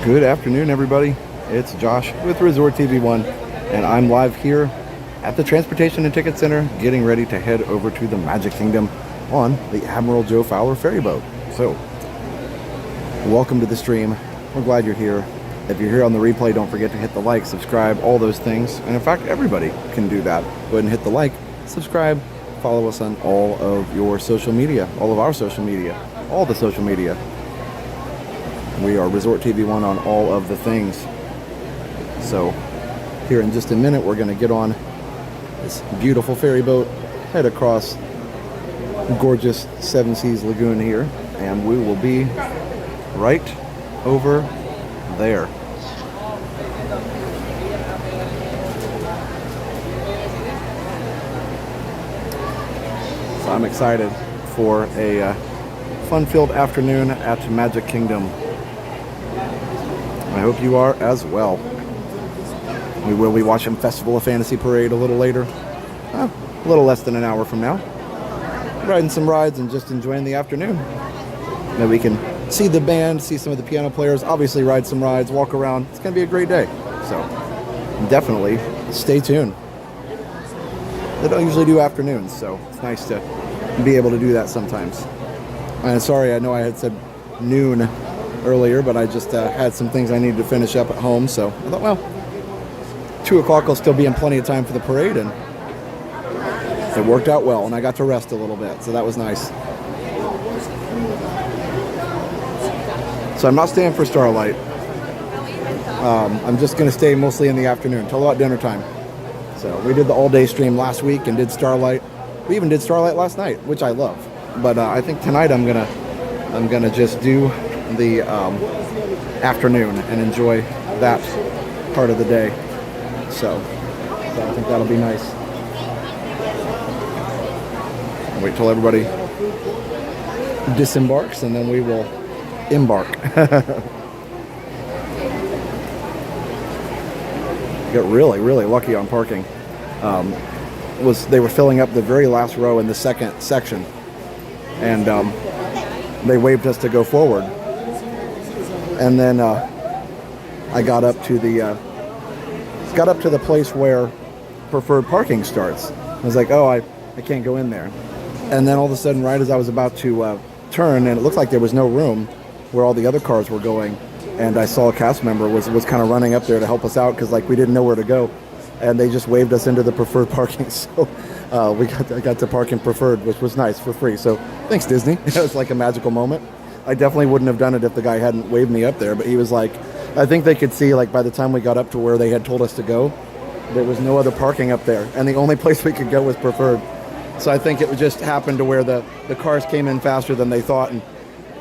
Good afternoon, everybody. It's Josh with Resort TV1, and I'm live here at the Transportation and Ticket Center getting ready to head over to the Magic Kingdom on the Admiral Joe Fowler Ferryboat. So, welcome to the stream. We're glad you're here. If you're here on the replay, don't forget to hit the like, subscribe, all those things. And in fact, everybody can do that. Go ahead and hit the like, subscribe, follow us on all of your social media, all of our social media, all the social media. We are Resort TV1 on all of the things. So here in just a minute, we're going to get on this beautiful ferry boat, head across gorgeous Seven Seas Lagoon here, and we will be right over there. So I'm excited for a fun-filled afternoon at Magic Kingdom. I hope you are as well. We will be watching Festival of Fantasy Parade a little later. A little less than an hour from now. Riding some rides and just enjoying the afternoon. Then we can see the band, see some of the piano players, obviously ride some rides, walk around. It's going to be a great day. So definitely stay tuned. They don't usually do afternoons, so it's nice to be able to do that sometimes. And sorry, I know I had said noon earlier, but I just had some things I needed to finish up at home, so I thought, well, 2 o'clock will still be in plenty of time for the parade, and it worked out well, and I got to rest a little bit, so that was nice. So I'm not staying for Starlight. I'm just going to stay mostly in the afternoon, till about dinner time. So we did the all-day stream last week and did Starlight. We even did Starlight last night, which I love. But I think tonight I'm gonna just do the afternoon and enjoy that part of the day. So I think that'll be nice. I'll wait till everybody disembarks and then we will embark. Got really lucky on parking. They were filling up the very last row in the second section, and they waved us to go forward. And then I got up to the place where preferred parking starts. I was like, oh, I can't go in there. And then all of a sudden, right as I was about to turn, and it looked like there was no room where all the other cars were going, and I saw a cast member was kind of running up there to help us out because like we didn't know where to go, and they just waved us into the preferred parking. So I got to park in preferred, which was nice for free. So thanks, Disney. It was like a magical moment. I definitely wouldn't have done it if the guy hadn't waved me up there, but he was like, I think they could see like by the time we got up to where they had told us to go, there was no other parking up there, and the only place we could go was preferred. So I think it just happened to where the cars came in faster than they thought, and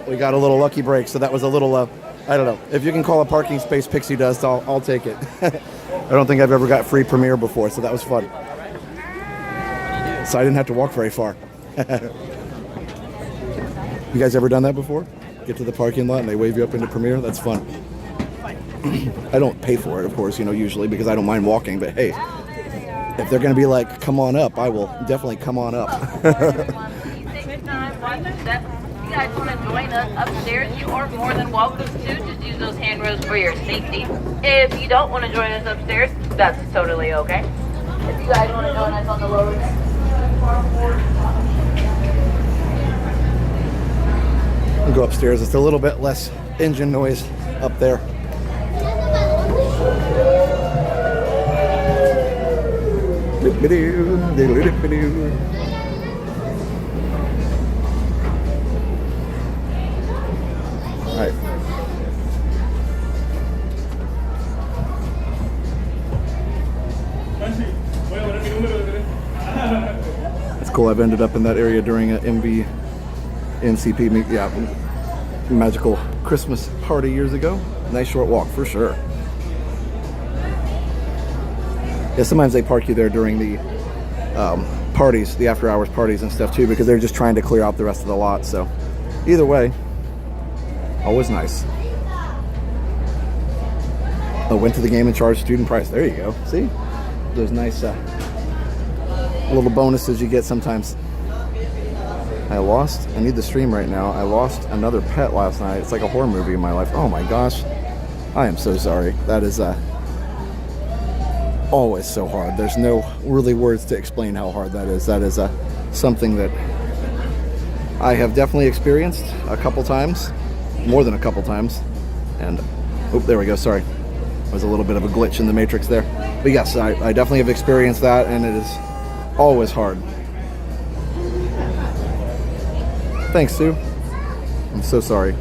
we got a little lucky break. So that was a little, I don't know. If you can call a parking space pixie dust, I'll take it. I don't think I've ever got free premiere before, so that was fun. So I didn't have to walk very far. You guys ever done that before? Get to the parking lot and they wave you up into premiere? That's fun. I don't pay for it, of course, usually because I don't mind walking, but hey, if they're going to be like, come on up, I will definitely come on up. You guys want to join us upstairs, you are more than welcome to. Just use those handrails for your safety. If you don't want to join us upstairs, that's totally okay. If you guys want to join us on the lower deck, I'll go upstairs. It's a little bit less engine noise up there. Alright. It's cool. I've ended up in that area during a NCP magical Christmas party years ago. Nice short walk for sure. Yeah, sometimes they park you there during the parties, the after hours parties and stuff too, because they're just trying to clear out the rest of the lot. So either way, always nice. Oh, went to the game and charged student price. There you go. See? Those nice little bonuses you get sometimes. I need the stream right now. I lost another pet last night. It's like a horror movie in my life. Oh my gosh. I am so sorry. That is always so hard. There's no really words to explain how hard that is. That is something that I have definitely experienced a couple times, more than a couple times. And, oh, there we go, sorry. There was a little bit of a glitch in the matrix there. But yes, I definitely have experienced that, and it is always hard. Thanks, Sue. I'm so sorry.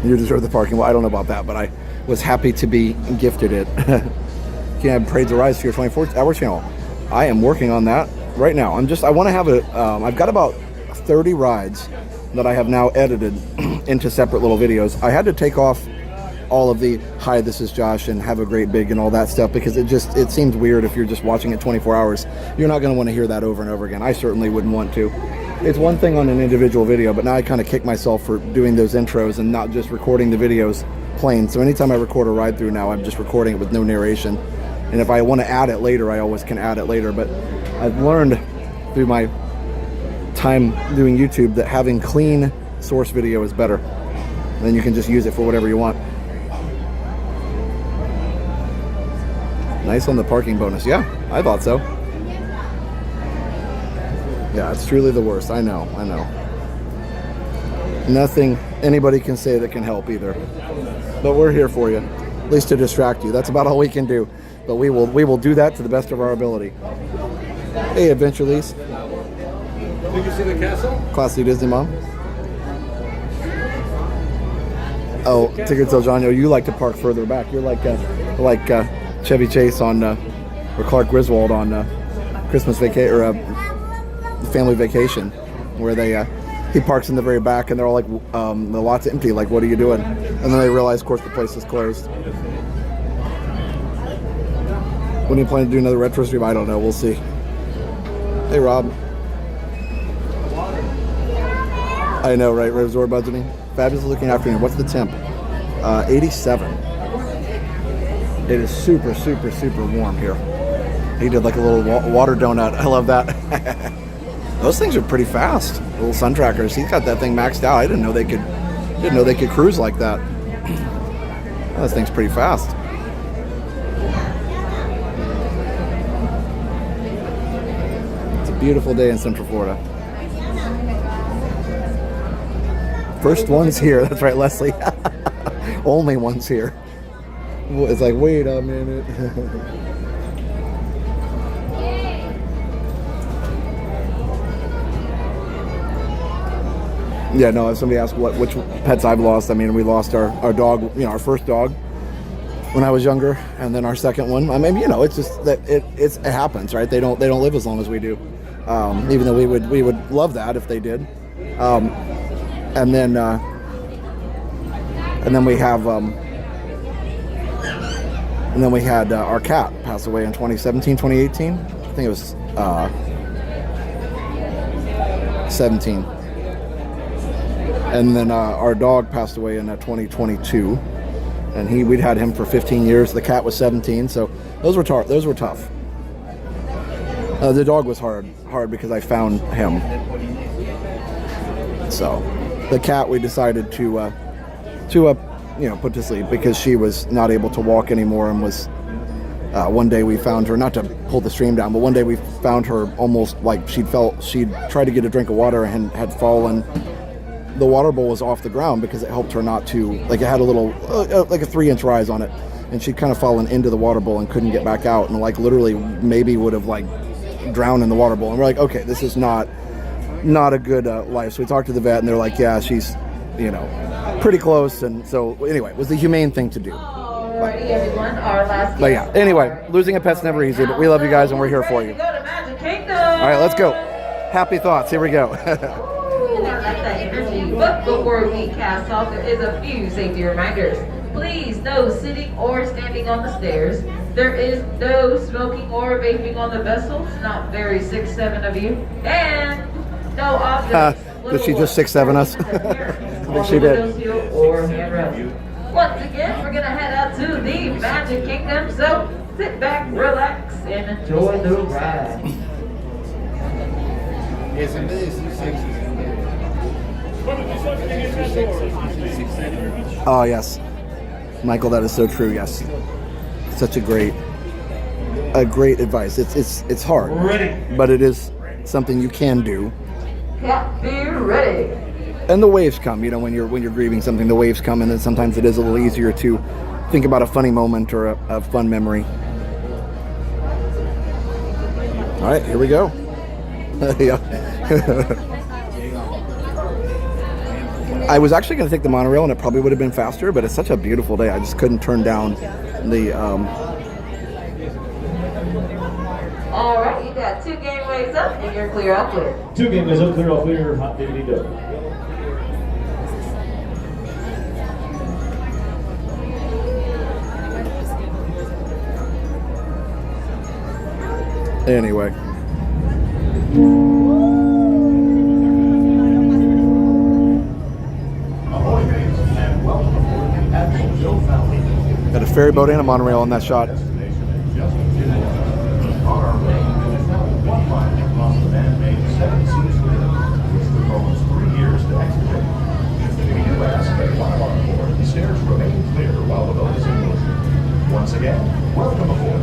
You deserve the parking. Well, I don't know about that, but I was happy to be gifted it. Can have Parades of Rise to your 24-hour channel. I am working on that right now. I want to have I've got about 30 rides that I have now edited into separate little videos. I had to take off all of the "Hi, this is Josh" and "Have a great big" and all that stuff, because it seems weird if you're just watching it 24 hours. You're not going to want to hear that over and over again. I certainly wouldn't want to. It's one thing on an individual video, but now I kind of kick myself for doing those intros and not just recording the videos plain. So anytime I record a ride through now, I'm just recording it with no narration. And if I want to add it later, I always can add it later. But I've learned through my time doing YouTube that having clean source video is better. And then you can just use it for whatever you want. Nice on the parking bonus. Yeah, I thought so. Yeah, it's truly the worst. I know. Nothing anybody can say that can help either. But we're here for you, at least to distract you. That's about all we can do. But we will do that to the best of our ability. Hey, Adventure Lease. Did you see the castle? Classy Disney Mom. Oh, Ticket till Johnny, you like to park further back. You're like Chevy Chase on or Clark Griswold on Christmas vacation or Family Vacation, where he parks in the very back and they're all like, the lot's empty. Like, what are you doing? And then they realize, of course, the place is closed. When are you planning to do another retro stream? I don't know. We'll see. Hey, Rob. I know, right? Resort budgeting. Fabulous looking afternoon. What's the temp? 87. It is super, super, super warm here. He did like a little water donut. I love that. Those things are pretty fast. Little sun trackers. He's got that thing maxed out. I didn't know they could cruise like that. This thing's pretty fast. It's a beautiful day in Central Florida. First one's here. That's right, Leslie. Only one's here. It's like, wait a minute. Yeah, no, if somebody asked which pets I've lost, I mean, we lost our dog, our first dog when I was younger, and then our second one. I mean, it's just that it happens, right? They don't live as long as we do. Even though we would love that if they did. And then we had our cat pass away in 2017, 2018. I think it was 17. And then our dog passed away in 2022, and we'd had him for 15 years. The cat was 17, so those were tough. The dog was hard because I found him. So the cat we decided to put to sleep because she was not able to walk anymore, and was one day we found her, not to pull the stream down, but one day we found her almost like she'd tried to get a drink of water and had fallen. The water bowl was off the ground because it helped her not to, like, it had a little like a 3-inch rise on it, and she'd kind of fallen into the water bowl and couldn't get back out, and like literally maybe would have like drowned in the water bowl. And we're like, okay, this is not a good life. So we talked to the vet, and they're like, yeah, she's pretty close. And so anyway, it was the humane thing to do. Alrighty, everyone, our last. But yeah, anyway, losing a pet's never easy, but we love you guys and we're here for you. Go to Magic Kingdom. All right, let's go. Happy thoughts. Here we go. But before we cast off, there is a few safety reminders. Please, no sitting or standing on the stairs. There is no smoking or vaping on the vessels. Not very 6'7" of you. And no objects. Did she just 6'7" us? I think she did. Or handrail. Once again, we're going to head out to the Magic Kingdom. So sit back, relax, and enjoy the ride. Oh yes, Michael, that is so true. Yes, such a great advice. It's hard, but it is something you can do. Yeah, be ready. And the waves come, you know, when you're grieving something, the waves come, and then sometimes it is a little easier to think about a funny moment or a fun memory. All right, here we go. Yeah. I was actually going to take the monorail, and it probably would have been faster, but it's such a beautiful day. I just couldn't turn down the. All right, you got 2 gateways up, and you're clear all clear. 2 gateways up, clear all clear. Hot diggity dough. Anyway. Got a ferry boat and a monorail on that shot. Once again, welcome aboard.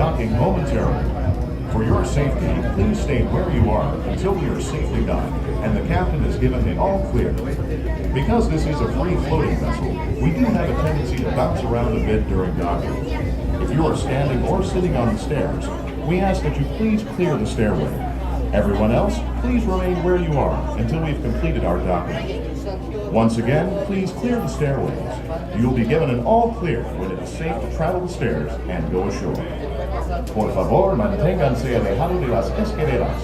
docking momentarily. For your safety, please stay where you are until we are safely docked and the captain has given the all clear. Because this is a free floating vessel, we do have a tendency to bounce around a bit during docking. If you are standing or sitting on the stairs, we ask that you please clear the stairway. Everyone else, please remain where you are until we've completed our docking. Once again, please clear the stairways. You'll be given an all clear when it is safe to travel the stairs and go ashore. Por favor, manténganse alejados de las escaleras.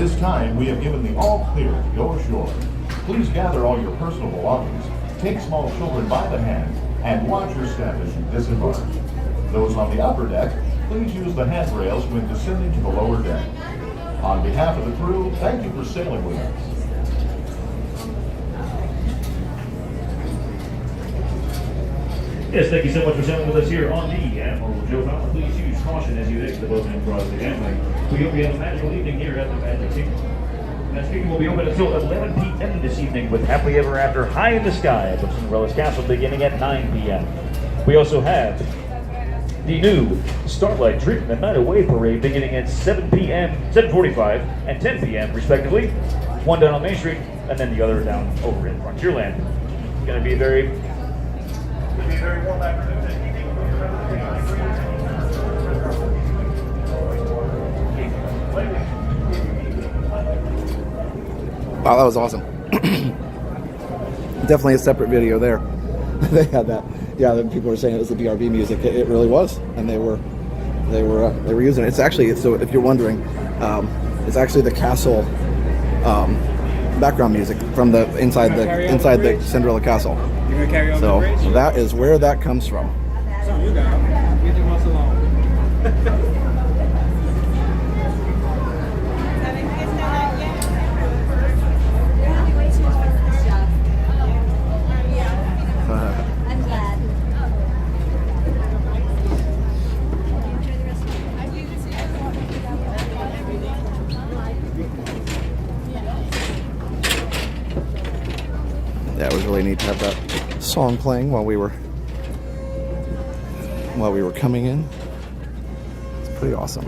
this time, we have given the all clear to go ashore. Please gather all your personal belongings, take small children by the hand, and watch your step as you disembark. Those on the upper deck, please use the handrails when descending to the lower deck. On behalf of the crew, thank you for sailing with us. Yes, thank you so much for sailing with us here on the Admiral Joe Fowler. Please use caution as you exit the boat and cross the gangway. We hope you have a magical evening here at the Magic Kingdom. Magic Kingdom will be open until 11 p.m. this evening with Happily Ever After High in the Sky at Cinderella's Castle beginning at 9 p.m. We also have the new Starlight Dream and Night Away Parade beginning at 7 p.m., 7:45 and 10 p.m. respectively. One down on Main Street and then the other down over in Frontierland. It's going to be a very warm afternoon and evening. Wow, that was awesome. Definitely a separate video there. They had that. Yeah, the people were saying it was the BRB music. It really was, and they were using it. It's actually, so if you're wondering, it's actually the castle background music from the inside the Cinderella castle. You're gonna carry over So the bridge? that is where that comes from. So you go. Get your muscle on. I'm glad. Yeah, it was really neat to have that song playing while we were coming in. It's pretty awesome.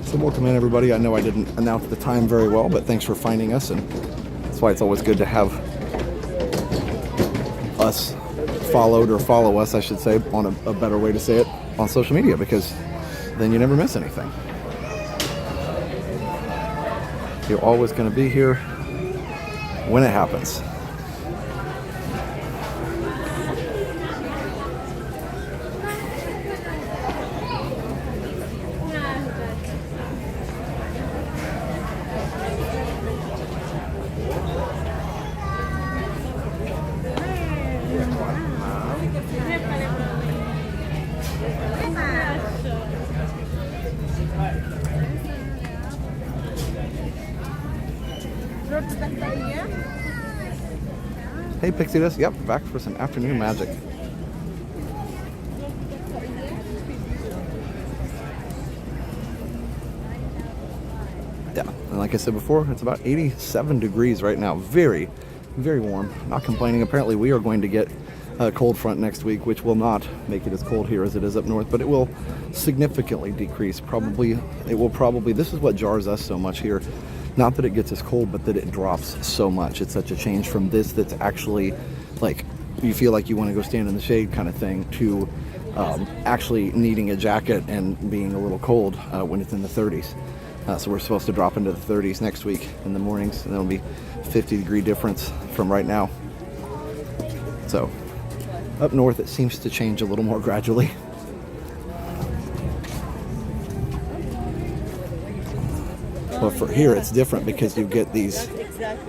So welcome in, everybody. I know I didn't announce the time very well, but thanks for finding us, and that's why it's always good to have us followed, or follow us, I should say, on a better way to say it, on social media, because then you never miss anything. You're always going to be here when it happens. Hey, Pixie Dust. Yep, back for some afternoon magic. Yeah, and like I said before, it's about 87 degrees right now. Very, very warm. Not complaining. Apparently, we are going to get a cold front next week, which will not make it as cold here as it is up north, but it will significantly decrease. This is what jars us so much here. Not that it gets us cold, but that it drops so much. It's such a change from this that's actually like you feel like you want to go stand in the shade kind of thing to actually needing a jacket and being a little cold when it's in the 30s. So we're supposed to drop into the 30s next week in the mornings, and there'll be 50-degree difference from right now. So up north, it seems to change a little more gradually. But for here, it's different because you get these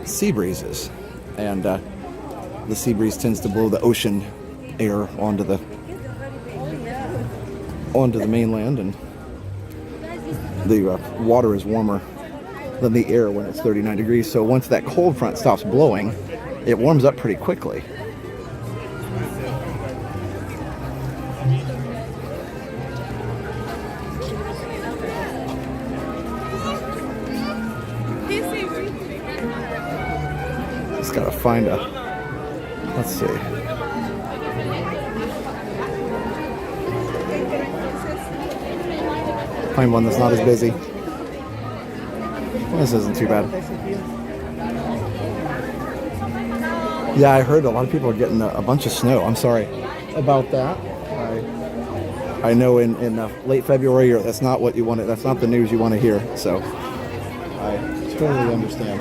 sea breezes, and the sea breeze tends to blow the ocean air onto the mainland, and the water is warmer than the air when it's 39 degrees. So once that cold front stops blowing, it warms up pretty quickly. Gotta find let's see. Find one that's not as busy. This isn't too bad. Yeah, I heard a lot of people are getting a bunch of snow. I'm sorry about that. I know in late February, that's not what you want. That's not the news you want to hear. So I totally understand.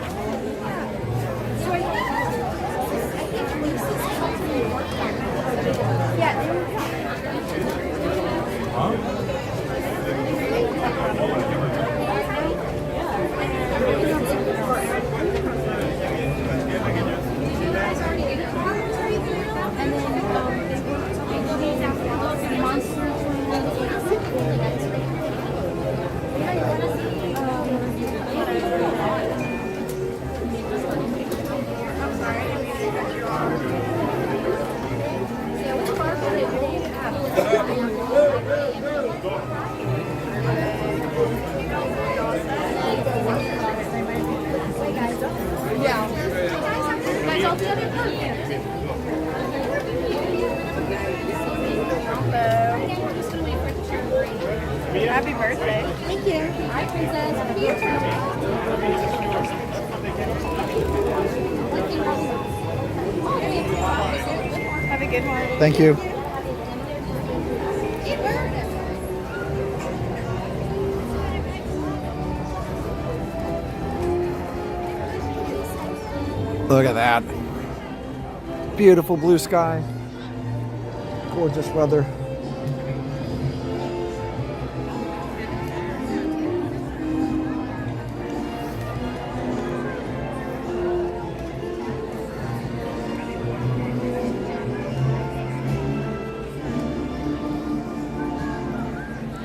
Happy birthday. Thank you. Hi, Princess. Have a good one. Thank you. Look at that. Beautiful blue sky. Gorgeous weather.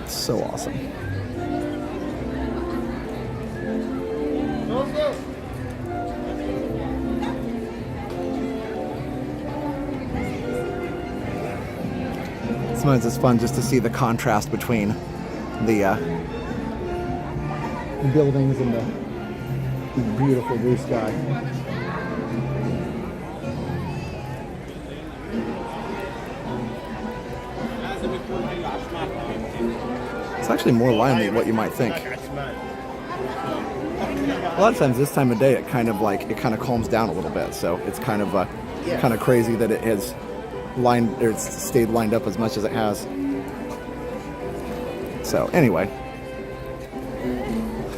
So awesome. Sometimes it's fun just to see the contrast between the buildings and the beautiful blue sky. It's actually more line than what you might think. A lot of times this time of day, it kind of calms down a little bit. So it's kind of crazy that it has it's stayed lined up as much as it has. So anyway,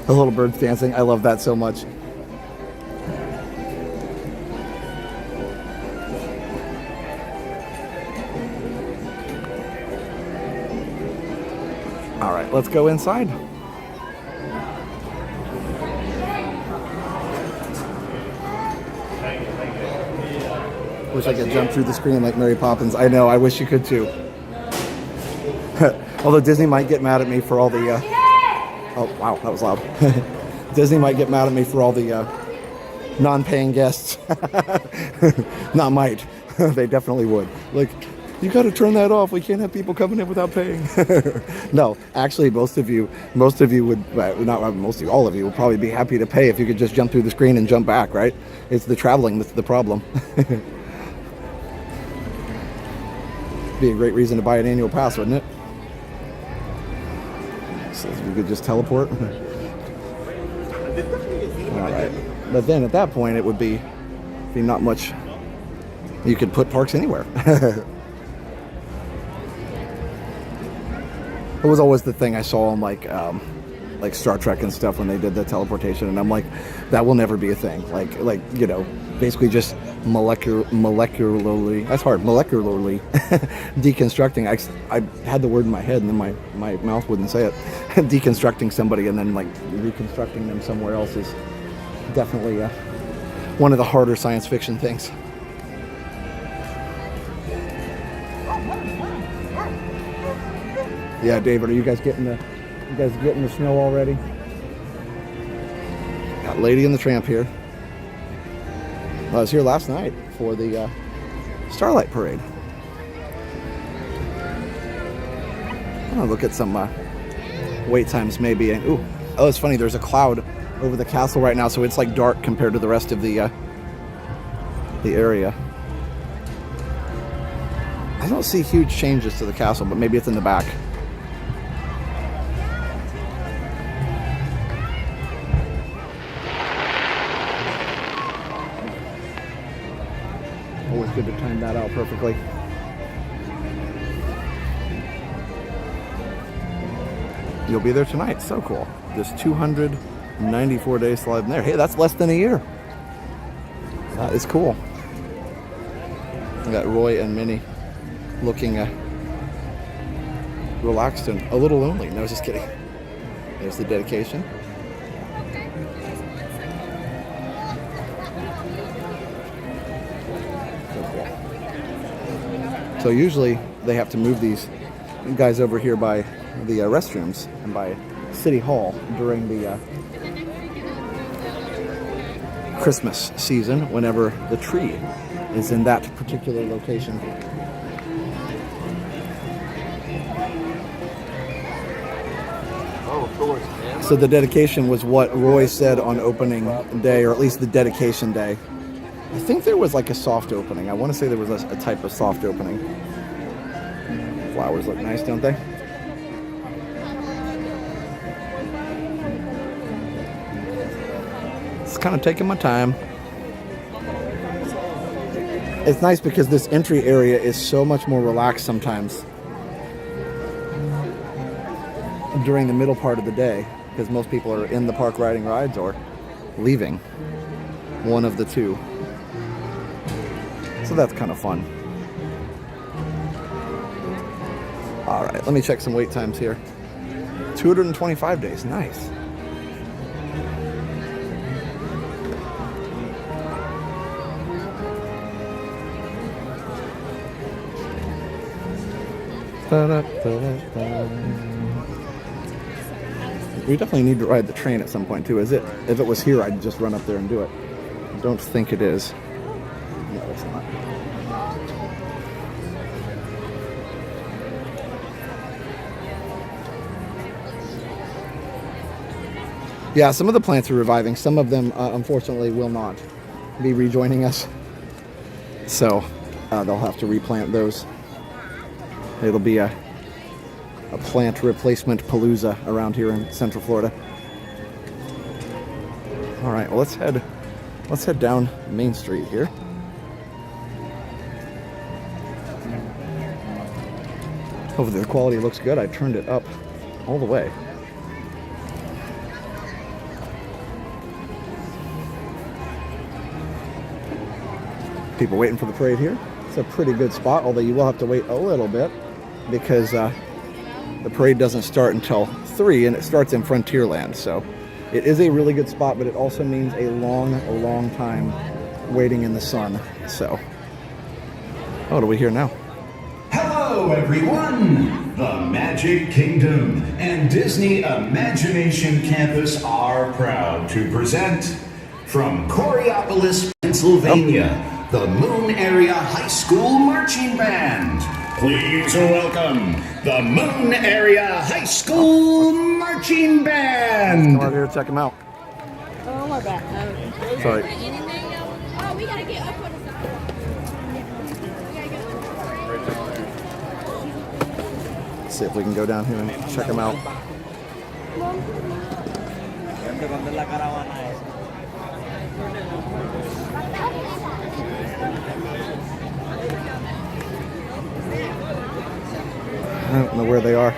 the little birds dancing. I love that so much. All right, let's go inside. Wish I could jump through the screen like Mary Poppins. I know, I wish you could too. Although Disney might get mad at me for all the... Oh, wow, that was loud. Disney might get mad at me for all the non-paying guests. Not might. They definitely would. Like, you got to turn that off. We can't have people coming in without paying. No, actually, most of you would, not most of you, all of you would probably be happy to pay if you could just jump through the screen and jump back, right? It's the traveling that's the problem. Be a great reason to buy an annual pass, wouldn't it? So we could just teleport. All right, but then at that point, it would be not much. You could put parks anywhere. It was always the thing I saw on like Star Trek and stuff when they did the teleportation, and I'm like, that will never be a thing. Like you know, basically just molecularly. That's hard. Molecularly deconstructing. I had the word in my head, and then my mouth wouldn't say it. Deconstructing somebody and then like reconstructing them somewhere else is definitely one of the harder science fiction things. Yeah, David, are you guys getting the snow already? Got Lady and the Tramp here. I was here last night for the Starlight Parade. I'll look at some wait times maybe. Ooh, oh, it's funny. There's a cloud over the castle right now, so it's like dark compared to the rest of the area. I don't see huge changes to the castle, but maybe it's in the back. Always good to time that out perfectly. You'll be there tonight. So cool. Just 294 days sliding there. Hey, that's less than a year. That is cool. We got Roy and Minnie looking relaxed and a little lonely. No, just kidding. There's the dedication. So usually they have to move these guys over here by the restrooms and by City Hall during the Christmas season, whenever the tree is in that particular location. Oh, of course, man. So the dedication was what Roy said on opening day, or at least the dedication day. I think there was like a soft opening. I want to say there was a type of soft opening. Flowers look nice, don't they? Just kind of taking my time. It's nice because this entry area is so much more relaxed sometimes during the middle part of the day, because most people are in the park riding rides or leaving. One of the two. So that's kind of fun. All right, let me check some wait times here. 225 days, nice. We definitely need to ride the train at some point too. If it was here, I'd just run up there and do it. I don't think it is. No, it's not. Yeah, some of the plants are reviving. Some of them, unfortunately, will not be rejoining us. So they'll have to replant those. It'll be a plant replacement palooza around here in Central Florida. All right, well, let's head down Main Street here. Hopefully the quality looks good. I turned it up all the way. People waiting for the parade here. It's a pretty good spot, although you will have to wait a little bit because the parade doesn't start until 3 and it starts in Frontierland. So it is a really good spot, but it also means a long time waiting in the sun. So, what do we hear now? Hello, everyone! The Magic Kingdom and Disney Imagination Campus are proud to present from Coriopolis, Pennsylvania, the Moon Area High School Marching Band. Please welcome the Moon Area High School Marching Band. Come out here and check them out. Oh, my bad. Sorry. Oh, we gotta get up on the side. Let's see if we can go down here and check them out. I don't know where they are.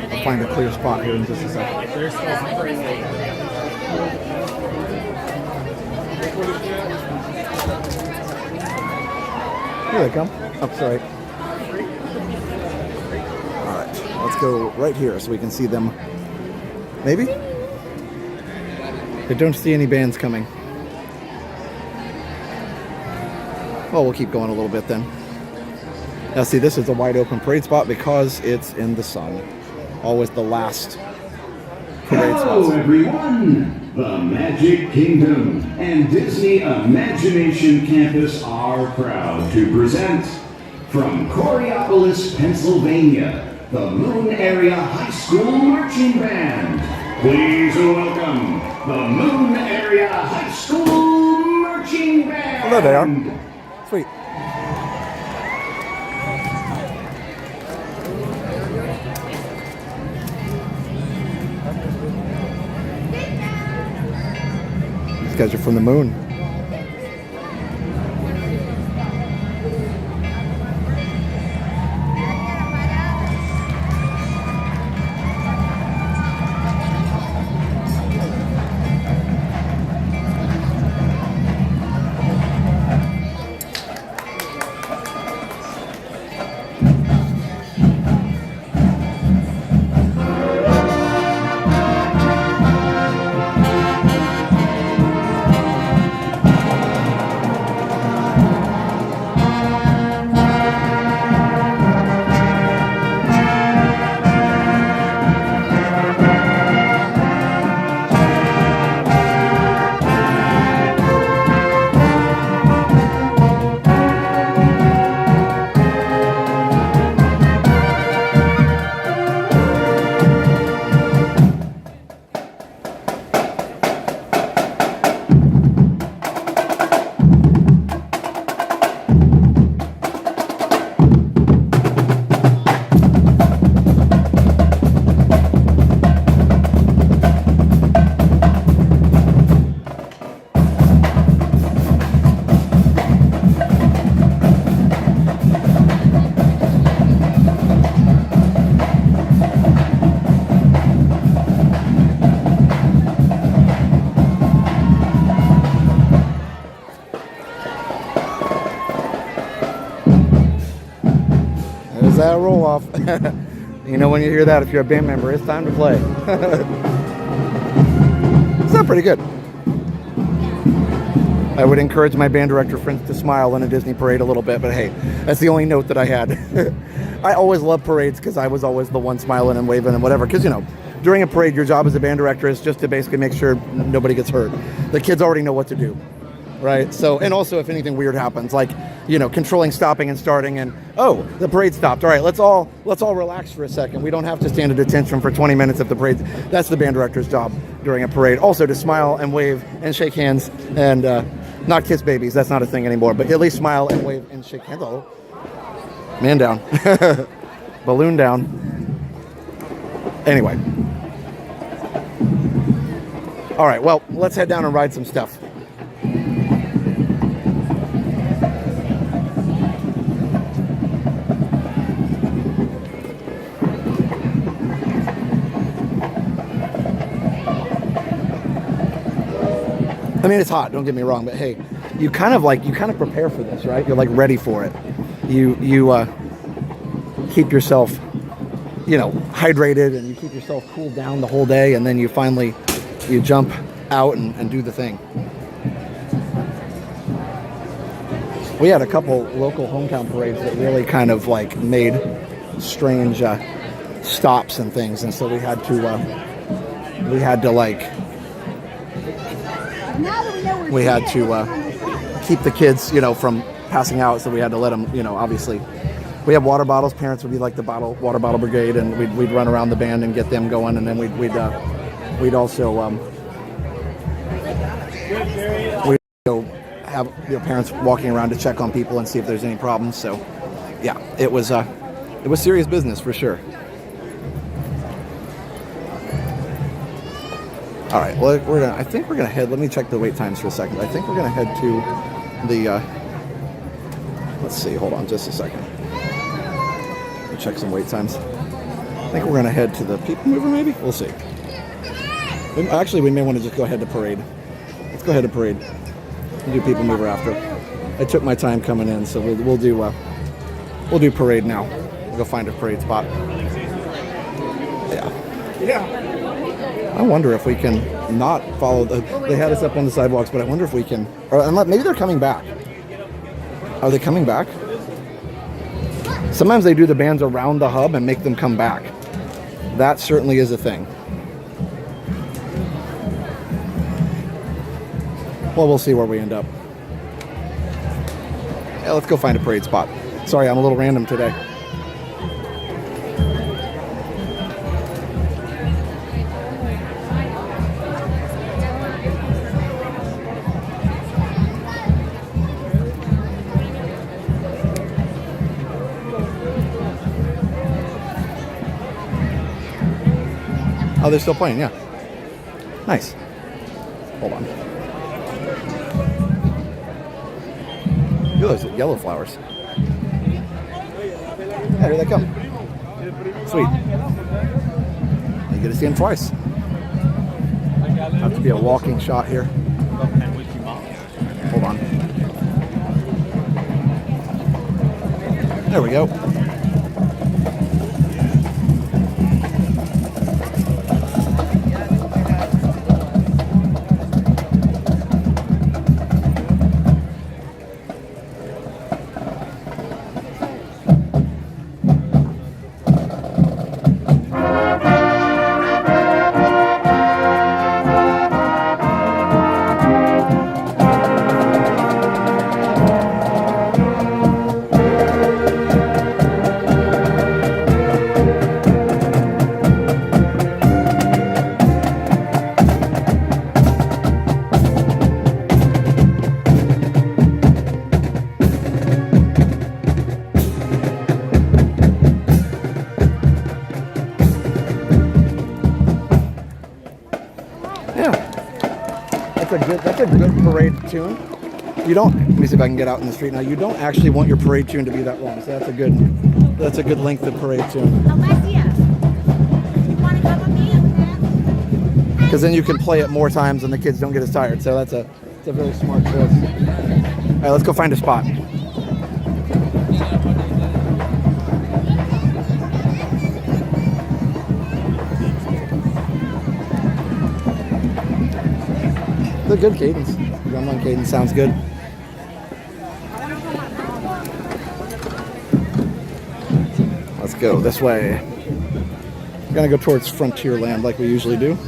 I'll find a clear spot here in just a second. Here they come. Oh, sorry. Let's go right here so we can see them. Maybe? I don't see any bands coming. Well, we'll keep going a little bit then. Now see, this is a wide open parade spot because it's in the sun. Always the last parade spot. Hello, everyone! The Magic Kingdom and Disney Imagination Campus are proud to present from Coriopolis, Pennsylvania, the Moon Area High School Marching Band. Please welcome the Moon Area High School Marching Band. Oh, there they are. Sweet. These guys are from the moon. that roll off. You know when you hear that, if you're a band member, it's time to play. It's not pretty good. I would encourage my band director friends to smile in a Disney parade a little bit, but hey, that's the only note that I had. I always love parades because I was always the one smiling and waving and whatever. Because, you know, during a parade, your job as a band director is just to basically make sure nobody gets hurt. The kids already know what to do, right? So, and also if anything weird happens, like, you know, controlling stopping and starting and, oh, the parade stopped. All right, let's all relax for a second. We don't have to stand at attention for 20 minutes if the parade. That's the band director's job during a parade. Also to smile and wave and shake hands and not kiss babies. That's not a thing anymore, but at least smile and wave and shake hands. Oh, man down. Balloon down. Anyway. All right, well, let's head down and ride some stuff. I mean, it's hot, don't get me wrong, but hey, you kind of prepare for this, right? You're like ready for it. You keep yourself, you know, hydrated, and you keep yourself cooled down the whole day, and then you finally, you jump out and do the thing. We had a couple local hometown parades that really kind of like made strange stops and things, and so we had to keep the kids, you know, from passing out, so we had to let them, you know, obviously. We have water bottles. Parents would be like the water bottle brigade, and we'd run around the band and get them going, and then we'd also have, you know, parents walking around to check on people and see if there's any problems. So, yeah, it was serious business for sure. All right, well, I think we're gonna head. Let me check the wait times for a second. I think we're gonna head to the. Let's see. Hold on, just a second. Let me check some wait times. I think we're gonna head to the PeopleMover. Maybe we'll see. Actually, we may want to just go ahead to parade. Let's go ahead to parade. We'll do PeopleMover after. I took my time coming in, so we'll do parade now. We'll go find a parade spot. Yeah. I wonder if we can not follow they had us up on the sidewalks, but I wonder if we can, or maybe they're coming back. Are they coming back? Sometimes they do the bands around the hub and make them come back. That certainly is a thing. Well, we'll see where we end up. Yeah, let's go find a parade spot. Sorry, I'm a little random today. Oh, they're still playing, yeah. Nice. Hold on. Look at those yellow flowers. Yeah, here they come. Sweet. You get to see them twice. Have to be a walking shot here. Hold on. There we go. That's a good parade tune. You don't, let me see if I can get out in the street now. You don't actually want your parade tune to be that long. So that's a good length of parade tune. Because then you can play it more times and the kids don't get as tired. So it's a very smart choice. All right, let's go find a spot. The good cadence. Drumline cadence sounds good. Let's go this way. We're gonna go towards Frontierland like we usually do.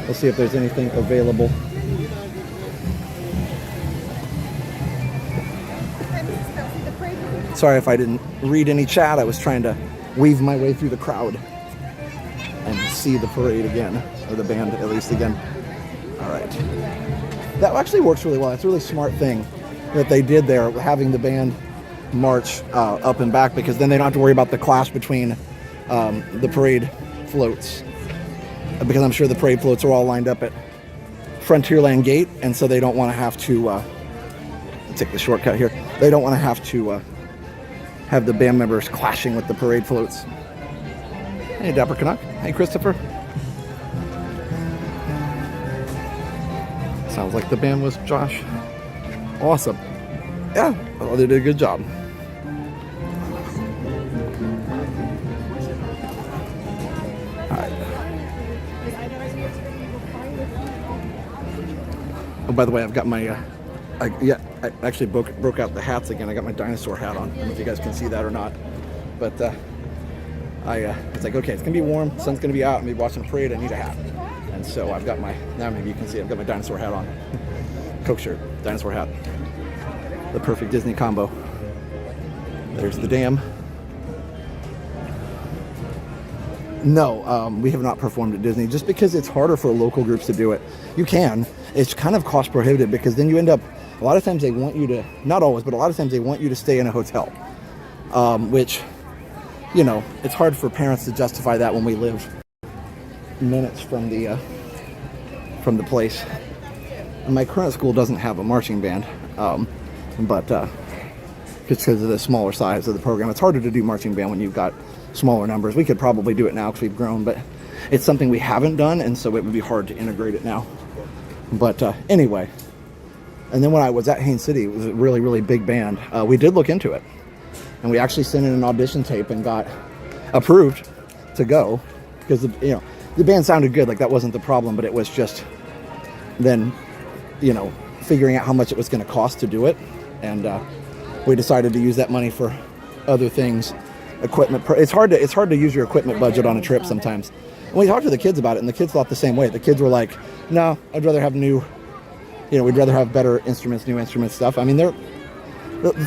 Let's see if there's anything available. Sorry if I didn't read any chat. I was trying to weave my way through the crowd and see the parade again, or the band at least again. All right. That actually works really well. It's a really smart thing that they did there, having the band march up and back, because then they don't have to worry about the clash between the parade floats, because I'm sure the parade floats are all lined up at Frontierland Gate, and so they don't want to have to take the shortcut here. They don't want to have the band members clashing with the parade floats. Hey, Dapper Canuck. Hey, Christopher. Sounds like the band was Josh. Awesome. Yeah, well, they did a good job. All right. Oh, by the way, I've got my, I actually broke out the hats again. I got my dinosaur hat on. I don't know if you guys can see that or not. But it's like, okay, it's gonna be warm, sun's gonna be out, I'm gonna be watching the parade, I need a hat. And so I've got now maybe you can see, I've got my dinosaur hat on. Coke shirt, dinosaur hat. The perfect Disney combo. There's the dam. No, we have not performed at Disney, just because it's harder for local groups to do it. You can, it's kind of cost prohibitive, because then you end up, a lot of times they want you to, not always, but a lot of times they want you to stay in a hotel, which, you know, it's hard for parents to justify that when we live minutes from the place. And my current school doesn't have a marching band, but just because of the smaller size of the program, it's harder to do marching band when you've got smaller numbers. We could probably do it now because we've grown, but it's something we haven't done, and so it would be hard to integrate it now. But anyway, and then when I was at Haines City, it was a really, really big band. We did look into it, and we actually sent in an audition tape and got approved to go, because the band sounded good. Like, that wasn't the problem, but it was just then, figuring out how much it was going to cost to do it, and we decided to use that money for other things. Equipment. It's hard to use your equipment budget on a trip sometimes. And we talked to the kids about it, and the kids thought the same way. The kids were like, "No, I'd rather have we'd rather have better instruments, new instrument stuff." I mean, the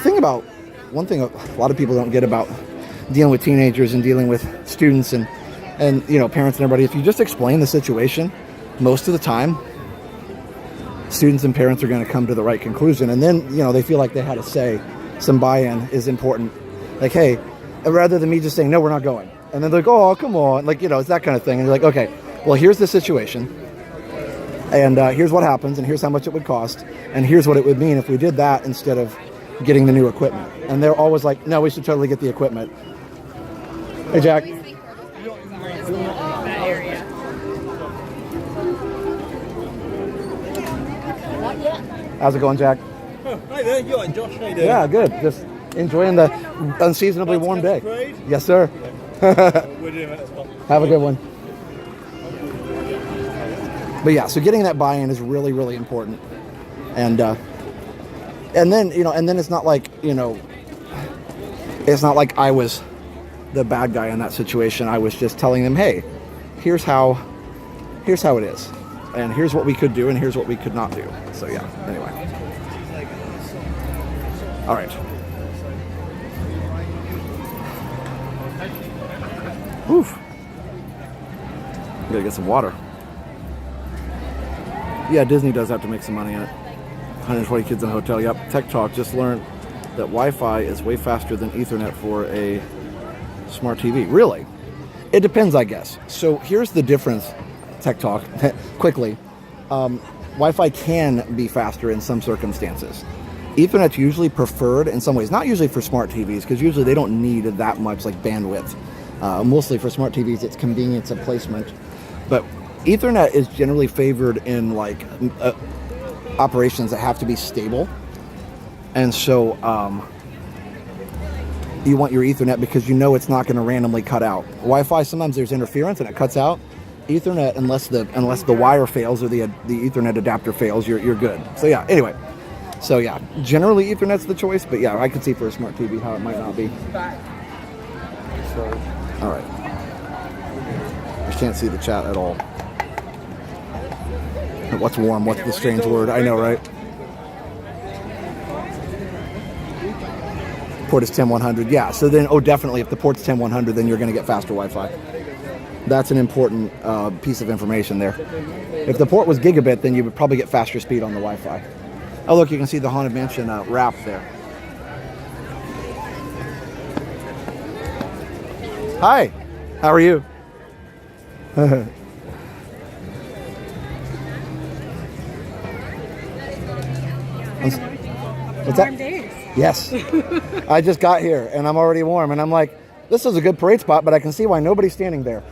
thing about, one thing a lot of people don't get about dealing with teenagers and dealing with students and parents and everybody, if you just explain the situation, most of the time, students and parents are going to come to the right conclusion, and then they feel like they had a say. Some buy-in is important. Like, hey, rather than me just saying, no, we're not going, and then they're like, oh, come on, it's that kind of thing. And you're like, okay, well, here's the situation, and here's what happens, and here's how much it would cost, and here's what it would mean if we did that instead of getting the new equipment. And they're always like, no, we should totally get the equipment. Hey, Jack. How's it going, Jack? Oh, hi there, you and Josh, how you doing? Yeah, good. Just enjoying the unseasonably warm day. Parade? Yes, sir. We're doing that as well. Have a good one. But yeah, so getting that buy-in is really, really important. And then it's not like, it's not like I was the bad guy in that situation. I was just telling them, hey, here's how it is, and here's what we could do, and here's what we could not do. So yeah, anyway. All right. Oof. Gotta get some water. Yeah, Disney does have to make some money in it. 120 kids in a hotel. Yep. Tech Talk just learned that Wi-Fi is way faster than Ethernet for a smart TV. Really? It depends, I guess. So here's the difference. Tech Talk, quickly. Wi-Fi can be faster in some circumstances. Ethernet's usually preferred in some ways. Not usually for smart TVs, because usually they don't need that much bandwidth. Mostly for smart TVs, it's convenience of placement. But Ethernet is generally favored in operations that have to be stable. And so you want your Ethernet because it's not going to randomly cut out. Wi-Fi, sometimes there's interference and it cuts out. Ethernet, unless the wire fails or the Ethernet adapter fails, you're good. So yeah. Anyway, so yeah, generally Ethernet's the choice, but yeah, I could see for a smart TV how it might not be. So, all right. I can't see the chat at all. What's warm? What's the strange word? I know, right? Port is 10100. Yeah. So then, definitely, if the port's 10100, then you're going to get faster Wi-Fi. That's an important piece of information there. If the port was gigabit, then you would probably get faster speed on the Wi-Fi. Oh, look, you can see the Haunted Mansion wrap there. Hi, how are you? What's that? Yes. I just got here and I'm already warm and I'm like, this is a good parade spot, but I can see why nobody's standing there.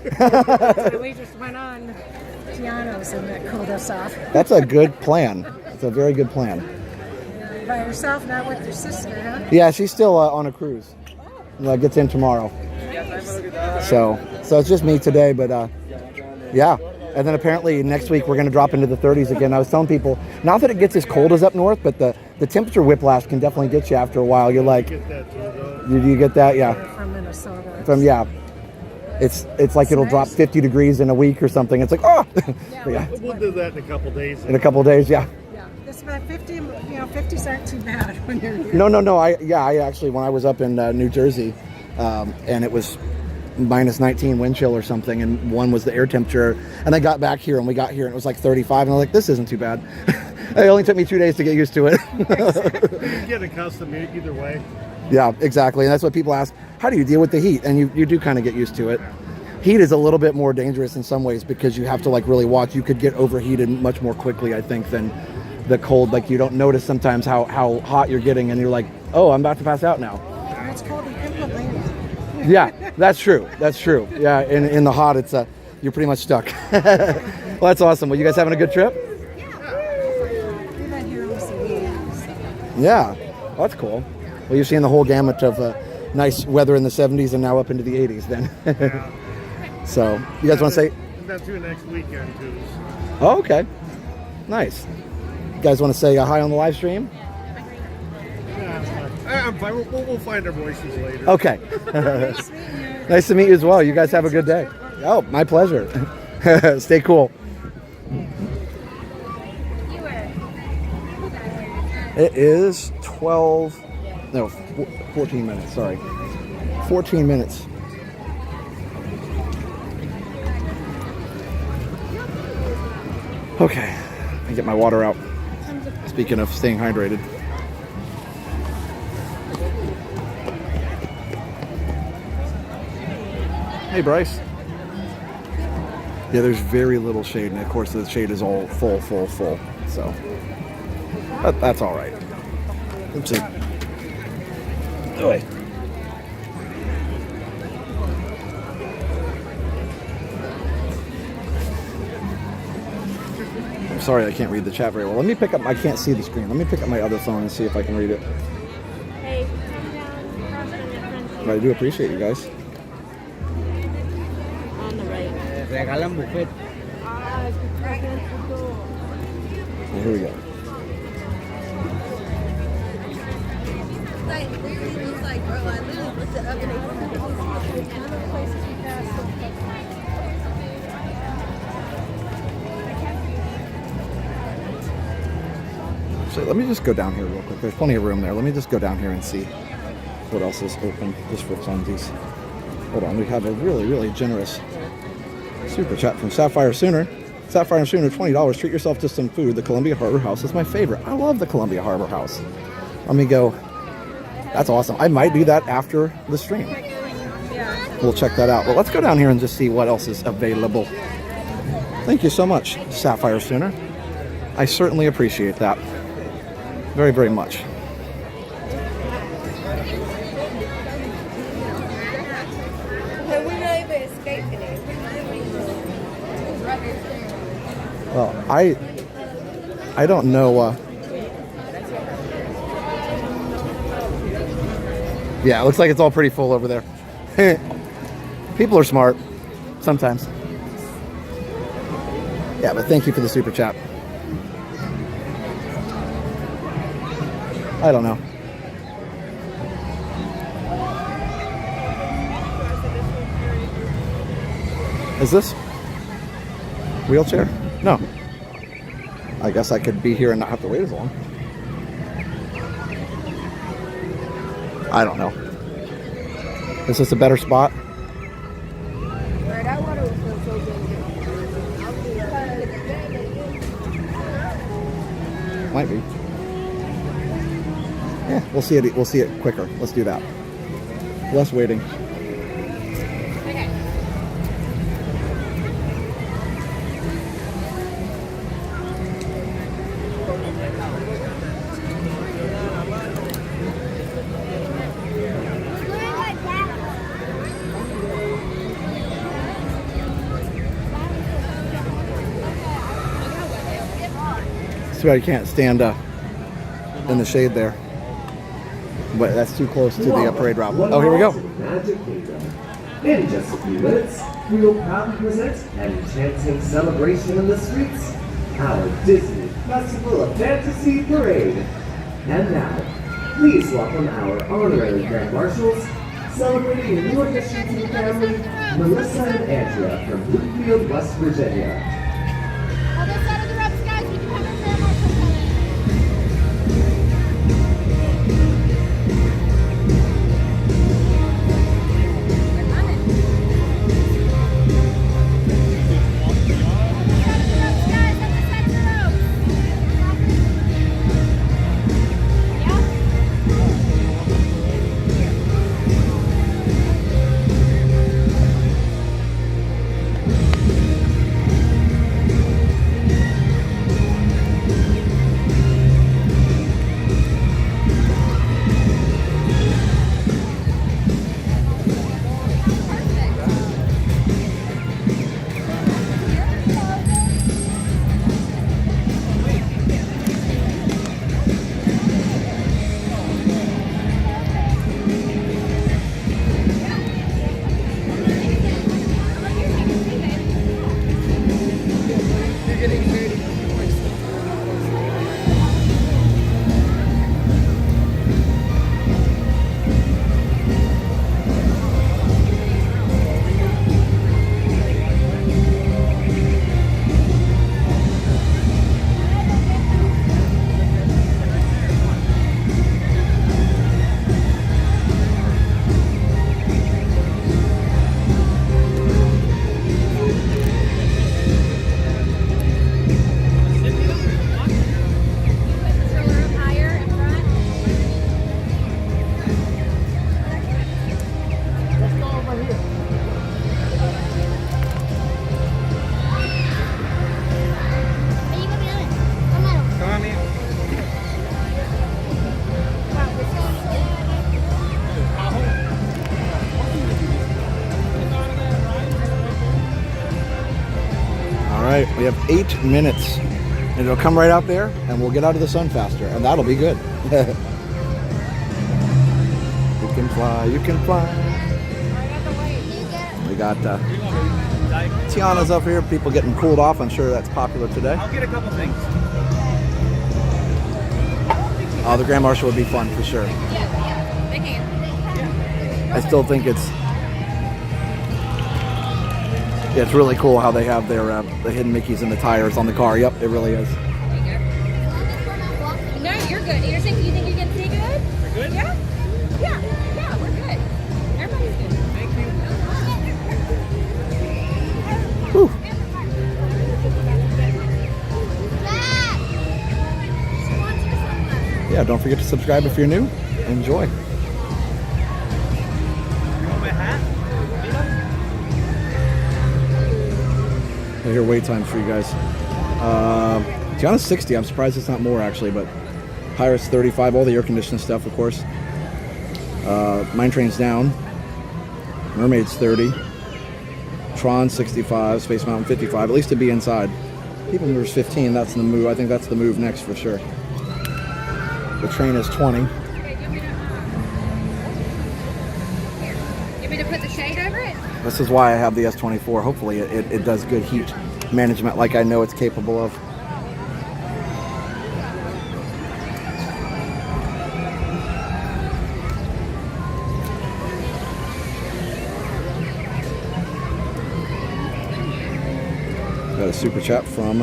We just went on pianos and that cooled us off. That's a good plan. It's a very good plan. By yourself, not with your sister, huh? Yeah, she's still on a cruise. Gets in tomorrow. So it's just me today, but yeah. And then apparently next week we're going to drop into the 30s again. I was telling people, not that it gets as cold as up north, but the temperature whiplash can definitely get you after a while. You're like, do you get that? Yeah. From Minnesota. Yeah. It's like it'll drop 50 degrees in a week or something. It's like, oh! Yeah. We'll do that in a couple days. In a couple days, yeah. Yeah. It's about 50, 50s aren't too bad when you're here. No. I actually, when I was up in New Jersey, and it was minus 19 wind chill or something, and one was the air temperature, and I got back here and we got here and it was like 35, and I was like, this isn't too bad. It only took me 2 days to get used to it. You get accustomed either way. Yeah, exactly. And that's what people ask, how do you deal with the heat? And you do kind of get used to it. Heat is a little bit more dangerous in some ways because you have to like really watch. You could get overheated much more quickly, I think, than the cold. Like you don't notice sometimes how hot you're getting and you're like, oh, I'm about to pass out now. It's called the PeopleMover. Yeah, that's true. Yeah, in the hot, it's you're pretty much stuck. Well, that's awesome. Well, you guys having a good trip? We've been here almost a week. Yeah, well, that's cool. Well, you've seen the whole gamut of nice weather in the 70s and now up into the 80s then. So, you guys want to say? That's through next weekend, too. Oh, okay. Nice. You guys want to say hi on the live stream? I'm fine. We'll find our voices later. Okay. Nice to meet you as well. You guys have a good day. Oh, my pleasure. Stay cool. It is 14 minutes, sorry. 14 minutes. Okay, I get my water out. Speaking of staying hydrated. Hey, Bryce. Yeah, there's very little shade, and of course the shade is all full. So that's all right. Oopsie. I'm sorry I can't read the chat very well. Let me pick up, I can't see the screen. Let me pick up my other phone and see if I can read it. Hey, come down. But I do appreciate you guys. On the right. Regalan buffet. Well, here we go. Like, literally looks like, bro, I literally looked it up and they So let me just go down here real quick. There's plenty of room there. Let me just go down here and see what else is open just for funsies. Hold on, we have a really generous super chat from Sapphire Sooner. Sapphire Sooner, $20. Treat yourself to some food. The Columbia Harbor House is my favorite. I love the Columbia Harbor House. Let me go. That's awesome. I might do that after the stream. We'll check that out. Well, let's go down here and just see what else is available. Thank you so much, Sapphire Sooner. I certainly appreciate that. Very, very much. We're not even escaping it. Well, I don't know. Yeah, it looks like it's all pretty full over there. People are smart sometimes. Yeah, but thank you for the super chat. I don't know. Is this wheelchair? No. I guess I could be here and not have to wait as long. I don't know. Is this a better spot? Might be. Yeah, we'll see it. We'll see it quicker. Let's do that. Less waiting. Too bad you can't stand in the shade there. But that's too close to the parade route. Oh, here we go. Magic Kingdom. In just a few minutes, we will proudly present an enchanting celebration in the streets, our Disney Festival of Fantasy Parade. And now, please welcome our honorary Grand Marshals, celebrating a new addition to the family, Melissa and Andrea from Bluefield, West Virginia. We have 8 minutes, and it'll come right out there, and we'll get out of the sun faster, and that'll be good. You can fly, you can fly. We got Tiana's up here, people getting cooled off. I'm sure that's popular today. I'll get a couple things. Oh, the Grand Marshal would be fun for sure. I still think it's really cool how they have their the hidden Mickeys and the tires on the car. Yep, it really is. No, you're good. You think you can see good? We're good? Yeah? Yeah, we're good. Everybody's good. Thank you. Whew. Yeah, don't forget to subscribe if you're new. Enjoy. You want my hat? Here wait times for you guys. Tiana's 60. I'm surprised it's not more actually, but Pirate's 35. All the air conditioning stuff, of course. Mine Train's down. Mermaid's 30. Tron 65. Space Mountain 55. At least to be inside. PeopleMover's 15. That's the move. I think that's the move next for sure. The train is 20. You want me to put the shade over it? This is why I have the S24. Hopefully it does good heat. management like I know it's capable of. Got a super chat from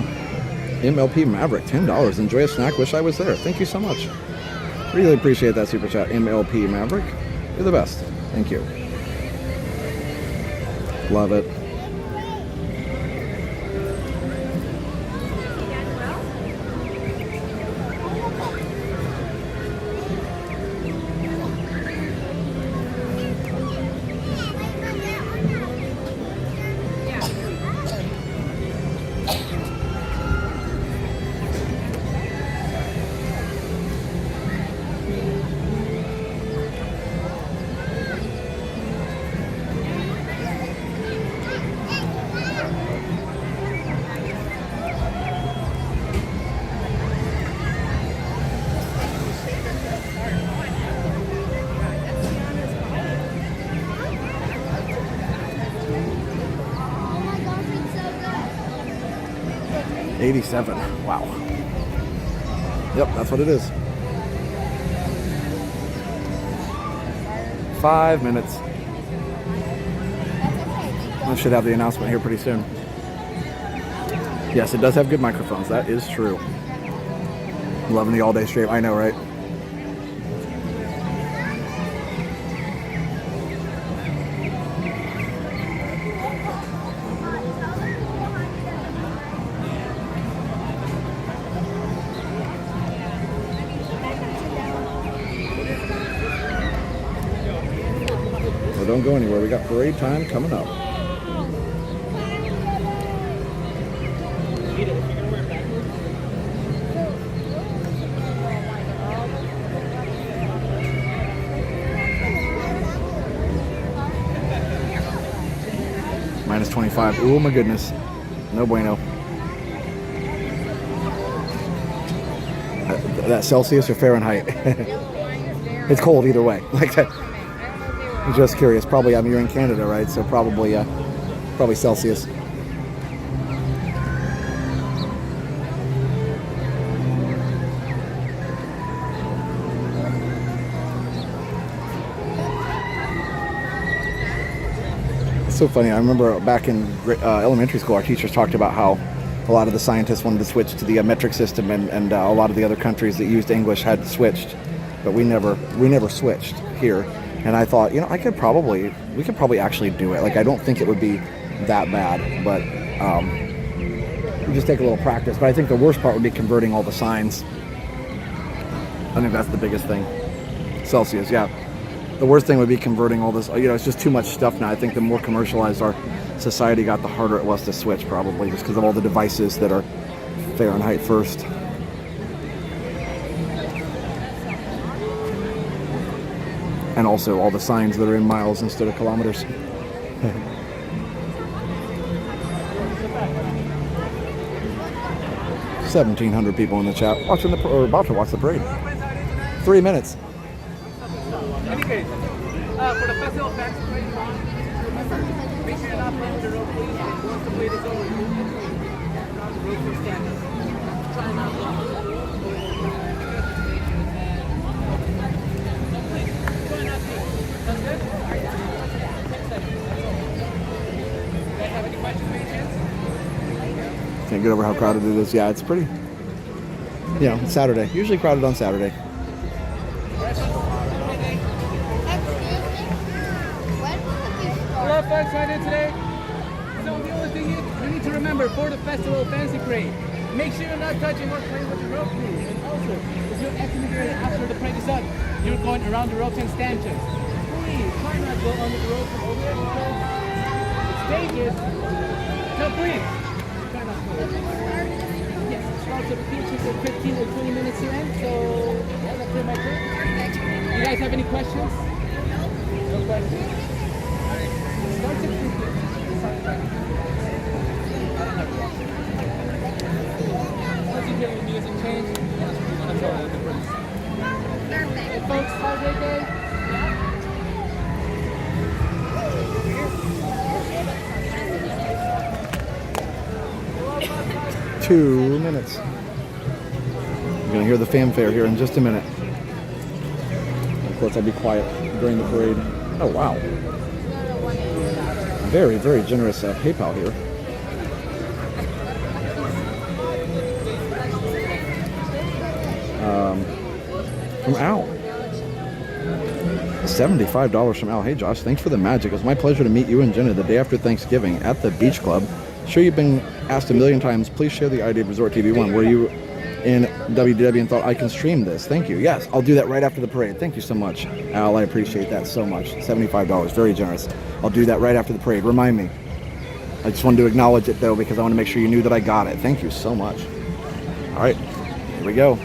MLP Maverick, $10. Enjoy a snack. Wish I was there. Thank you so much. Really appreciate that super chat, MLP Maverick. You're the best. Thank you. Love it. $87. Wow. Yep, that's what it is. 5 minutes. I should have the announcement here pretty soon. Yes, it does have good microphones. That is true. Loving the all-day stream. I know, right? Don't go anywhere. We got parade time coming up. Minus 25. Oh my goodness. No bueno. That Celsius or Fahrenheit? It's cold either way. Like that. I'm just curious. Probably, I mean, you're in Canada, right? So probably Celsius. It's so funny. I remember back in elementary school, our teachers talked about how a lot of the scientists wanted to switch to the metric system, and a lot of the other countries that used English had switched, but we never switched here. And I thought, you know, we could probably actually do it. Like, I don't think it would be that bad, but we just take a little practice. But I think the worst part would be converting all the signs. I think that's the biggest thing. Celsius, yeah. The worst thing would be converting all this. You know, it's just too much stuff now. I think the more commercialized our society got, the harder it was to switch, probably, just because of all the devices that are Fahrenheit first. And also all the signs that are in miles instead of kilometers. 1,700 people in the chat watching or about to watch the parade. 3 minutes. In any case, for the festival fans, remember, make sure you're not playing with the rope, please. Once the parade is over, you the rope will stand up. Try not to. Can't get over how crowded it is. Yeah, it's pretty. You know, it's Saturday. Usually crowded on Saturday. Hello, folks. How are you today? So the only thing is, you need to remember for the festival fancy parade, make sure you're not touching or playing with the rope, please. And also, if you're exiting the area after the parade is done, you're going around the ropes and stanchions. Please try not to go under the ropes and over there because it's dangerous. So please. Yes, it starts at Peaches at 15 or 20 minutes to end, so yeah, that's pretty much it. You guys have any questions? No questions? Alright, it starts at 15. Once you hear the music change, that's all the difference. Hey folks, have a great day. 2 minutes. You're going to hear the fanfare here in just a minute. Of course, I'll be quiet during the parade. Oh, wow. Very, very generous PayPal here. From Al. $75 from Al. Hey, Josh, thanks for the magic. It was my pleasure to meet you and Jenna the day after Thanksgiving at the Beach Club. Sure, you've been asked a million times. Please share the idea of Resort TV 1. Were you in WDW and thought I can stream this? Thank you. Yes, I'll do that right after the parade. Thank you so much, Al. I appreciate that so much. $75. Very generous. I'll do that right after the parade. Remind me. I just wanted to acknowledge it, though, because I want to make sure you knew that I got it. Thank you so much. All right. Here we go.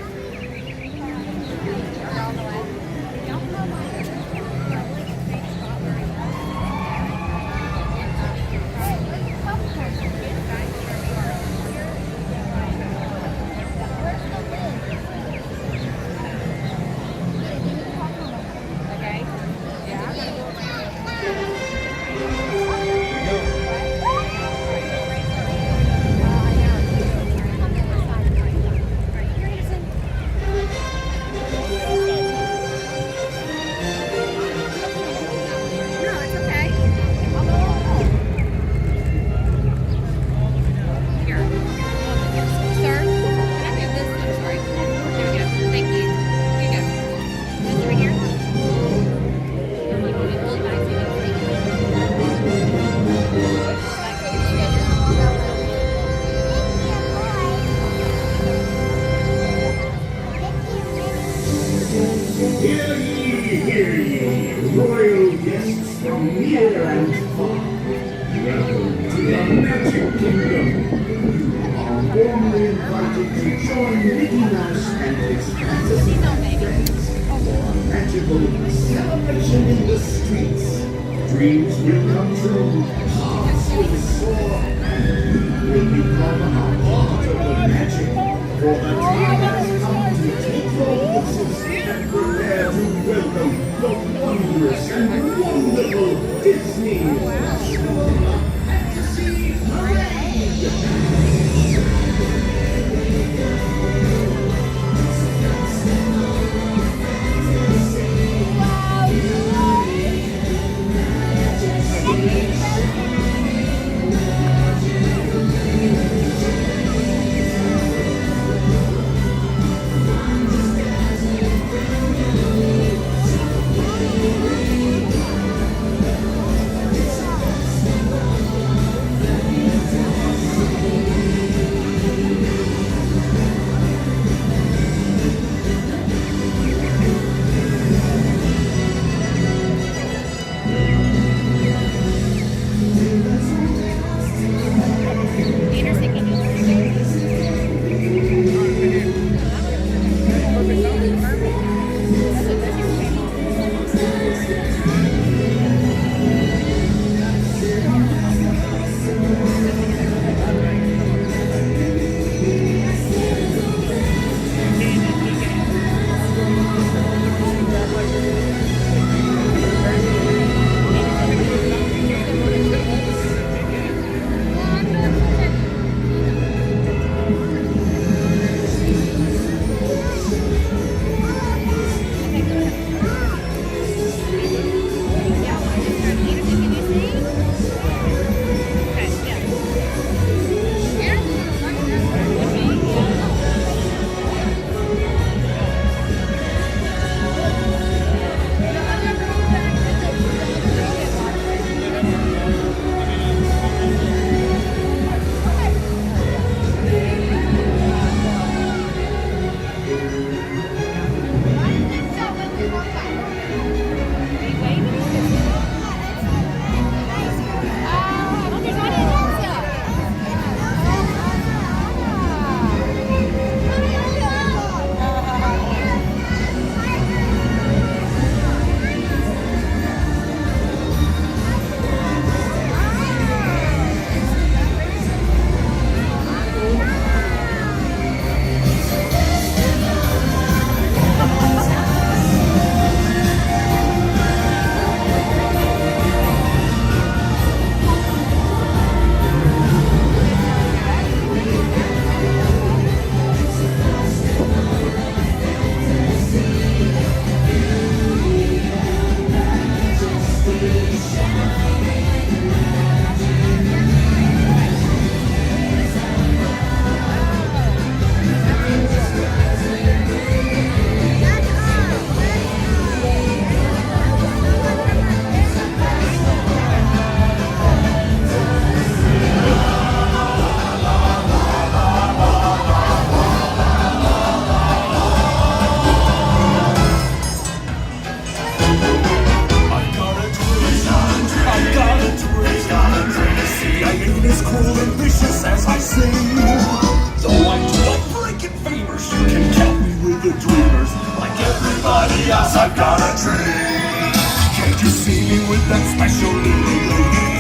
I've got a dream. Can't you see me with that special little lady?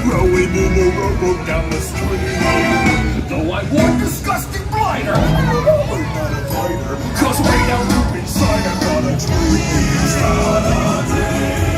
Rowing in a rowboat down the stream. Though I walk disgusting blinder, I'm not a fighter. Cause way down deep inside I've got a dream. Got a dream.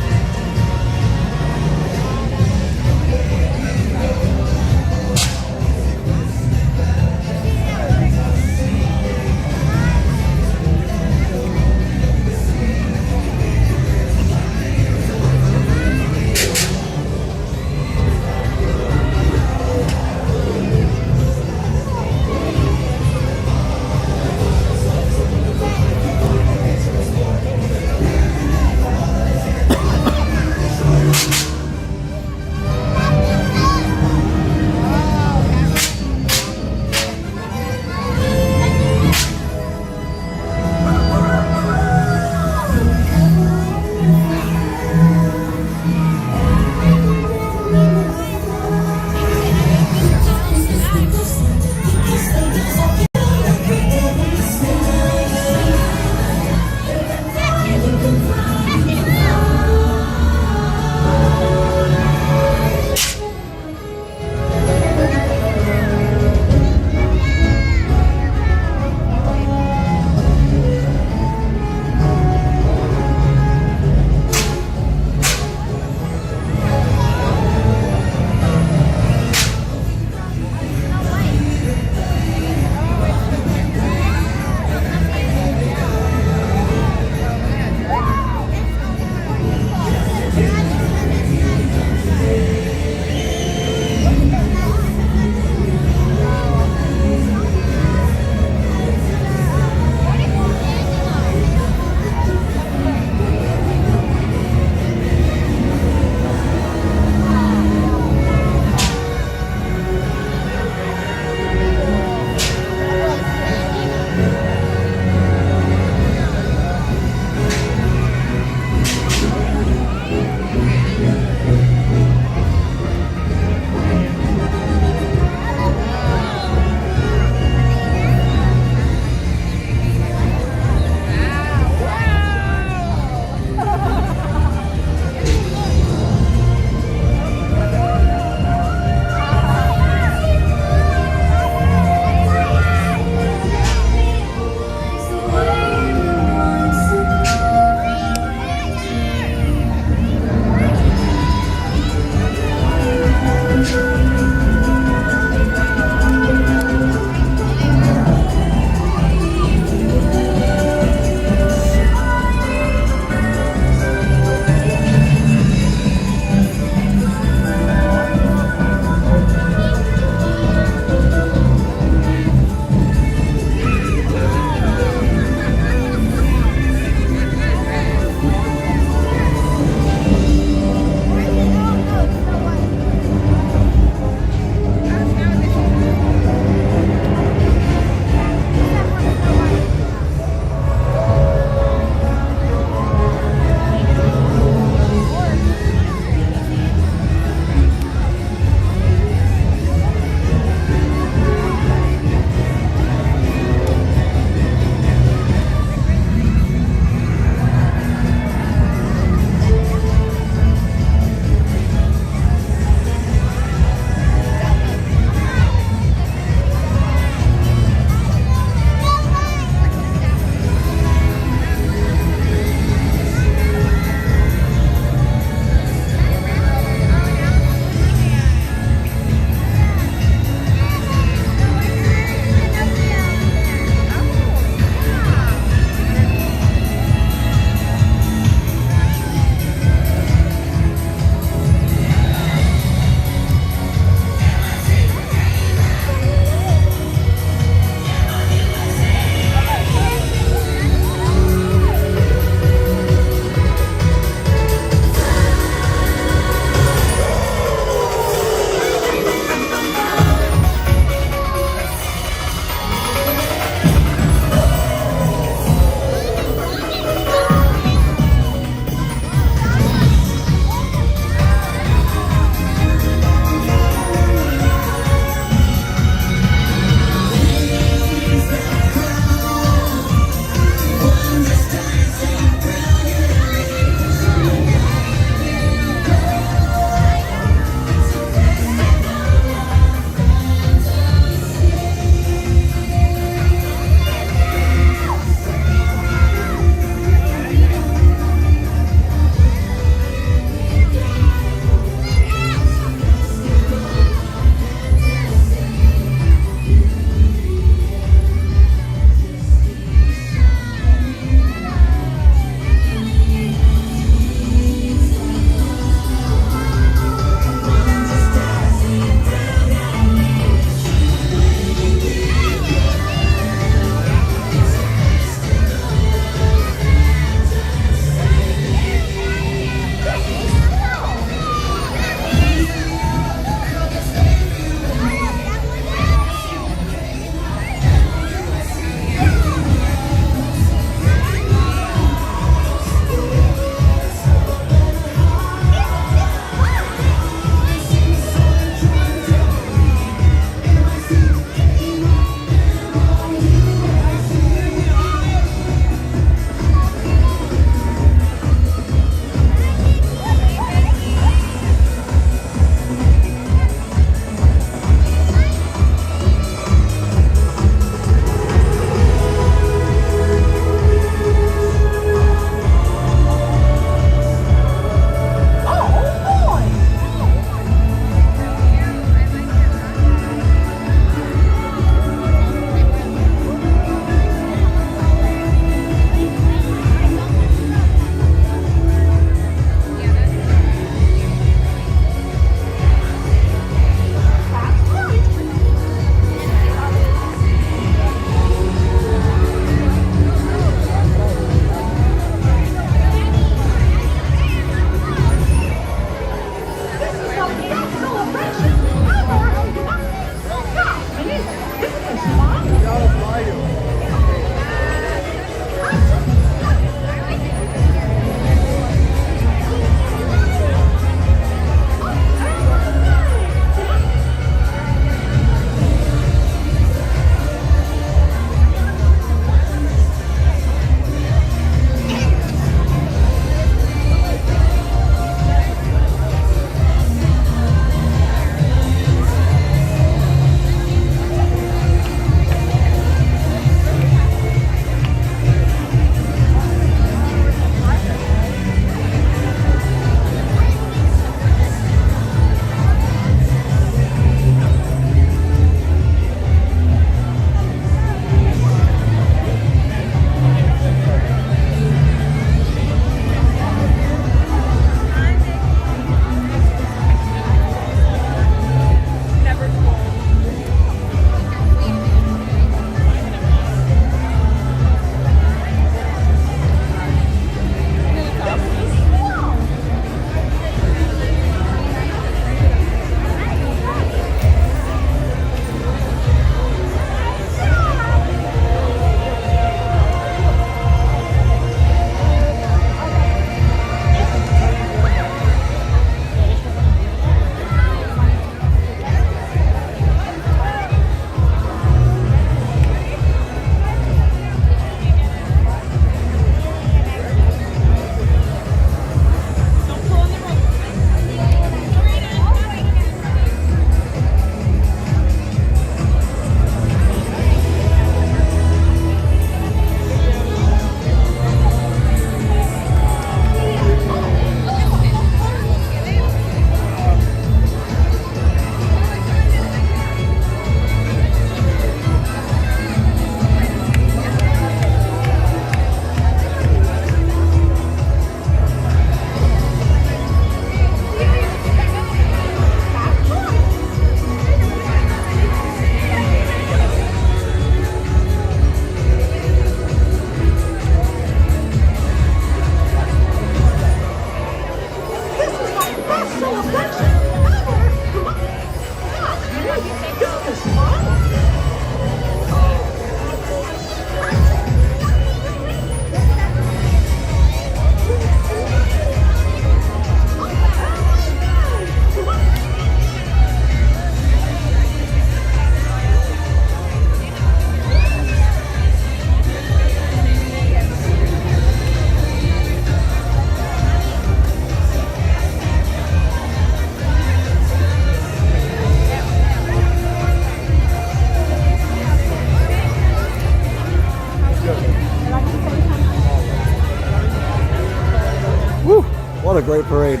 What a great parade.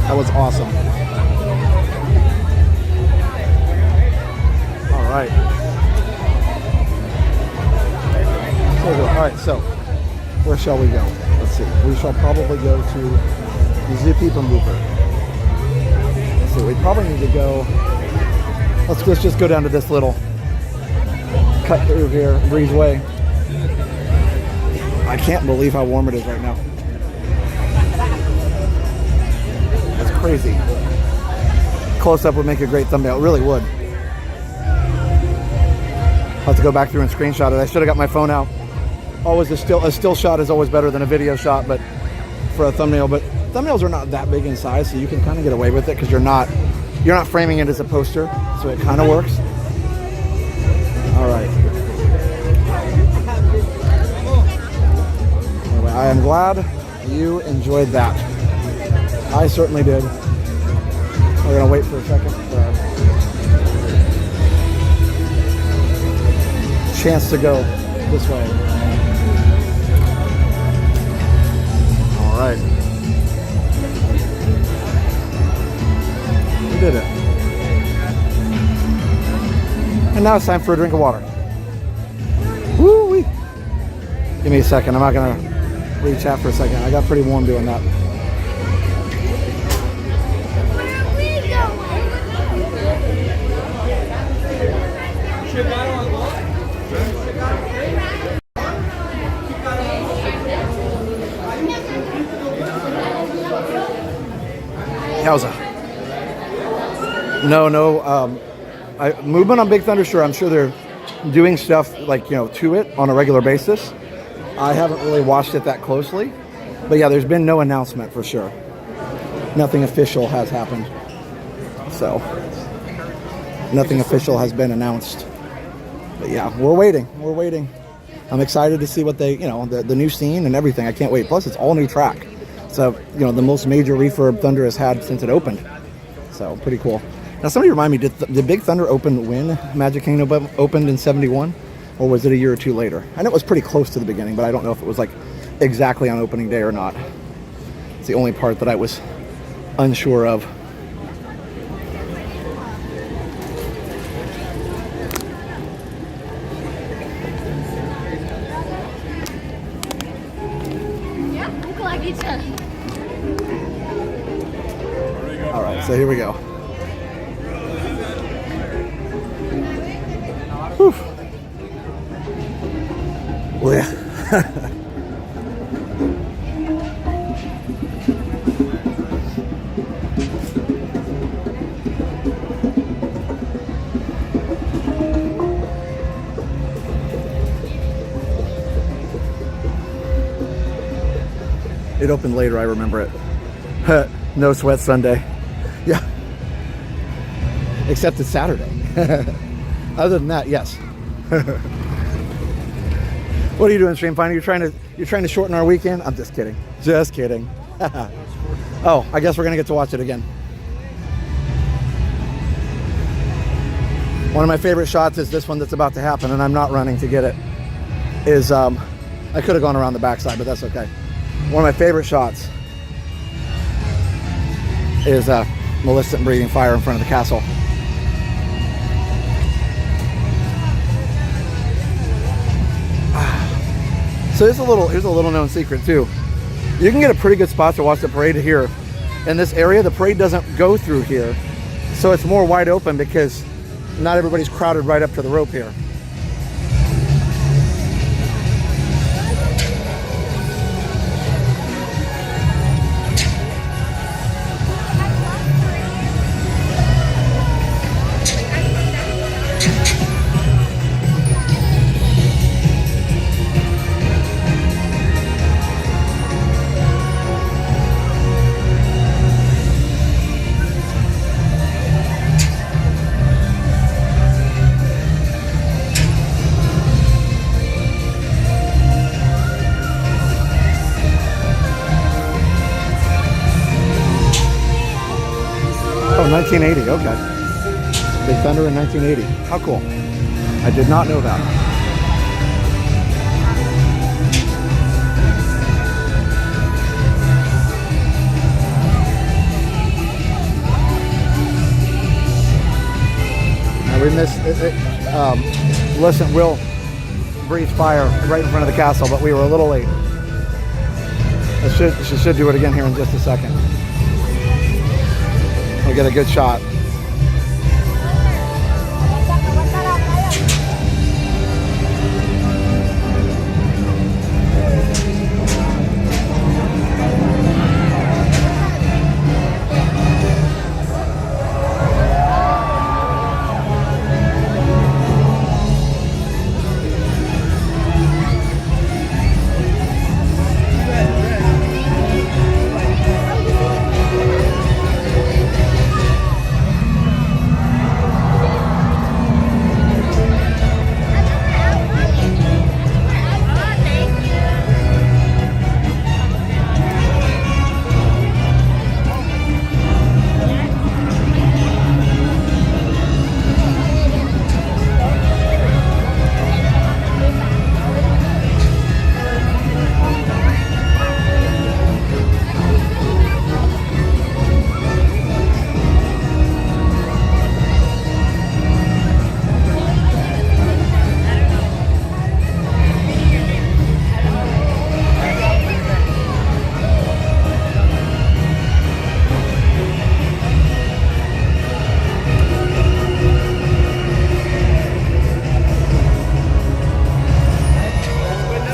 That was awesome. All right. All right, so where shall we go? Let's see. We shall probably go to the PeopleMover. Let's see. We probably need to go. Let's just go down to this little cut through here, breezeway. I can't believe how warm it is right now. That's crazy. Close up would make a great thumbnail. It really would. I'll have to go back through and screenshot it. I should have got my phone out. Always a still shot is always better than a video shot, but for a thumbnail. But thumbnails are not that big in size, so you can kind of get away with it because you're not framing it as a poster, so it kind of works. All right. Anyway, I am glad you enjoyed that. I certainly did. We're gonna wait for a second for a chance to go this way. All right. We did it. And now it's time for a drink of water. Woo-wee. Give me a second. I'm not going to reach out for a second. I got pretty warm doing that. Yowza. No, movement on Big Thunder, sure. I'm sure they're doing stuff like, to it on a regular basis. I haven't really watched it that closely. But yeah, there's been no announcement for sure. Nothing official has happened. So, nothing official has been announced. But yeah, we're waiting. We're waiting. I'm excited to see what they, the new scene and everything. I can't wait. Plus, it's all new track. So, the most major refurb Thunder has had since it opened. So, pretty cool. Now, somebody remind me, did Big Thunder open when Magic Kingdom opened in 71? Or was it a year or two later? I know it was pretty close to the beginning, but I don't know if it was like exactly on opening day or not. It's the only part that I was unsure of. All right, so here we go. Whew. Well, yeah. It opened later, I remember it. No Sweat Sunday. Yeah. Except it's Saturday. Other than that, yes. What are you doing, Stream Finder? You're trying to shorten our weekend? I'm just kidding. Just kidding. Oh, I guess we're gonna get to watch it again. One of my favorite shots is this one that's about to happen, and I'm not running to get it. I could have gone around the backside, but that's okay. One of my favorite shots is Maleficent breathing fire in front of the castle. So here's a little known secret too. You can get a pretty good spot to watch the parade here. In this area, the parade doesn't go through here, so it's more wide open because not everybody's crowded right up to the rope here. Oh, 1980, okay. Big Thunder in 1980. How cool. I did not know that. We missed it. Listen, Will breathed fire right in front of the castle, but we were a little late. She should do it again here in just a second. We'll get a good shot.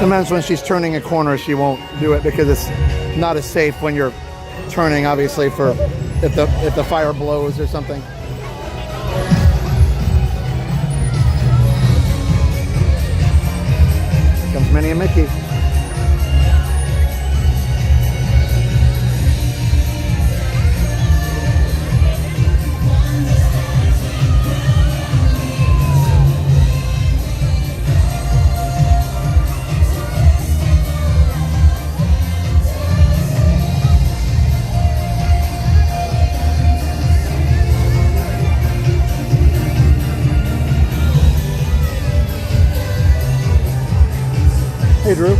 Sometimes when she's turning a corner, she won't do it because it's not as safe when you're turning, obviously, for if the fire blows or something. Here comes Minnie and Mickey. Hey, Drew.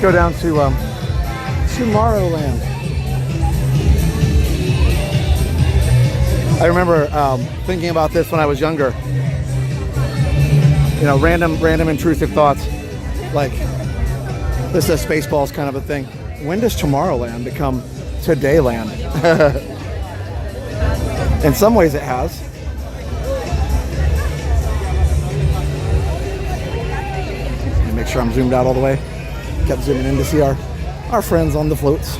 Go down to Tomorrowland. I remember thinking about this when I was younger. You know, random intrusive thoughts. Like, this is Spaceballs kind of a thing. When does Tomorrowland become Todayland? In some ways it has. Let me make sure I'm zoomed out all the way. Kept zooming in to see our friends on the floats.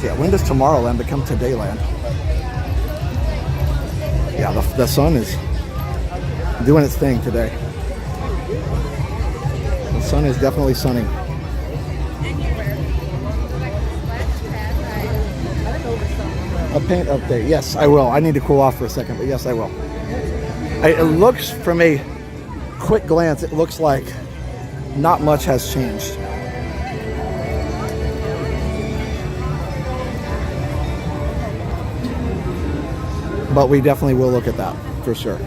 Yeah, when does Tomorrowland become Todayland? Yeah, the sun is doing its thing today. The sun is definitely sunning. A paint update. Yes, I will. I need to cool off for a second, but yes, I will. It looks, from a quick glance, it looks like not much has changed. But we definitely will look at that, for sure.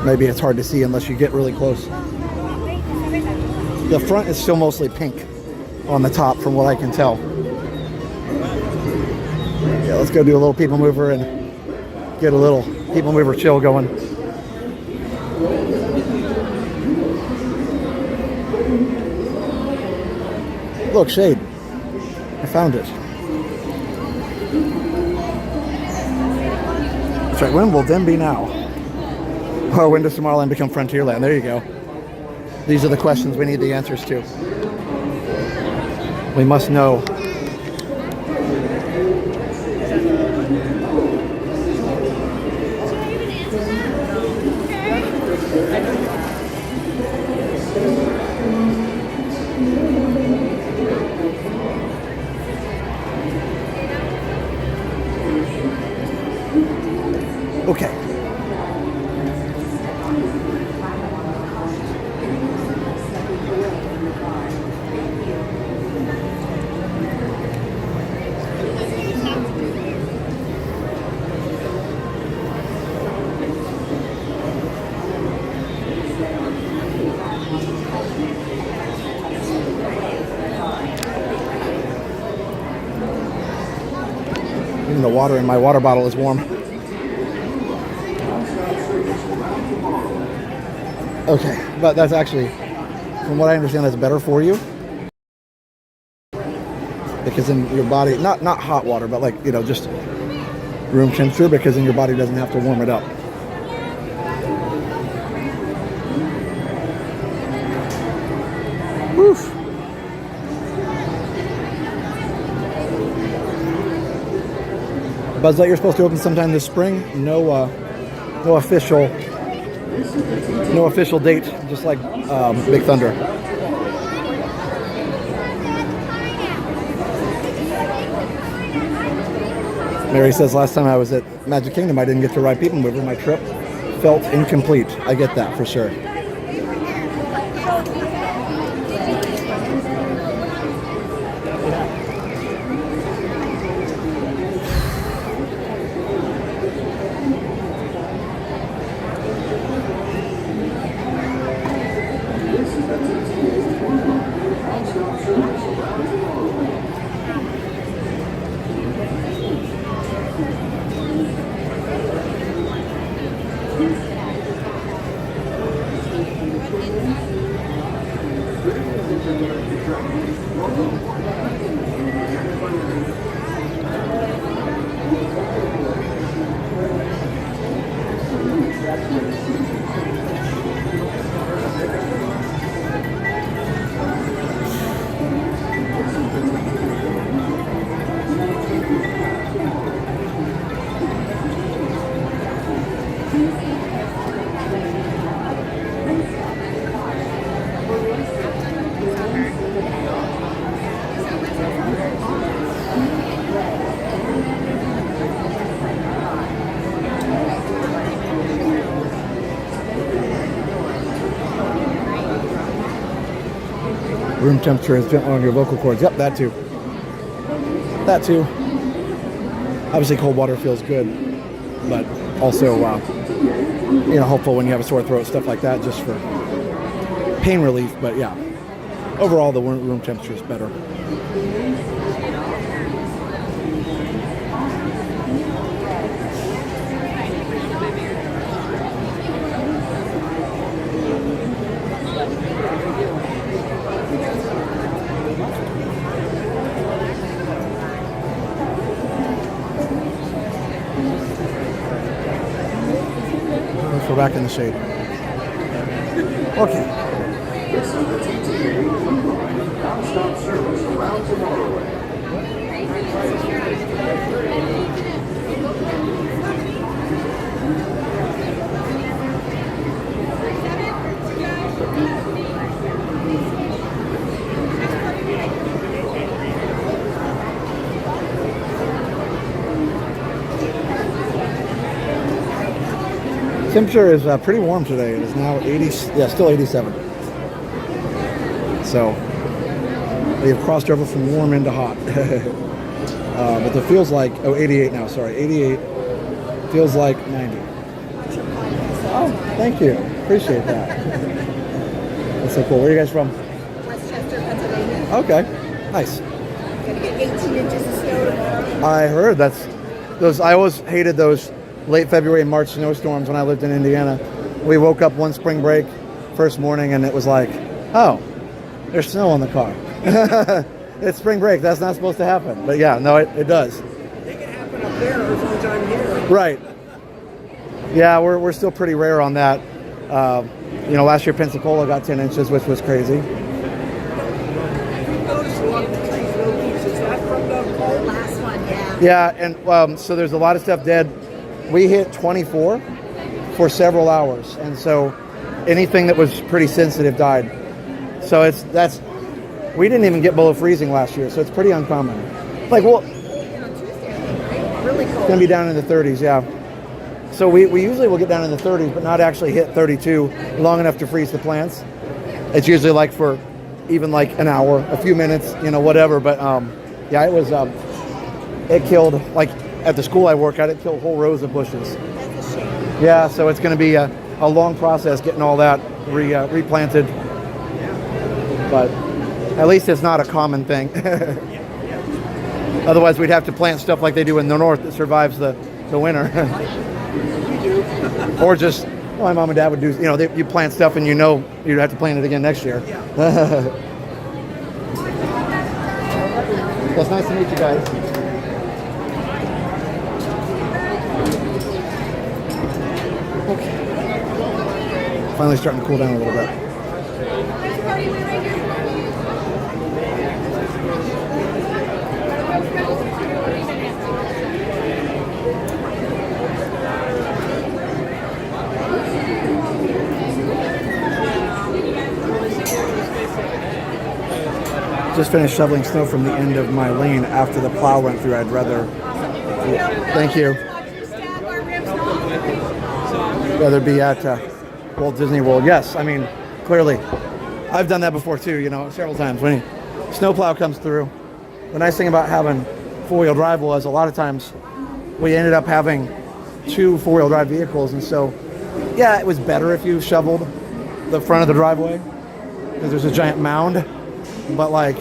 Maybe it's hard to see unless you get really close. The front is still mostly pink on the top, from what I can tell. Yeah, let's go do a little people mover and get a little people mover chill going. Look, shade. I found it. That's right, when will then be now? Or when does Tomorrowland become Frontierland? There you go. These are the questions we need the answers to. We must know. Okay. Even the water in my water bottle is warm. Okay, but that's actually, from what I understand, that's better for you. Because in your body, not hot water, but like, you know, just room temperature, because then your body doesn't have to warm it up. Woof. Buzz Lightyear's supposed to open sometime this spring. No official date, just like Big Thunder. Mary says, last time I was at Magic Kingdom, I didn't get to ride PeopleMover. My trip felt incomplete. I get that for sure. Room temperature is gentle on your vocal cords. Yep, that too. That too. Obviously cold water feels good, but also, you know, helpful when you have a sore throat, stuff like that, just for pain relief. But yeah, overall the room temperature is better. we're back in the shade. Okay. This is the TTA non-stop service around Tomorrowland. Temperature is pretty warm today. It is now 80, yeah, still 87. So we have crossed over from warm into hot. But it feels like, 88 now, sorry, 88. Feels like 90. Oh, thank you. Appreciate that. That's so cool. Where are you guys from? Westchester, Pennsylvania. Okay, nice. Gonna get 18 inches of snow tomorrow. I heard those. I always hated those late February and March snowstorms when I lived in Indiana. We woke up one spring break first morning and it was like, oh, there's snow on the car. It's spring break. That's not supposed to happen. But yeah, no, it does. It can happen up there or sometime here. Right. Yeah, we're still pretty rare on that. You know, last year Pensacola got 10 inches, which was crazy. Notice a lot of the trees, no leaves. Is that from the cold? Last one, yeah. Yeah, and so there's a lot of stuff dead. We hit 24 for several hours, and so anything that was pretty sensitive died. So we didn't even get below freezing last year, so it's pretty uncommon. Like, well, Really cold. it's gonna be down in the 30s, yeah. So we usually will get down in the 30s, but not actually hit 32 long enough to freeze the plants. It's usually like for even like an hour, a few minutes, you know, whatever. But yeah, it was it killed, like at the school I work at, it killed whole rows of bushes. That's a shame. Yeah, so it's going to be a long process getting all that replanted. But at least it's not a common thing. Otherwise, we'd have to plant stuff like they do in the north that survives the winter. Or just, well, my mom and dad would do, you know, you plant stuff and you know you'd have to plant it again next year. Well, it's nice to meet you guys. Okay. Finally starting to cool down a little bit. Just finished shoveling snow from the end of my lane after the plow went through. I'd rather, thank you, rather be at Walt Disney World. Yes, I mean, clearly, I've done that before too, you know, several times. When a snowplow comes through, the nice thing about having four-wheel drive was a lot of times we ended up having two four-wheel drive vehicles, and so, yeah, it was better if you shoveled the front of the driveway because there's a giant mound. But like,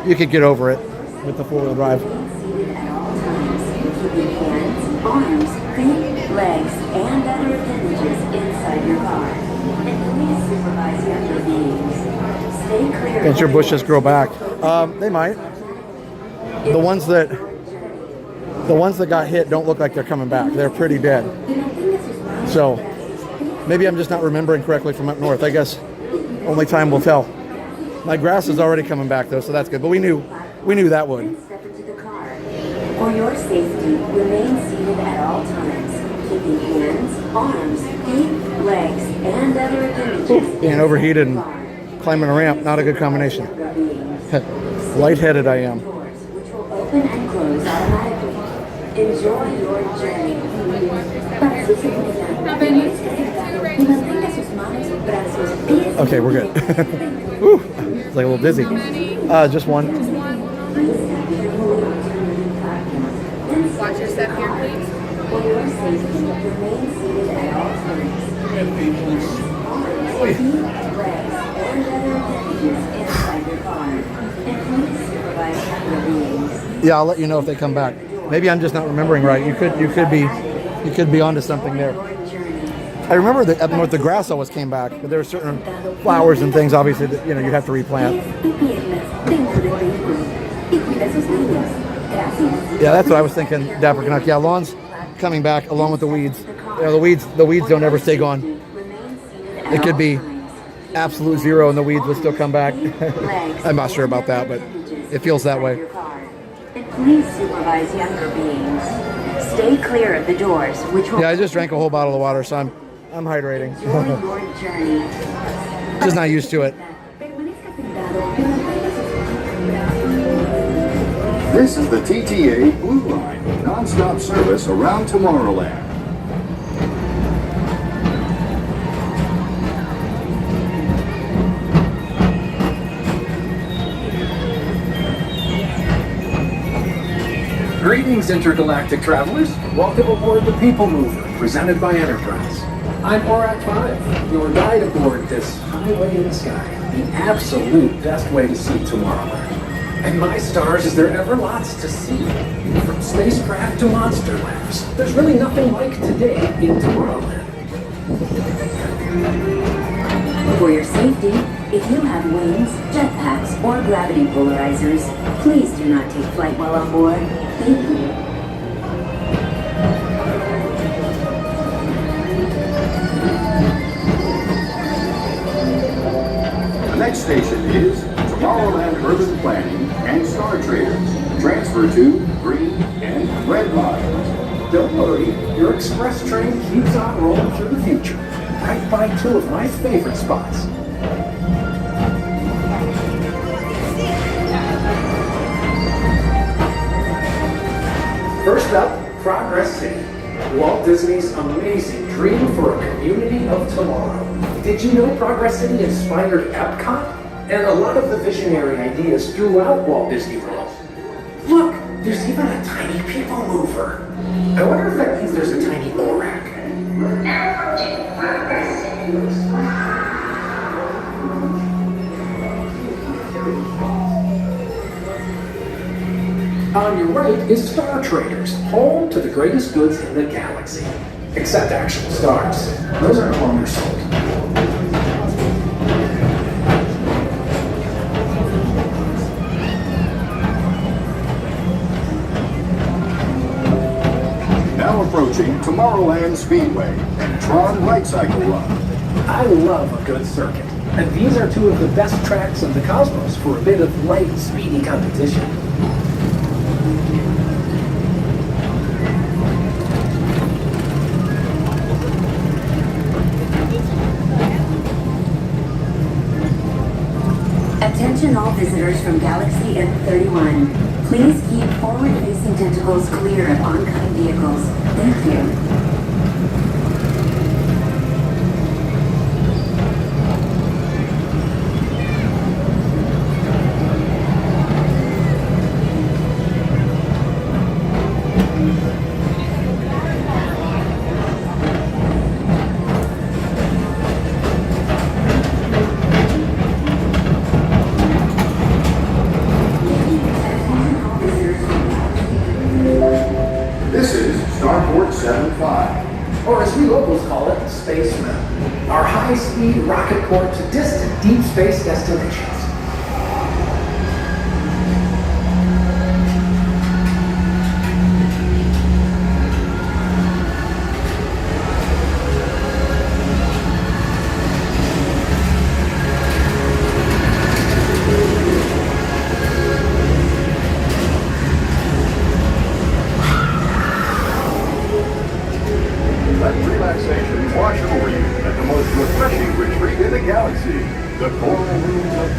you could get over it with the four-wheel drive. Arms, feet, legs, and other appendages inside your car. And please supervise younger beings. Stay clear. Can't your bushes grow back? They might. The ones that got hit don't look like they're coming back. They're pretty dead. So maybe I'm just not remembering correctly from up north. I guess only time will tell. My grass is already coming back though, so that's good. But we knew that would. Step into the car. For your safety, remain seated at all times, keeping hands, arms, feet, legs, and other appendages. Being overheated and climbing a ramp, not a good combination. Lightheaded I am. Which will open and close automatically. Enjoy your journey. Okay, we're good. Woo, it's like a little dizzy. Just one. Watch your step here, please. For your safety, remain seated at all times. Feet, legs, and other appendages inside your car. And please supervise other beings. Yeah, I'll let you know if they come back. Maybe I'm just not remembering right. You could be onto something there. I remember that up north the grass always came back, but there were certain flowers and things obviously that you'd have to replant. Yeah, that's what I was thinking, Dapper Canuck. Yeah, lawn's coming back along with the weeds. You know, the weeds don't ever stay gone. It could be absolute zero and the weeds would still come back. I'm not sure about that, but it feels that way. And please supervise younger beings. Stay clear of the doors, which will... Yeah, I just drank a whole bottle of water, so I'm hydrating. Enjoy your journey. Just not used to it. This is the TTA Blue Line, non-stop service around Tomorrowland. Greetings, intergalactic travelers. Welcome aboard the PeopleMover, presented by Enterprise. I'm Borat 5, your guide aboard this highway in the sky, the absolute best way to see Tomorrowland. And my stars, is there ever lots to see? From spacecraft to monster labs, there's really nothing like today in Tomorrowland. For your safety, if you have wings, jetpacks, or gravity polarizers, please do not take flight while on board. Thank you. The next station is Tomorrowland Urban Planning and Star Traders. Transfer to green and red lines. Don't worry, your express train keeps on rolling through the future, right by two of my favorite spots. First up, Progress City, Walt Disney's amazing dream for a community of tomorrow. Did you know Progress City inspired Epcot? And a lot of the visionary ideas throughout Walt Disney World. Look, there's even a tiny people mover. I wonder if that means there's a tiny Borak. On your right is Star Traders, home to the greatest goods in the galaxy. Except actual stars. Those are no longer sold. Now approaching Tomorrowland Speedway and Tron Light Cycle Run. I love a good circuit, and these are two of the best tracks in the cosmos for a bit of light, speedy competition. Attention all visitors from Galaxy F31. Please keep forward-facing tentacles clear of oncoming vehicles. Thank you. This is Starport 75. Or as we locals call it, Space Mountain. Our high-speed rocket port to distant deep space destinations. Let relaxation wash over you at the most refreshing retreat in the galaxy, the coral rooms of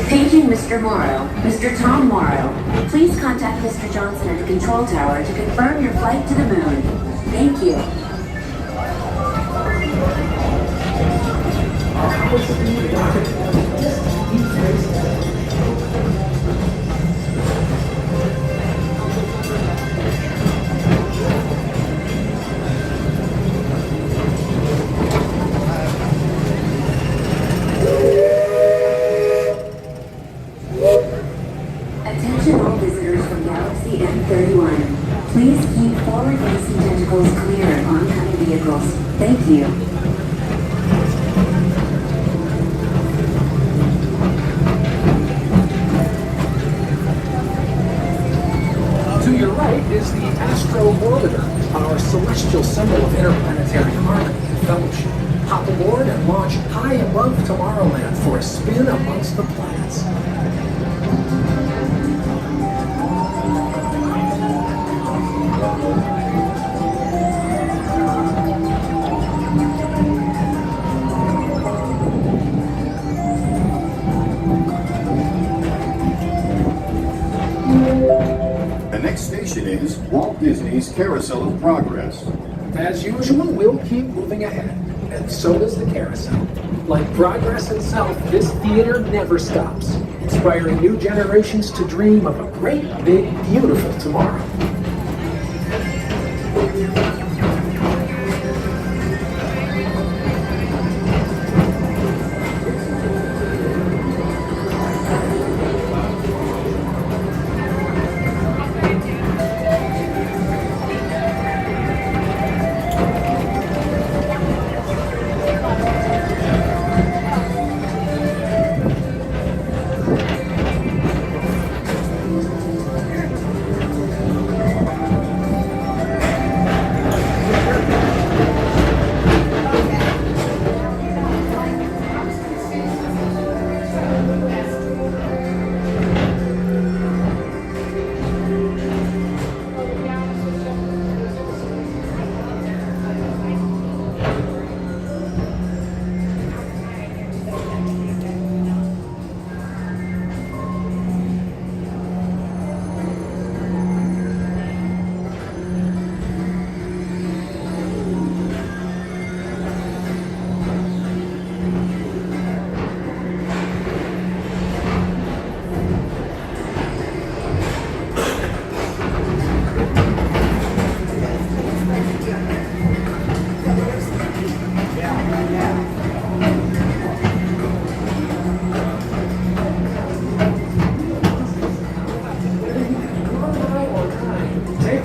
Paging Mr. Morrow. Mr. Tom Morrow. Please contact Mr. Johnson at the control tower to confirm your flight to the moon. Thank you. Attention all visitors from Galaxy M31. Please keep forward-facing tentacles clear of oncoming vehicles. Thank you. To your right is the Astro Orbiter, our celestial symbol of interplanetary harmony and fellowship. Hop aboard and launch high above Tomorrowland for a spin amongst the planets. The next station is Walt Disney's Carousel of Progress. As usual, we'll keep moving ahead, and so does the carousel. Like progress itself, this theater never stops, inspiring new generations to dream of a great, big, beautiful tomorrow.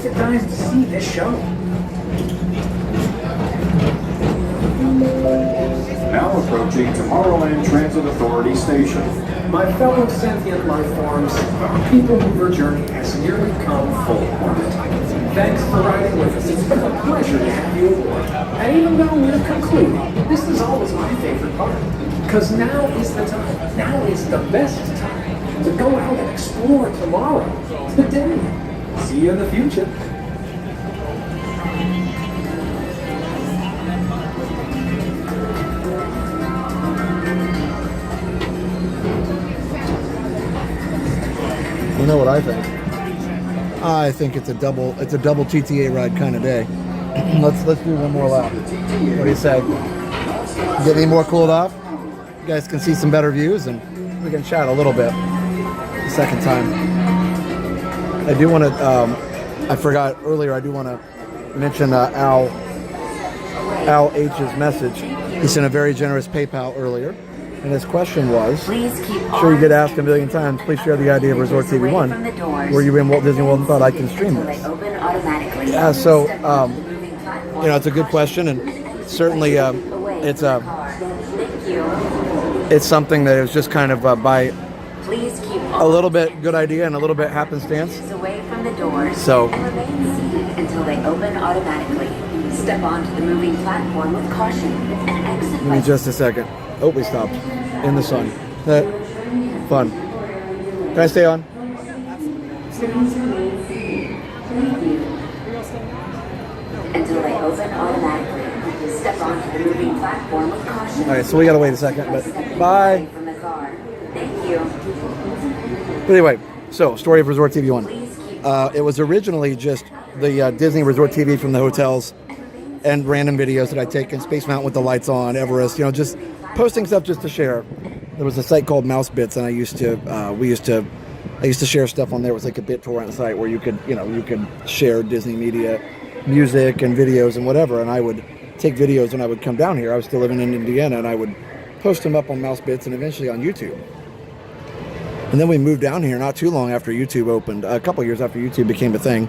Time to see this show. Now approaching Tomorrowland Transit Authority Station. My fellow sentient life forms, our PeopleMover journey has nearly come full orbit. Thanks for riding with us. It's been a pleasure to have you aboard. And even though we're concluding, this is always my favorite part. Because now is the time, now is the best time to go out and explore tomorrow, today. See you in the future. You know what I think? I think it's a double TTA ride kind of day. let's do one more lap. What do you say? Get any more cooled off? You guys can see some better views and we can chat a little bit the second time. I do want to, I forgot earlier, I do want to mention Al H's message. He sent a very generous PayPal earlier. And his question was, sure you get asked a million times, please share the idea of Resort TV 1. Were you in Walt Disney World and thought I can stream this? Yeah, so, you know, it's a good question, and certainly it's something that is just kind of by a little bit good idea and a little bit happenstance. So, until they open automatically. Step onto the moving platform with caution and exit. Give me just a second. Oh, we stopped in the sun. Fun. Can I stay on? Until they open automatically. Step onto the moving platform with caution. All right, so we gotta wait a second, but bye. From the car. Thank you. you. But anyway, so story of Resort TV 1. It was originally just the Disney Resort TV from the hotels and random videos that I take in Space Mountain with the lights on, Everest, just posting stuff just to share. There was a site called Mouse Bits, and I used to share stuff on there. It was like a BitTorrent site where you could share Disney media, music and videos and whatever. And I would take videos when I would come down here. I was still living in Indiana, and I would post them up on Mouse Bits and eventually on YouTube. And then we moved down here not too long after YouTube opened, a couple years after YouTube became a thing.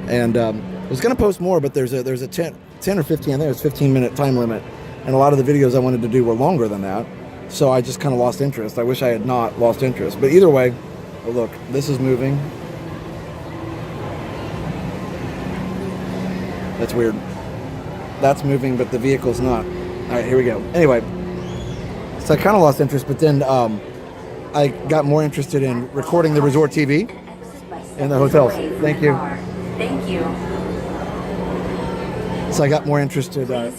And I was going to post more, but there's a 10 or 15, I think it was 15-minute time limit. And a lot of the videos I wanted to do were longer than that. So I just kind of lost interest. I wish I had not lost interest. But either way, oh look, this is moving. That's weird. That's moving, but the vehicle's not. All right, here we go. Anyway, so I kind of lost interest, but then I got more interested in recording the resort TV in the hotels. Thank you. Thank you. So I got more interested in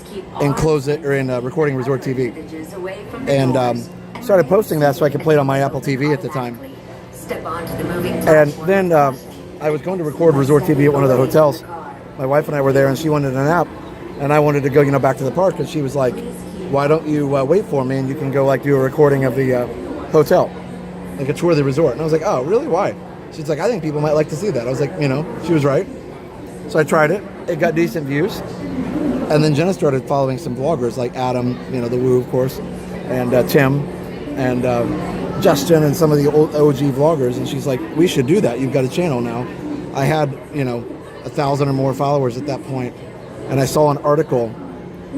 recording resort TV, and started posting that so I could play it on my Apple TV at the time. And then I was going to record resort TV at one of the hotels. My wife and I were there, and she wanted a nap, and I wanted to go, back to the park. And she was like, "Why don't you wait for me, and you can go do a recording of the hotel, like a tour of the resort?" And I was like, "Oh, really? Why?" She's like, "I think people might like to see that." I was like, she was right. So I tried it. It got decent views. And then Jenna started following some vloggers like Adam, the Woo, of course, and Tim, and Justin, and some of the old OG vloggers. And she's like, "We should do that. You've got a channel now." I had, 1,000 or more followers at that point. And I saw an article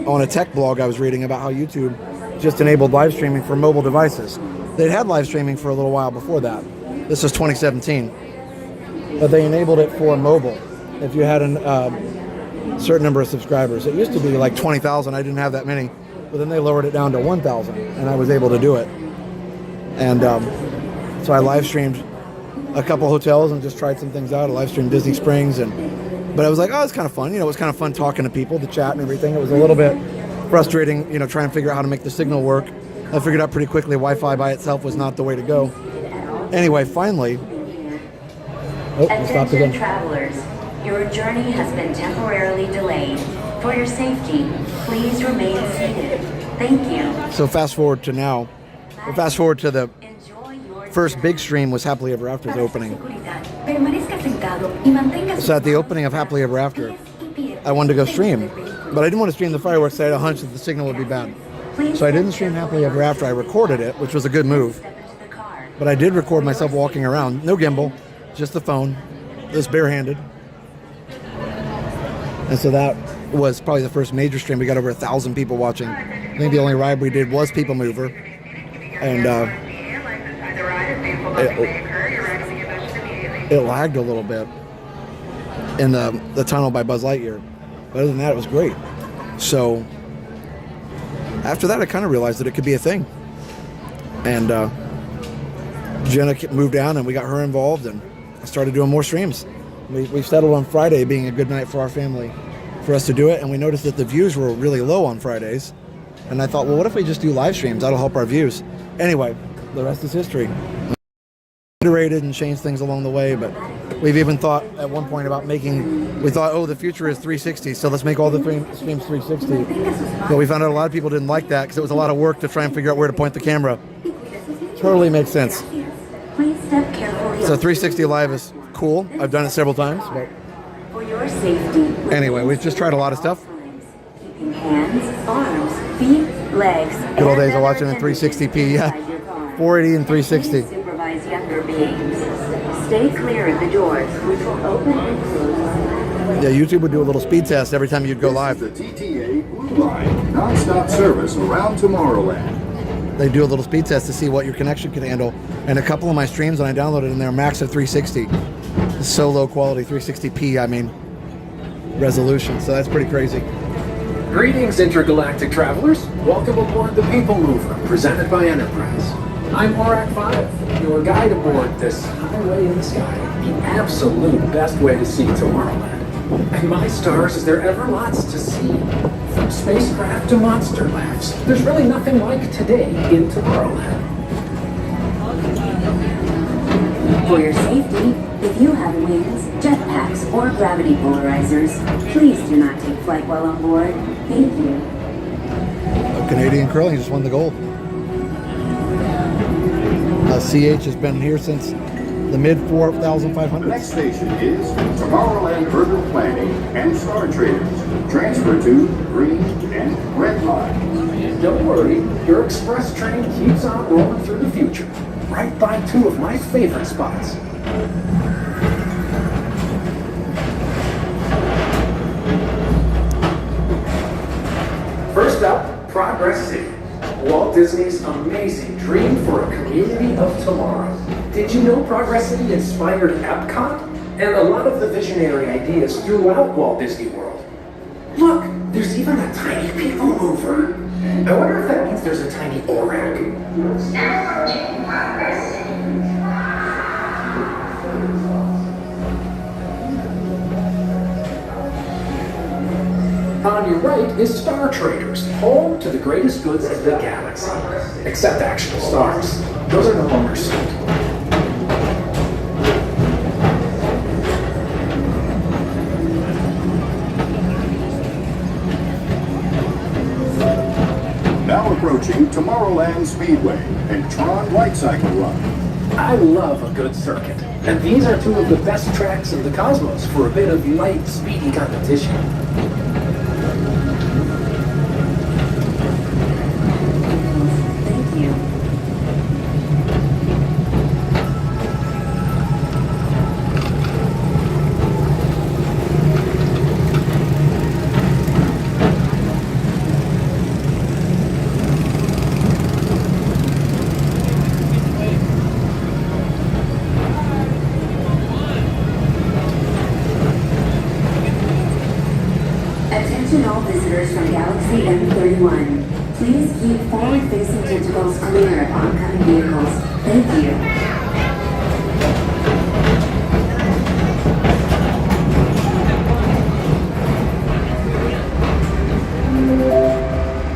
on a tech blog I was reading about how YouTube just enabled live streaming for mobile devices. They'd had live streaming for a little while before that. This was 2017. But they enabled it for mobile. If you had a certain number of subscribers. It used to be like 20,000. I didn't have that many. But then they lowered it down to 1,000. And I was able to do it. And so I live streamed a couple hotels and just tried some things out. I live streamed Disney Springs. But I was like, oh, it's kind of fun. It was kind of fun talking to people, the chat and everything. It was a little bit frustrating, trying to figure out how to make the signal work. I figured out pretty quickly Wi-Fi by itself was not the way to go. Anyway, finally... Oh, stopped again. Travelers, your journey has been temporarily delayed. For your safety, please remain seated. Thank you. So fast forward to now. Fast forward to the first big stream was Happily Ever After's opening. So at the opening of Happily Ever After, I wanted to go stream. But I didn't want to stream the fireworks. I had a hunch that the signal would be bad. So I didn't stream Happily Ever After. I recorded it, which was a good move. But I did record myself walking around. No gimbal, just the phone, just barehanded. And so that was probably the first major stream. We got over 1,000 people watching. I think the only ride we did was PeopleMover. And it lagged a little bit in the tunnel by Buzz Lightyear. But other than that, it was great. So after that, I kind of realized that it could be a thing. And Jenna moved down, and we got her involved, and I started doing more streams. We settled on Friday being a good night for our family for us to do it, and we noticed that the views were really low on Fridays. And I thought, well, what if we just do live streams? That'll help our views. Anyway, the rest is history. Iterated and changed things along the way, but we've even thought at one point about we thought, oh, the future is 360, so let's make all the streams 360. But we found out a lot of people didn't like that because it was a lot of work to try and figure out where to point the camera. Totally makes sense. So 360 Live is cool. I've done it several times, but For your safety. Anyway, we've just tried a lot of stuff. Keeping hands, arms, feet, legs. Good old days of watching in 360p, yeah. 480 and 360. Supervise younger beings. Stay clear of the doors, which will open and close. Yeah, YouTube would do a little speed test every time you'd go live. The TTA Blue Line non-stop service around Tomorrowland. They do a little speed test to see what your connection can handle. And a couple of my streams, when I downloaded them, they're max of 360. It's so low quality, 360p, I mean, resolution. So that's pretty crazy. Greetings, intergalactic travelers. Welcome aboard the PeopleMover, presented by Enterprise. I'm Aurak 5, your guide aboard this highway in the sky, the absolute best way to see Tomorrowland. And my stars, is there ever lots to see? From spacecraft to monster labs, there's really nothing like today in Tomorrowland. For your safety, if you have wings, jetpacks, or gravity polarizers, please do not take flight while on board. Thank you. Canadian curling just won the gold. CH has been here since the mid The 4,500s. next station is Tomorrowland Urban Planning and Star Traders. Transfer to green and red line. Don't worry, your express train keeps on rolling through the future, right by two of my favorite spots. First up, Progress City, Walt Disney's amazing dream for a community of tomorrow. Did you know Progress City inspired Epcot and a lot of the visionary ideas throughout Walt Disney World? Look, there's even a tiny PeopleMover. I wonder if that means there's a tiny ORAC. On your right is Star Traders, home to the greatest goods of the galaxy. Except actual stars. Those are no longer sold. Now approaching Tomorrowland Speedway and Tron Light Cycle Run. I love a good circuit, and these are two of the best tracks in the cosmos for a bit of light, speedy competition. Thank you. Attention all visitors from Galaxy M31. Please keep forward-facing tentacles clear of oncoming vehicles. Thank you.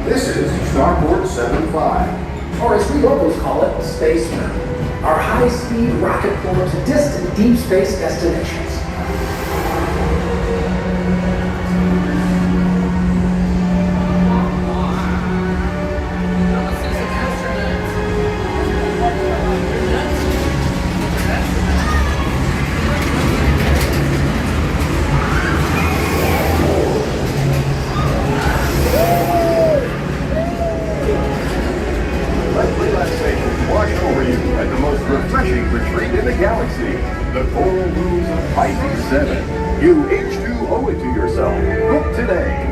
This is Starport 75. Or as we locals call it, Space Mountain. Our high-speed rocket port to distant deep space destinations. Let relaxation wash over you at the most refreshing retreat in the galaxy, the Coral Rooms of Pisces 7. You H2 owe it to yourself. Book today.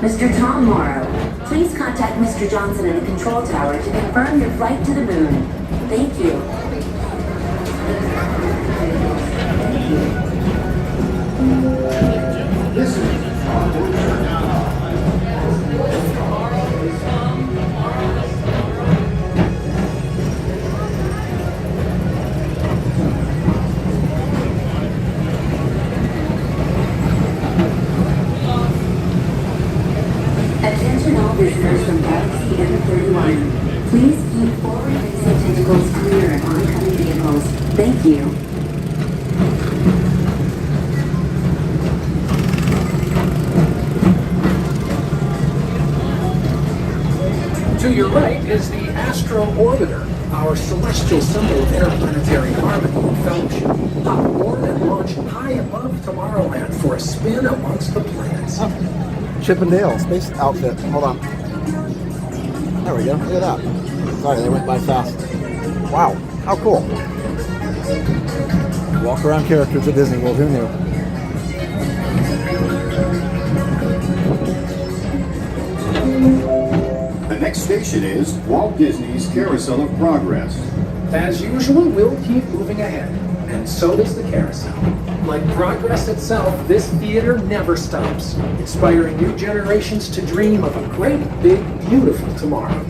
Mr. Tom Morrow, please contact Mr. Johnson in the control tower to confirm your flight to the moon. Thank you. This is Attention all visitors from Galaxy M31. Please keep forward-facing tentacles clear of oncoming vehicles. Thank you. To your right is the Astro Orbiter, our celestial symbol of interplanetary harmony and fellowship. Hop aboard and launch high above Tomorrowland for a spin amongst the planets. Chip and Dale space outfit. Hold on. There we go. Look at that. Sorry, they went by fast. Wow, how cool. Walk around characters at Disney World. Who knew? The next station is Walt Disney's Carousel of Progress. As usual, we'll keep moving ahead, and so does the carousel. Like progress itself, this theater never stops, inspiring new generations to dream of a great, big, beautiful tomorrow.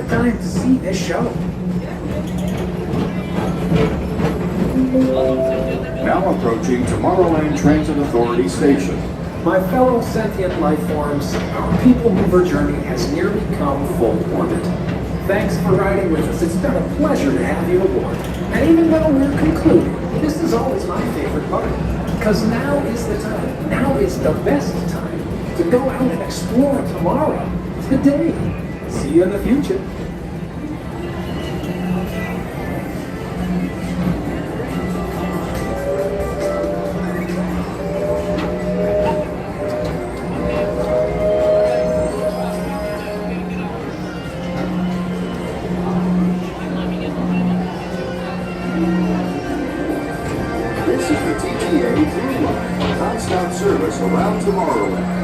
Time to see this show. Now approaching Tomorrowland Transit Authority Station. My fellow sentient life forms, our PeopleMover journey has nearly come full orbit. Thanks for riding with us. It's been a pleasure to have you aboard. And even though we're concluding, this is always my favorite part. Because now is the time, now is the best time to go out and explore tomorrow, today. See you in the future. This is the TTA Through Line, non-stop service around Tomorrowland.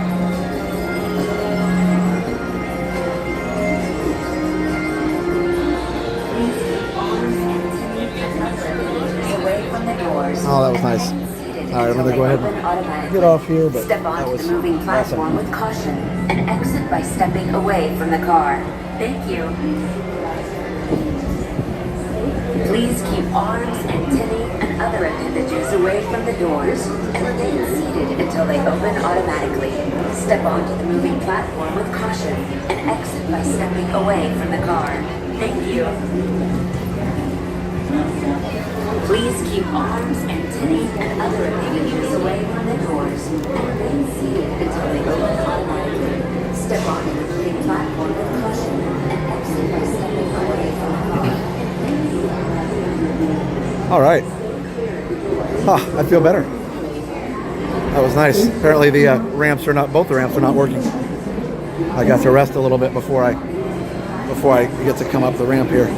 Oh, that was nice. All right, I'm gonna go ahead and get off here, but step that onto was the moving platform awesome. with caution and exit by stepping away from the car. Thank you. Please keep arms, antennae, and other appendages away from the doors and remain seated until they open automatically. Step onto the moving platform with caution and exit by stepping away from the car. Thank you. Please keep arms, antennae, and other appendages away from the doors and remain seated until they open automatically. Step onto the moving platform with caution and exit by stepping away from the car. All right. I feel better. That was nice. Apparently the both the ramps are not working. I got to rest a little bit before I get to come up the ramp here.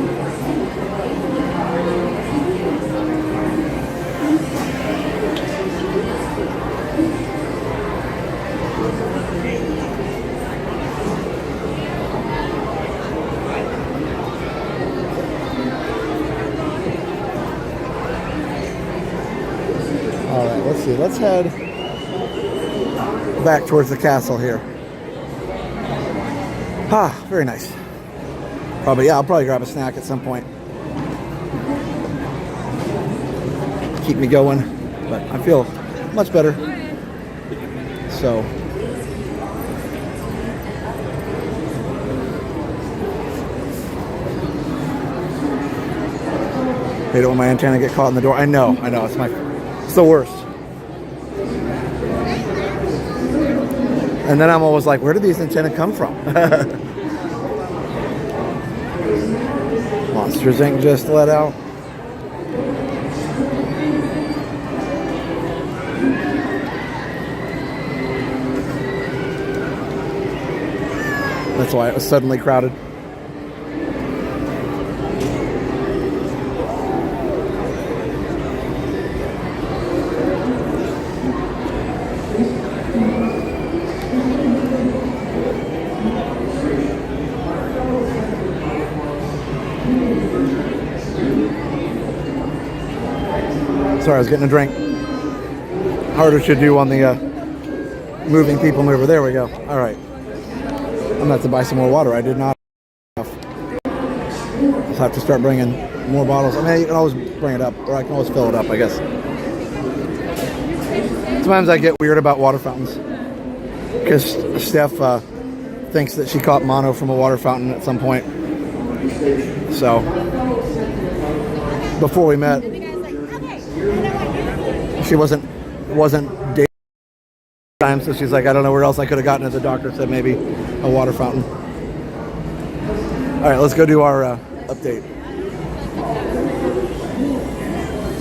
All right, let's see. Let's head back towards the castle here. Ah, very nice. I'll probably grab a snack at some point. Keep me going, but I feel much better. So, they don't want my antenna to get caught in the door. I know, it's the worst. And then I'm always like, where did these antennae come from? Monsters Inc. just let out. That's why it was suddenly crowded. Sorry, I was getting a drink. Harder to do on the moving PeopleMover. There we go. All right. I'm going to have to buy some more water. I did not have enough. I'll have to start bringing more bottles. I mean, you can always bring it up, or I can always fill it up, I guess. Sometimes I get weird about water fountains because Steph thinks that she caught mono from a water fountain at some point. So, before we met, she wasn't dating time, so she's like, I don't know where else I could have gotten it. The doctor said maybe a water fountain. All right, let's go do our update.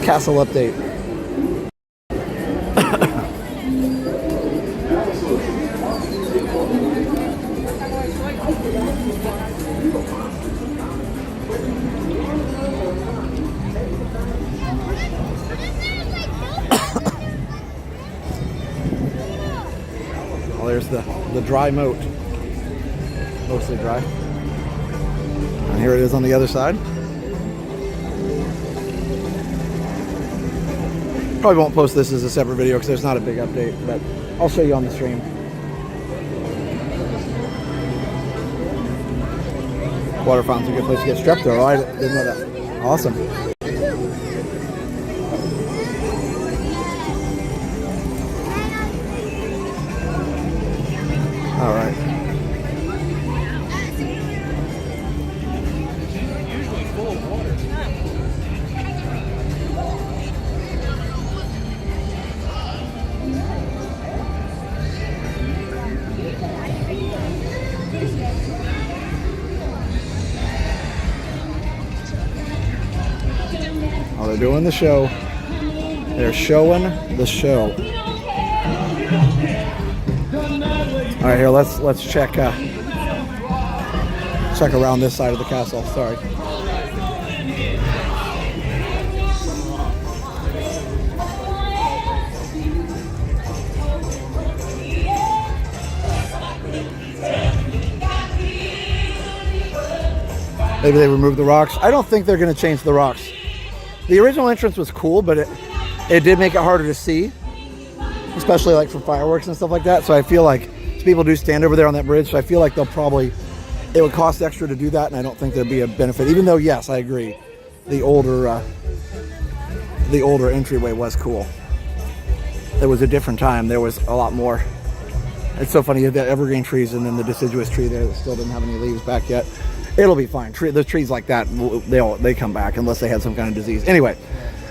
Castle update. There's the dry moat, mostly dry. And here it is on the other side. Probably won't post this as a separate video because there's not a big update, but I'll show you on the stream. Water fountain's a good place to get strep though. I didn't know that. Awesome. All right. Oh, they're doing the show. They're showing the show. All right, here let's check around this side of the castle. Sorry. Maybe they removed the rocks. I don't think they're going to change the rocks. The original entrance was cool, but it did make it harder to see, especially like for fireworks and stuff like that. So I feel like people do stand over there on that bridge, so I feel like it would cost extra to do that, and I don't think there'd be a benefit. Even though, yes, I agree, the older entryway was cool. It was a different time. There was a lot more. It's so funny, you have the evergreen trees and then the deciduous tree there that still didn't have any leaves back yet. It'll be fine. The trees like that, they come back unless they had some kind of disease. Anyway,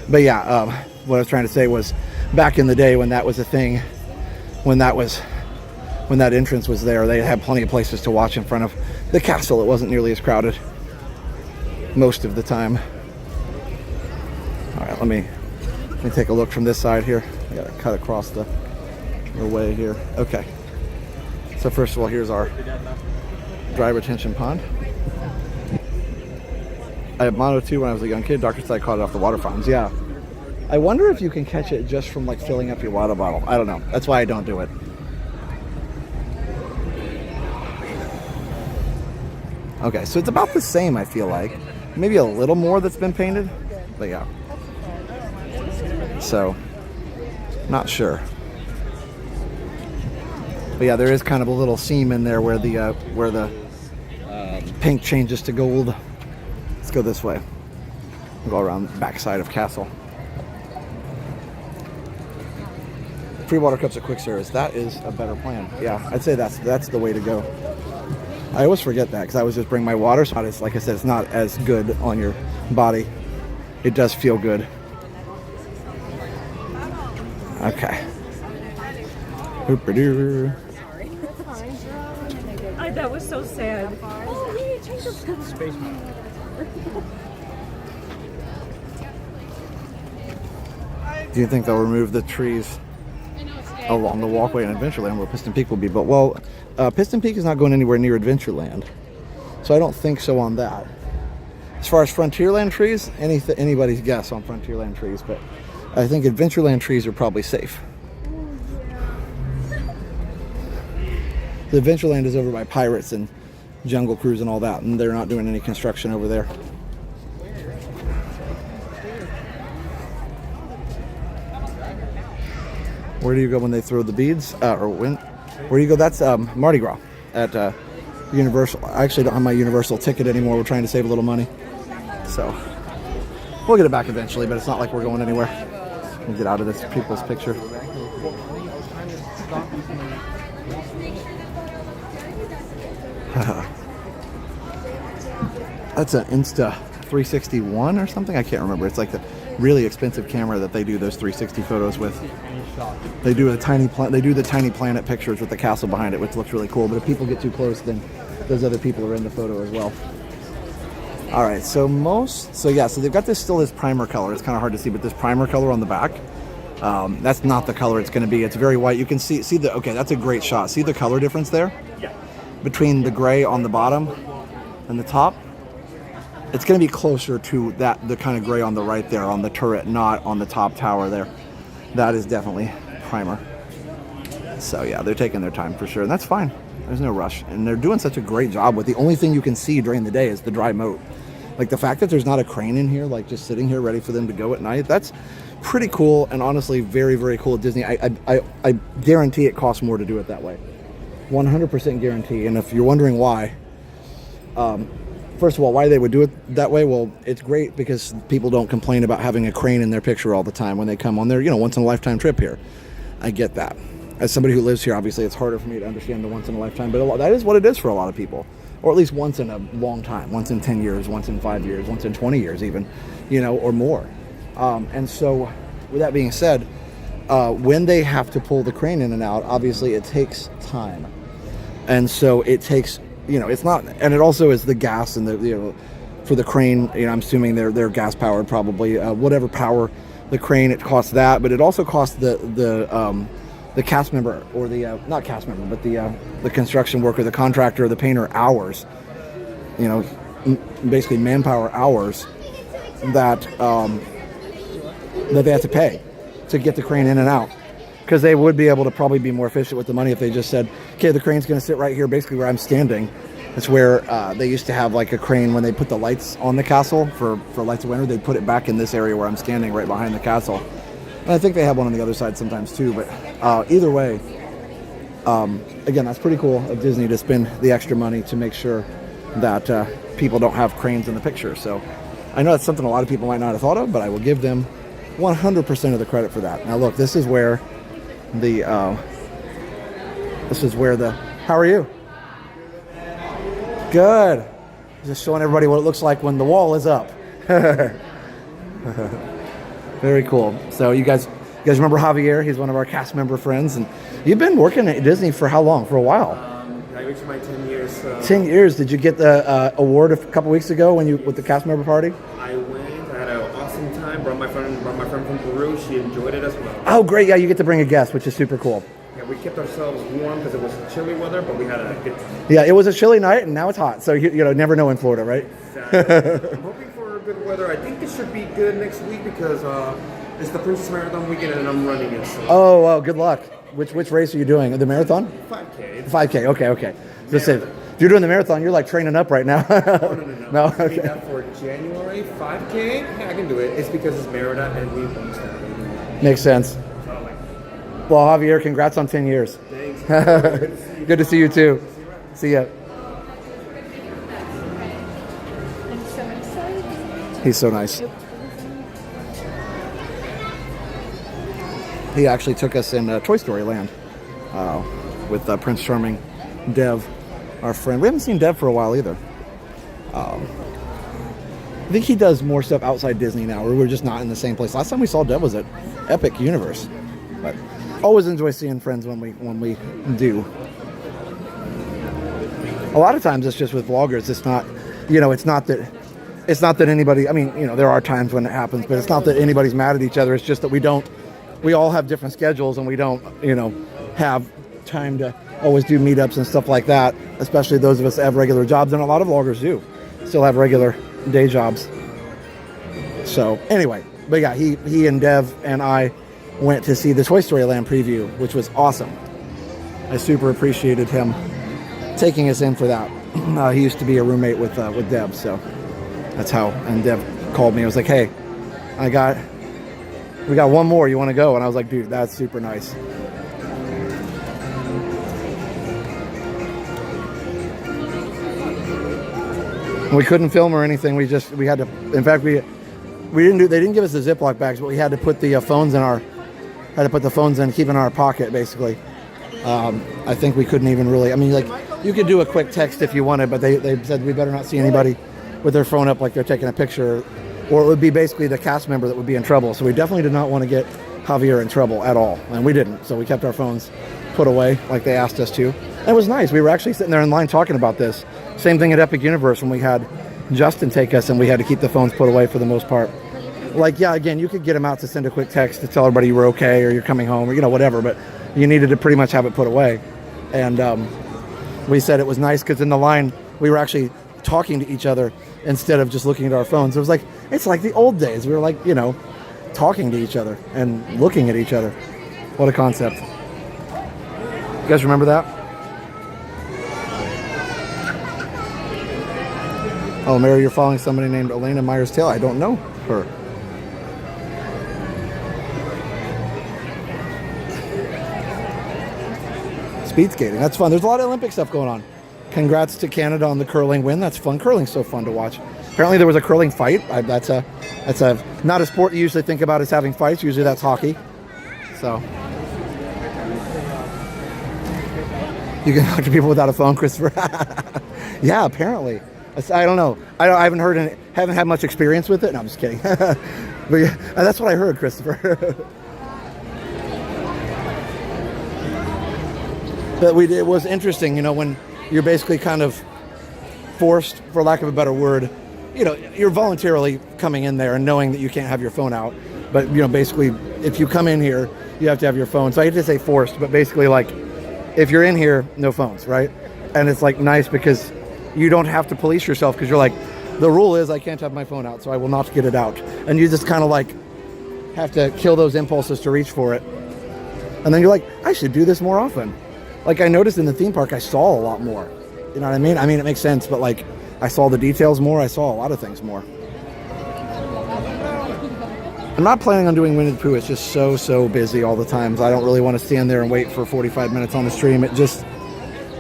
but yeah, what I was trying to say was, back in the day when that was a thing, when that entrance was there, they had plenty of places to watch in front of the castle. It wasn't nearly as crowded most of the time. All right, let me take a look from this side here. I gotta cut across the way here. Okay. So first of all, here's our dry retention pond. I had mono too when I was a young kid. Doctor said I caught it off the water fountains. Yeah. I wonder if you can catch it just from like filling up your water bottle. I don't know. That's why I don't do it. Okay, so it's about the same, I feel like. Maybe a little more that's been painted, but yeah. So Not sure. But yeah, there is kind of a little seam in there where the pink changes to gold. Let's go this way. We'll go around the backside of Castle. Free water cups at quick service. That is a better plan. Yeah, I'd say that's the way to go. I always forget that because I always just bring my water. So it's, like I said, it's not as good on your body. It does feel good. Okay. Hoop-a-doo. That was so sad. Do you think they'll remove the trees along the walkway in Adventureland where Piston Peak will be? But well, Piston Peak is not going anywhere near Adventureland, so I don't think so on that. As far as Frontierland trees, anybody's guess on Frontierland trees, but I think Adventureland trees are probably safe. The Adventureland is over by Pirates and Jungle Cruise and all that, and they're not doing any construction over there. Where do you go when they throw the beads? Where do you go? That's Mardi Gras at Universal. I actually don't have my Universal ticket anymore. We're trying to save a little money. So we'll get it back eventually, but it's not like we're going anywhere. We'll get out of this people's picture. That's an Insta 361 or something. I can't remember. It's like the really expensive camera that they do those 360 photos with. They do the tiny planet pictures with the castle behind it, which looks really cool. But if people get too close, then those other people are in the photo as well. All right, so they've got this primer color. It's kind of hard to see, but this primer color on the back, that's not the color it's going to be. It's very white. You can see okay, that's a great shot. See the color difference there? Yeah. Between the gray on the bottom and the top? It's going to be closer to the kind of gray on the right there on the turret, not on the top tower there. That is definitely primer. So yeah, they're taking their time for sure, and that's fine. There's no rush, and they're doing such a great job with the only thing you can see during the day is the dry moat. Like the fact that there's not a crane in here, like just sitting here ready for them to go at night, that's pretty cool, and honestly very, very cool at Disney. I guarantee it costs more to do it that way. 100% guarantee. And if you're wondering why, first of all, why they would do it that way, well, it's great because people don't complain about having a crane in their picture all the time when they come on their, once in a lifetime trip here. I get that. As somebody who lives here, obviously it's harder for me to understand the once in a lifetime, but that is what it is for a lot of people. Or at least once in a long time, once in 10 years, once in 5 years, once in 20 years even, or more. And so with that being said, when they have to pull the crane in and out, obviously it takes time. And so it takes, it's not, and it also is the gas and the, for the crane, I'm assuming they're gas powered probably, whatever power the crane, it costs that, but it also costs the cast member or the, not cast member, but the construction worker, the contractor, the painter hours, basically manpower hours that they have to pay to get the crane in and out. Because they would be able to probably be more efficient with the money if they just said, okay, the crane's going to sit right here, basically where I'm standing. It's where they used to have like a crane when they put the lights on the castle for Lights of Winter. They'd put it back in this area where I'm standing right behind the castle. And I think they have one on the other side sometimes too. But either way, again, that's pretty cool of Disney to spend the extra money to make sure that people don't have cranes in the picture. So I know that's something a lot of people might not have thought of, but I will give them 100% of the credit for that. Now look, this is where how are you? Good. Just showing everybody what it looks like when the wall is up. Very cool. So you guys remember Javier? He's one of our cast member friends, and you've been working at Disney for how long? For a while. I reached my 10 years. 10 years. Did you get the award a couple weeks ago with the cast member party? I went. I had an awesome time. Brought my friend from Peru. She enjoyed it as well. Oh, great! Yeah, you get to bring a guest, which is super cool. Yeah, we kept ourselves warm because it was chilly weather, but we had a good time. Yeah, it was a chilly night, and now it's hot. So you never know in Florida, right? Exactly. I'm hoping for good weather. I think it should be good next week because it's the Princess Marathon weekend, and I'm running it. So. Oh, good luck. Which race are you doing? The marathon? 5K. 5K. Okay. Just say, if you're doing the marathon, you're like training up right now. No. No. I Okay. need that for January 5K. Yeah, I can do it. It's because it's Merida, and we won't start. Makes sense. Well, Javier, congrats on 10 years. Thanks. Good to see you too. See ya. He's so nice. He actually took us in Toy Story Land with Prince Charming, Dev, our friend. We haven't seen Dev for a while either. I think he does more stuff outside Disney now. We're just not in the same place. Last time we saw Dev was at Epic Universe. But always enjoy seeing friends when we do. A lot of times it's just with vloggers. It's not, it's not that anybody. I mean, there are times when it happens, but it's not that anybody's mad at each other. It's just that we all have different schedules, and we don't, have time to always do meetups and stuff like that. Especially those of us that have regular jobs, and a lot of vloggers do still have regular day jobs. So anyway, but yeah, he and Dev and I went to see the Toy Story Land preview, which was awesome. I super appreciated him taking us in for that. He used to be a roommate with Deb, so that's how. And Deb called me. I was like, "Hey, we got one more. You want to go?" And I was like, "Dude, that's super nice." We couldn't film or anything. We had to. In fact, we didn't do. They didn't give us the Ziploc bags, but we had to put the phones in keep in our pocket, basically. I think we couldn't even really. I mean, like, you could do a quick text if you wanted, but they said we better not see anybody with their phone up like they're taking a picture, or it would be basically the cast member that would be in trouble. So we definitely did not want to get Javier in trouble at all, and we didn't. So we kept our phones put away like they asked us to. And it was nice. We were actually sitting there in line talking about this. Same thing at Epic Universe when we had Justin take us, and we had to keep the phones put away for the most part. Like, yeah, again, you could get them out to send a quick text to tell everybody you were okay or you're coming home or, whatever, but you needed to pretty much have it put away. And we said it was nice because in the line, we were actually talking to each other instead of just looking at our phones. It was like, it's like the old days. We were like, talking to each other and looking at each other. What a concept. You guys remember that? Oh, Mary, you're following somebody named Elena Myers-Taylor. I don't know her. Speed skating. That's fun. There's a lot of Olympic stuff going on. Congrats to Canada on the curling win. That's fun. Curling's so fun to watch. Apparently there was a curling fight. That's not a sport you usually think about as having fights. Usually that's hockey. So you can talk to people without a phone, Christopher. Yeah, apparently. I don't know. I haven't heard any, haven't had much experience with it. No, I'm just kidding. But yeah, that's what I heard, Christopher. But it was interesting, when you're basically kind of forced, for lack of a better word, you're voluntarily coming in there and knowing that you can't have your phone out. But, basically, if you come in here, you have to have your phone. So I hate to say forced, but basically, like, if you're in here, no phones, right? And it's, like, nice because you don't have to police yourself because you're like, the rule is I can't have my phone out, so I will not get it out. And you just kind of, like, have to kill those impulses to reach for it. And then you're like, I should do this more often. Like, I noticed in the theme park, I saw a lot more. You know what I mean? I mean, it makes sense, but, like, I saw the details more. I saw a lot of things more. I'm not planning on doing Winnie the Pooh. It's just so busy all the time. So I don't really want to stand there and wait for 45 minutes on the stream. It just,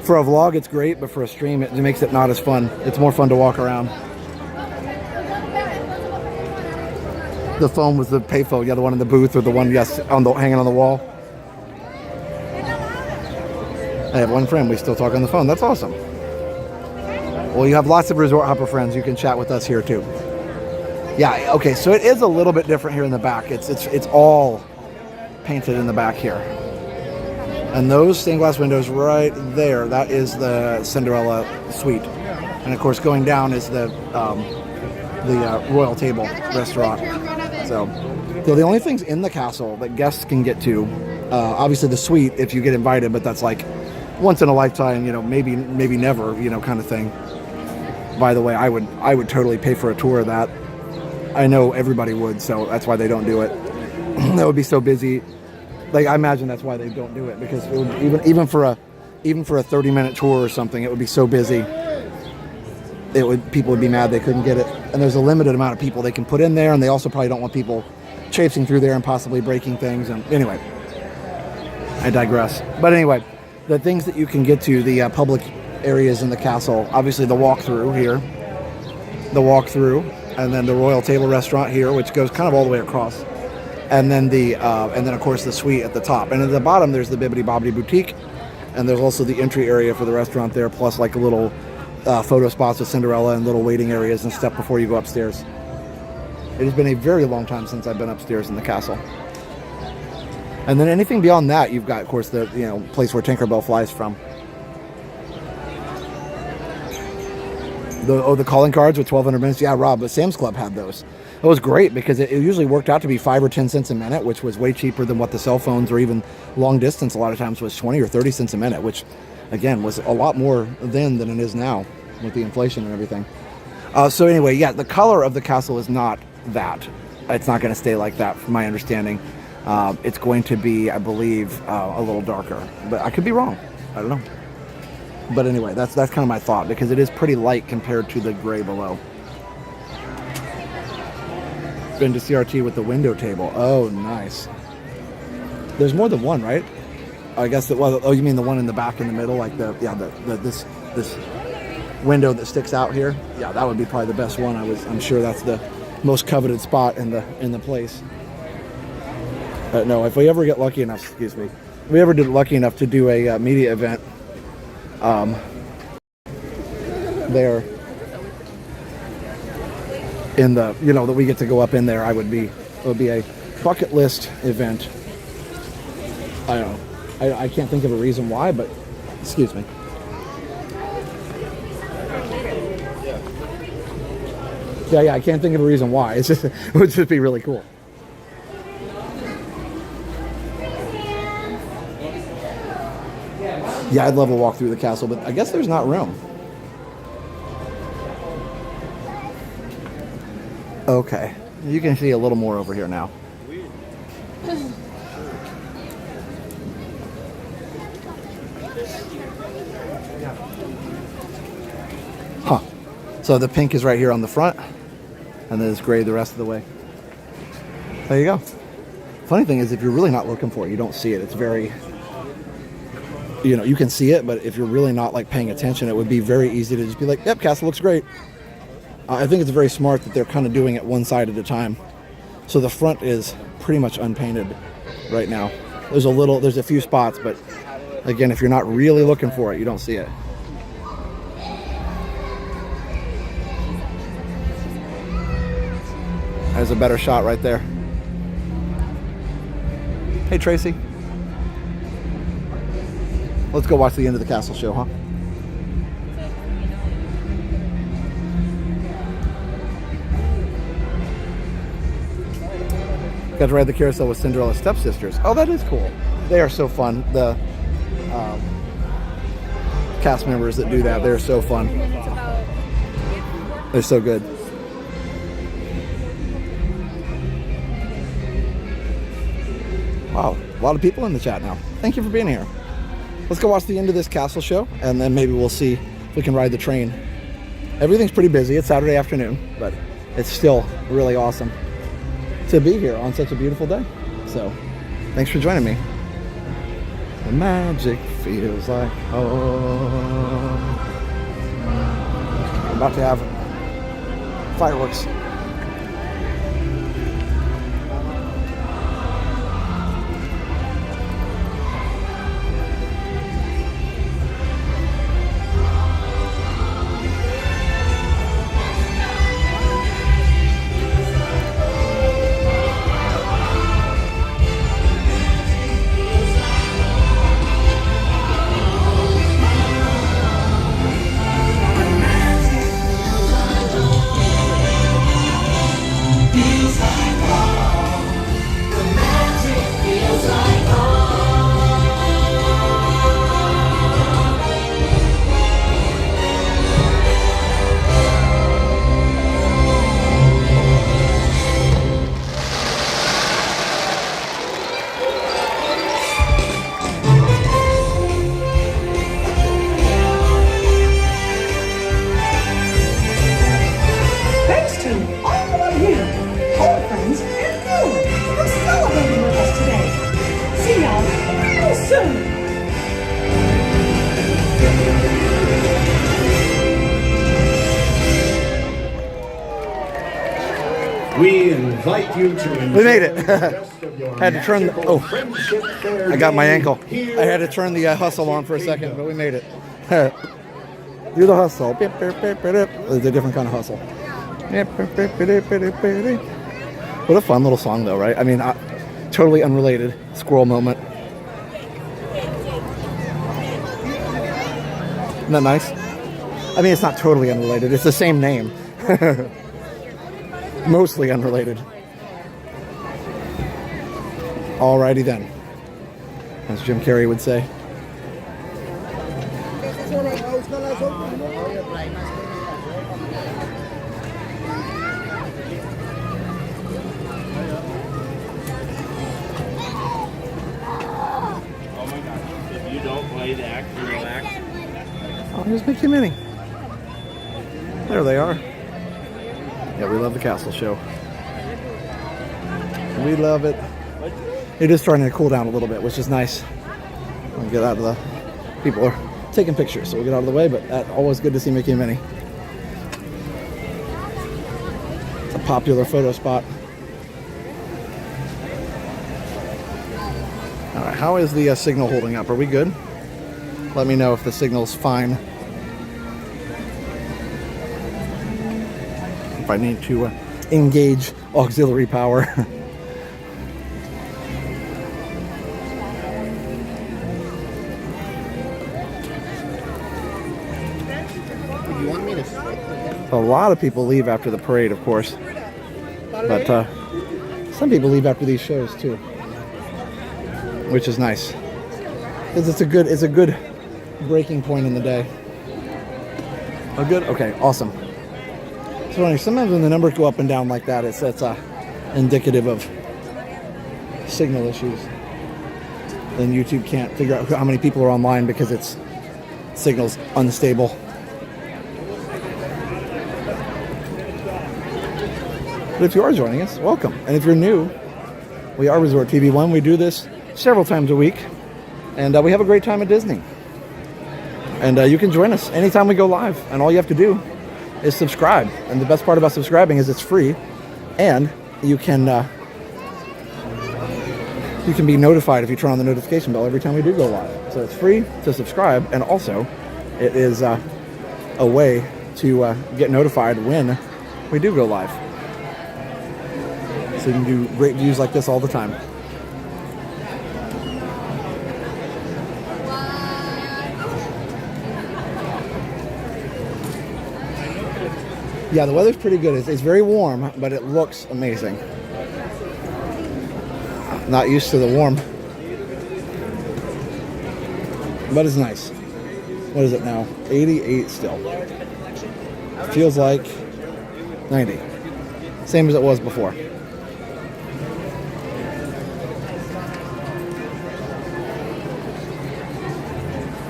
for a vlog, it's great, but for a stream, it makes it not as fun. It's more fun to walk around. The phone was the payphone. Yeah, the one in the booth or the one, yes, hanging on the wall. I have one friend. We still talk on the phone. That's awesome. Well, you have lots of Resort Hopper friends. You can chat with us here, too. Yeah, okay, so it is a little bit different here in the back. It's all painted in the back here. And those stained glass windows right there, that is the Cinderella suite. And, of course, going down is the Royal Table restaurant. So the only things in the castle that guests can get to, obviously the suite if you get invited, but that's like once in a lifetime, maybe never, kind of thing. By the way, I would totally pay for a tour of that. I know everybody would, so that's why they don't do it. That would be so busy. Like, I imagine that's why they don't do it, because it would, even for a 30-minute tour or something, it would be so busy. People would be mad they couldn't get it. And there's a limited amount of people they can put in there, and they also probably don't want people traipsing through there and possibly breaking things. And anyway, I digress. But anyway, the things that you can get to, the public areas in the castle, obviously the walkthrough here, and then the Royal Table Restaurant here, which goes kind of all the way across, and then of course the suite at the top, and at the bottom there's the Bibbidi Bobbidi Boutique, and there's also the entry area for the restaurant there, plus like a little photo spots with Cinderella and little waiting areas and stuff before you go upstairs. It has been a very long time since I've been upstairs in the castle. And then anything beyond that, you've got, of course, the place where Tinkerbell flies from. The calling cards with 1,200 minutes. Yeah, Rob, but Sam's Club had those. It was great because it usually worked out to be 5 or 10 cents a minute, which was way cheaper than what the cell phones or even long distance a lot of times was 20 or 30 cents a minute, which, again, was a lot more then than it is now with the inflation and everything. So anyway, yeah, the color of the castle is not that. It's not going to stay like that, from my understanding. It's going to be, I believe, a little darker, but I could be wrong. I don't know. But anyway, that's kind of my thought, because it is pretty light compared to the gray below. Been to CRT with the window table. Oh, nice. There's more than one, right? I guess it was. Oh, you mean the one in the back in the middle, like this window that sticks out here? Yeah, that would be probably the best one. I'm sure that's the most coveted spot in the place. No, if we ever get lucky enough, excuse me, if we ever get lucky enough to do a media event there in the, that we get to go up in there, it would be a bucket list event. I don't know. I can't think of a reason why, but excuse me. Yeah, I can't think of a reason why. It's just, it would just be really cool. Yeah, I'd love to walk through the castle, but I guess there's not room. Okay, you can see a little more over here now. Huh. So the pink is right here on the front, and then it's gray the rest of the way. There you go. Funny thing is, if you're really not looking for it, you don't see it. It's very... you can see it, but if you're really not like paying attention, it would be very easy to just be like, yep, castle looks great. I think it's very smart that they're kind of doing it one side at a time. So the front is pretty much unpainted right now. There's a few spots, but again, if you're not really looking for it, you don't see it. There's a better shot right there. Hey, Tracy. Let's go watch the end of the castle show, huh? Got to ride the carousel with Cinderella's stepsisters. Oh, that is cool. They are so fun. The cast members that do that, they're so fun. They're so good. Wow, a lot of people in the chat now. Thank you for being here. Let's go watch the end of this castle show, and then maybe we'll see if we can ride the train. Everything's pretty busy. It's Saturday afternoon, but it's still really awesome to be here on such a beautiful day. So, thanks for joining me. The magic feels like home. We're about to have fireworks. invite you to enjoy We made it. the rest of your Had to turn the, magical Friendship Fair I got my day ankle. here I had to turn the hustle on for a second, but we made it. Do the hustle. It's a different kind of hustle. What a fun little song, though, right? I mean, totally unrelated. Squirrel moment. Isn't that nice? I mean, it's not totally unrelated. It's the same name. Mostly unrelated. Alrighty then. As Jim Carrey would say. If you don't play the act, you relax. Oh, here's Mickey and Minnie. There they are. Yeah, we love the castle show. We love it. It is starting to cool down a little bit, which is nice. We'll get out of the... People are taking pictures, so we'll get out of the way, but always good to see Mickey and Minnie. It's a popular photo spot. All right, how is the signal holding up? Are we good? Let me know if the signal's fine. If I need to engage auxiliary power. A lot of people leave after the parade, of course, but some people leave after these shows too, which is nice because it's a good breaking point in the day. Oh, good. Okay, awesome. So sometimes when the numbers go up and down like that, it's indicative of signal issues. Then YouTube can't figure out how many people are online because its signal's unstable. But if you are joining us, welcome. And if you're new, we are Resort TV 1. We do this several times a week, and we have a great time at Disney. And you can join us anytime we go live, and all you have to do is subscribe. And the best part about subscribing is it's free, and you can be notified if you turn on the notification bell every time we do go live. So it's free to subscribe, and also it is a way to get notified when we do go live. So you can do great views like this all the time. Yeah, the weather's pretty good. It's very warm, but it looks amazing. Not used to the warm, but it's nice. What is it now? 88 still. Feels like 90. Same as it was before.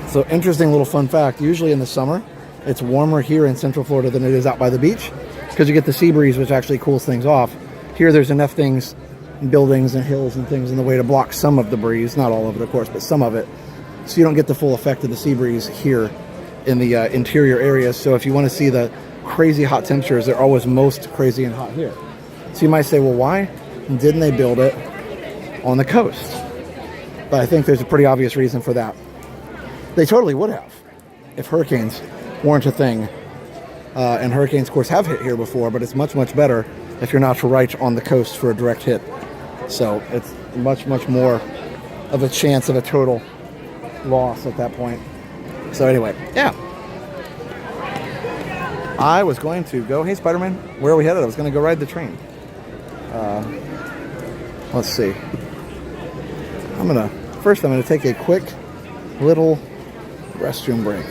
So interesting little fun fact, usually in the summer, it's warmer here in Central Florida than it is out by the beach because you get the sea breeze, which actually cools things off. Here there's enough things, buildings and hills and things in the way to block some of the breeze, not all of it of course, but some of it. So you don't get the full effect of the sea breeze here in the interior areas. So if you want to see the crazy hot temperatures, they're always most crazy and hot here. So you might say, well, why didn't they build it on the coast? But I think there's a pretty obvious reason for that. They totally would have if hurricanes weren't a thing. And hurricanes, of course, have hit here before, but it's much, much better if you're not right on the coast for a direct hit. So it's much, much more of a chance of a total loss at that point. So anyway, yeah. I was going to go, hey, Spider-Man, where are we headed? I was going to go ride the train. Let's see. First I'm going to take a quick little restroom break.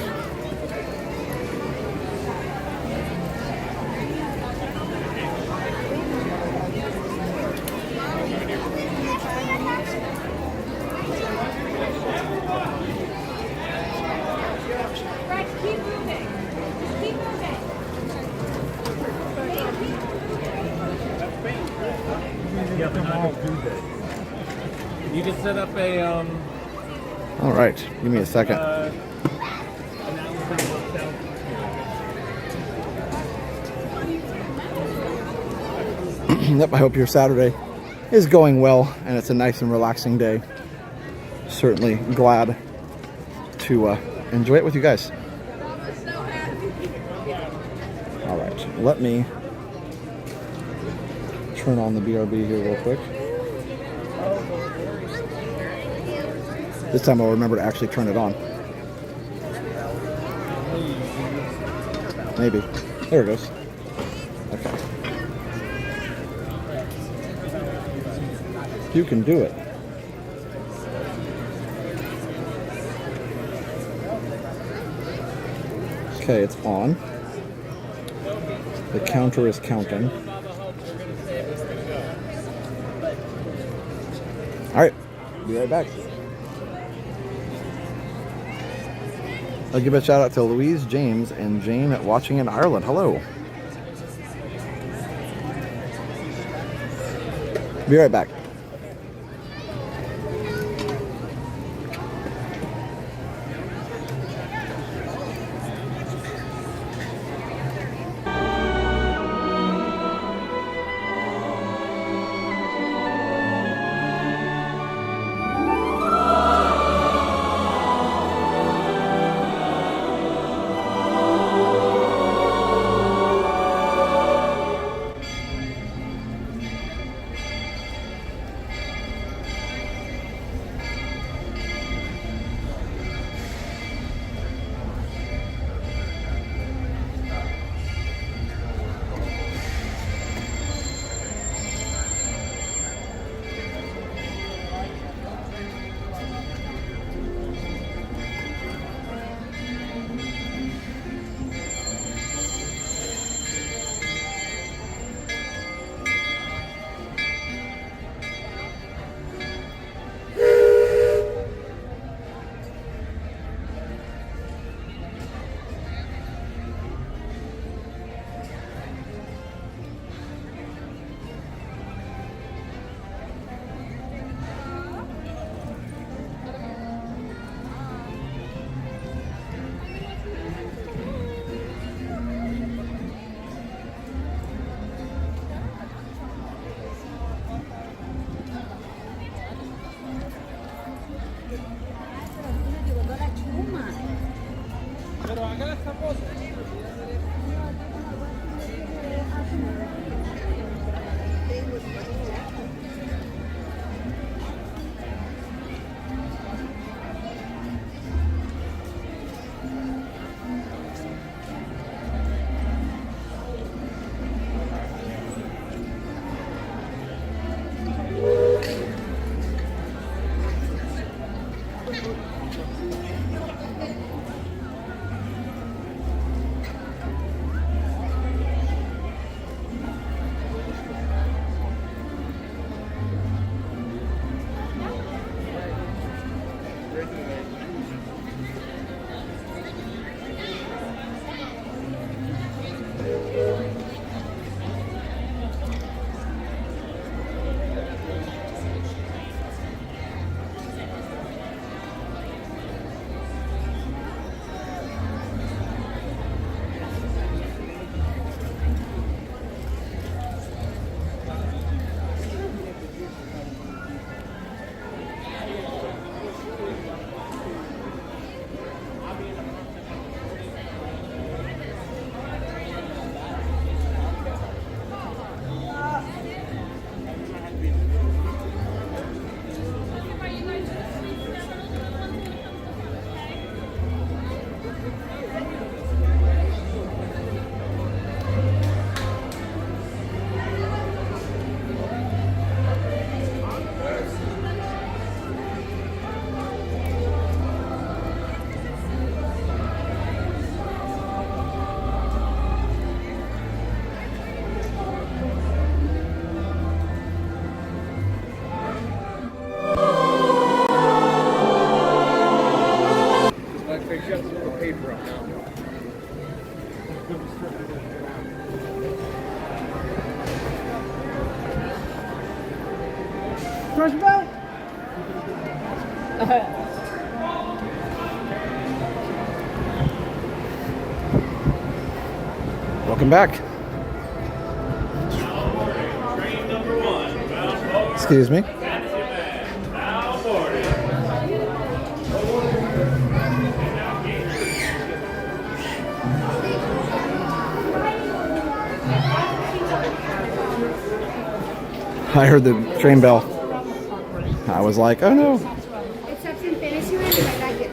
You can set up a All right, give me a second. Yep, I hope your Saturday is going well and it's a nice and relaxing day. Certainly glad to enjoy it with you guys. All right, let me turn on the BRB here real quick. This time I'll remember to actually turn it on. Maybe. There it goes. Okay. You can do it. Okay, it's on. The counter is counting. All right, be right back. I'll give a shout out to Louise, James, and Jane watching in Ireland. Hello. Be right back. Crush belt? Welcome back. Excuse me. I heard the train bell. I was like, oh no. Except in Fantasyland, and I like it.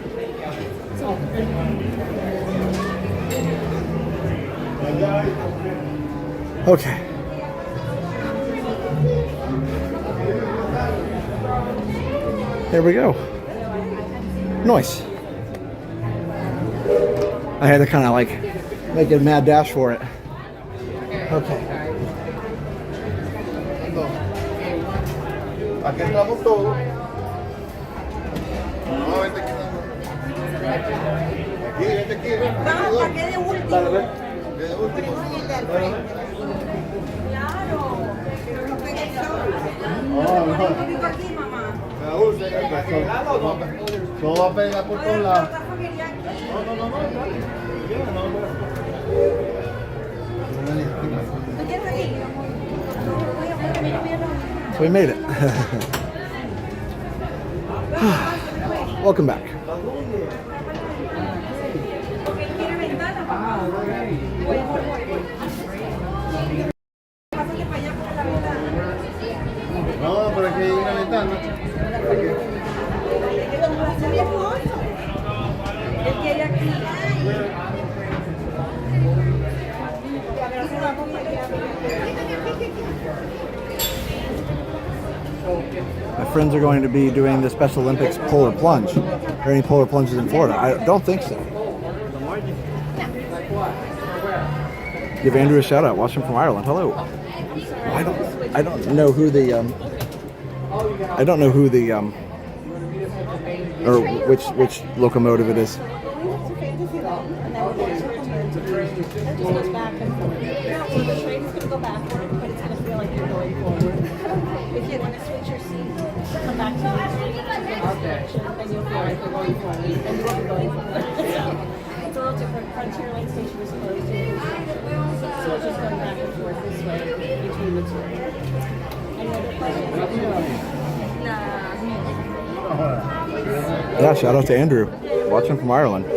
Okay. There we go. Nice. I had to kind of like make a mad dash for it. Okay. Aquí estamos todos. No, vete aquí. Aquí, vete aquí. Vamos, ¿para qué de último? Dale, ve. De último. Claro. Pero no pegues No, no. aquí, mamá. Raúl, todo va a pegar por todos lados. No. ¿Tú quieres aquí? So we made it. Welcome back. No, pero aquí hay una ventana. Él quiere aquí. My friends are going to be doing the Special Olympics polar plunge. Are there any polar plunges in Florida? I don't think so. Give Andrew a shout out. Watching from Ireland. Hello. I don't know who the or which locomotive it is. If you want to switch your seat, come back to the direction, then you'll feel like you're going forward, and you won't be going forward. It's a little different. Frontierland station is closed, so it's just going back and forth this way between the two. Any other questions? Yeah, shout out to Andrew. Watching from Ireland. I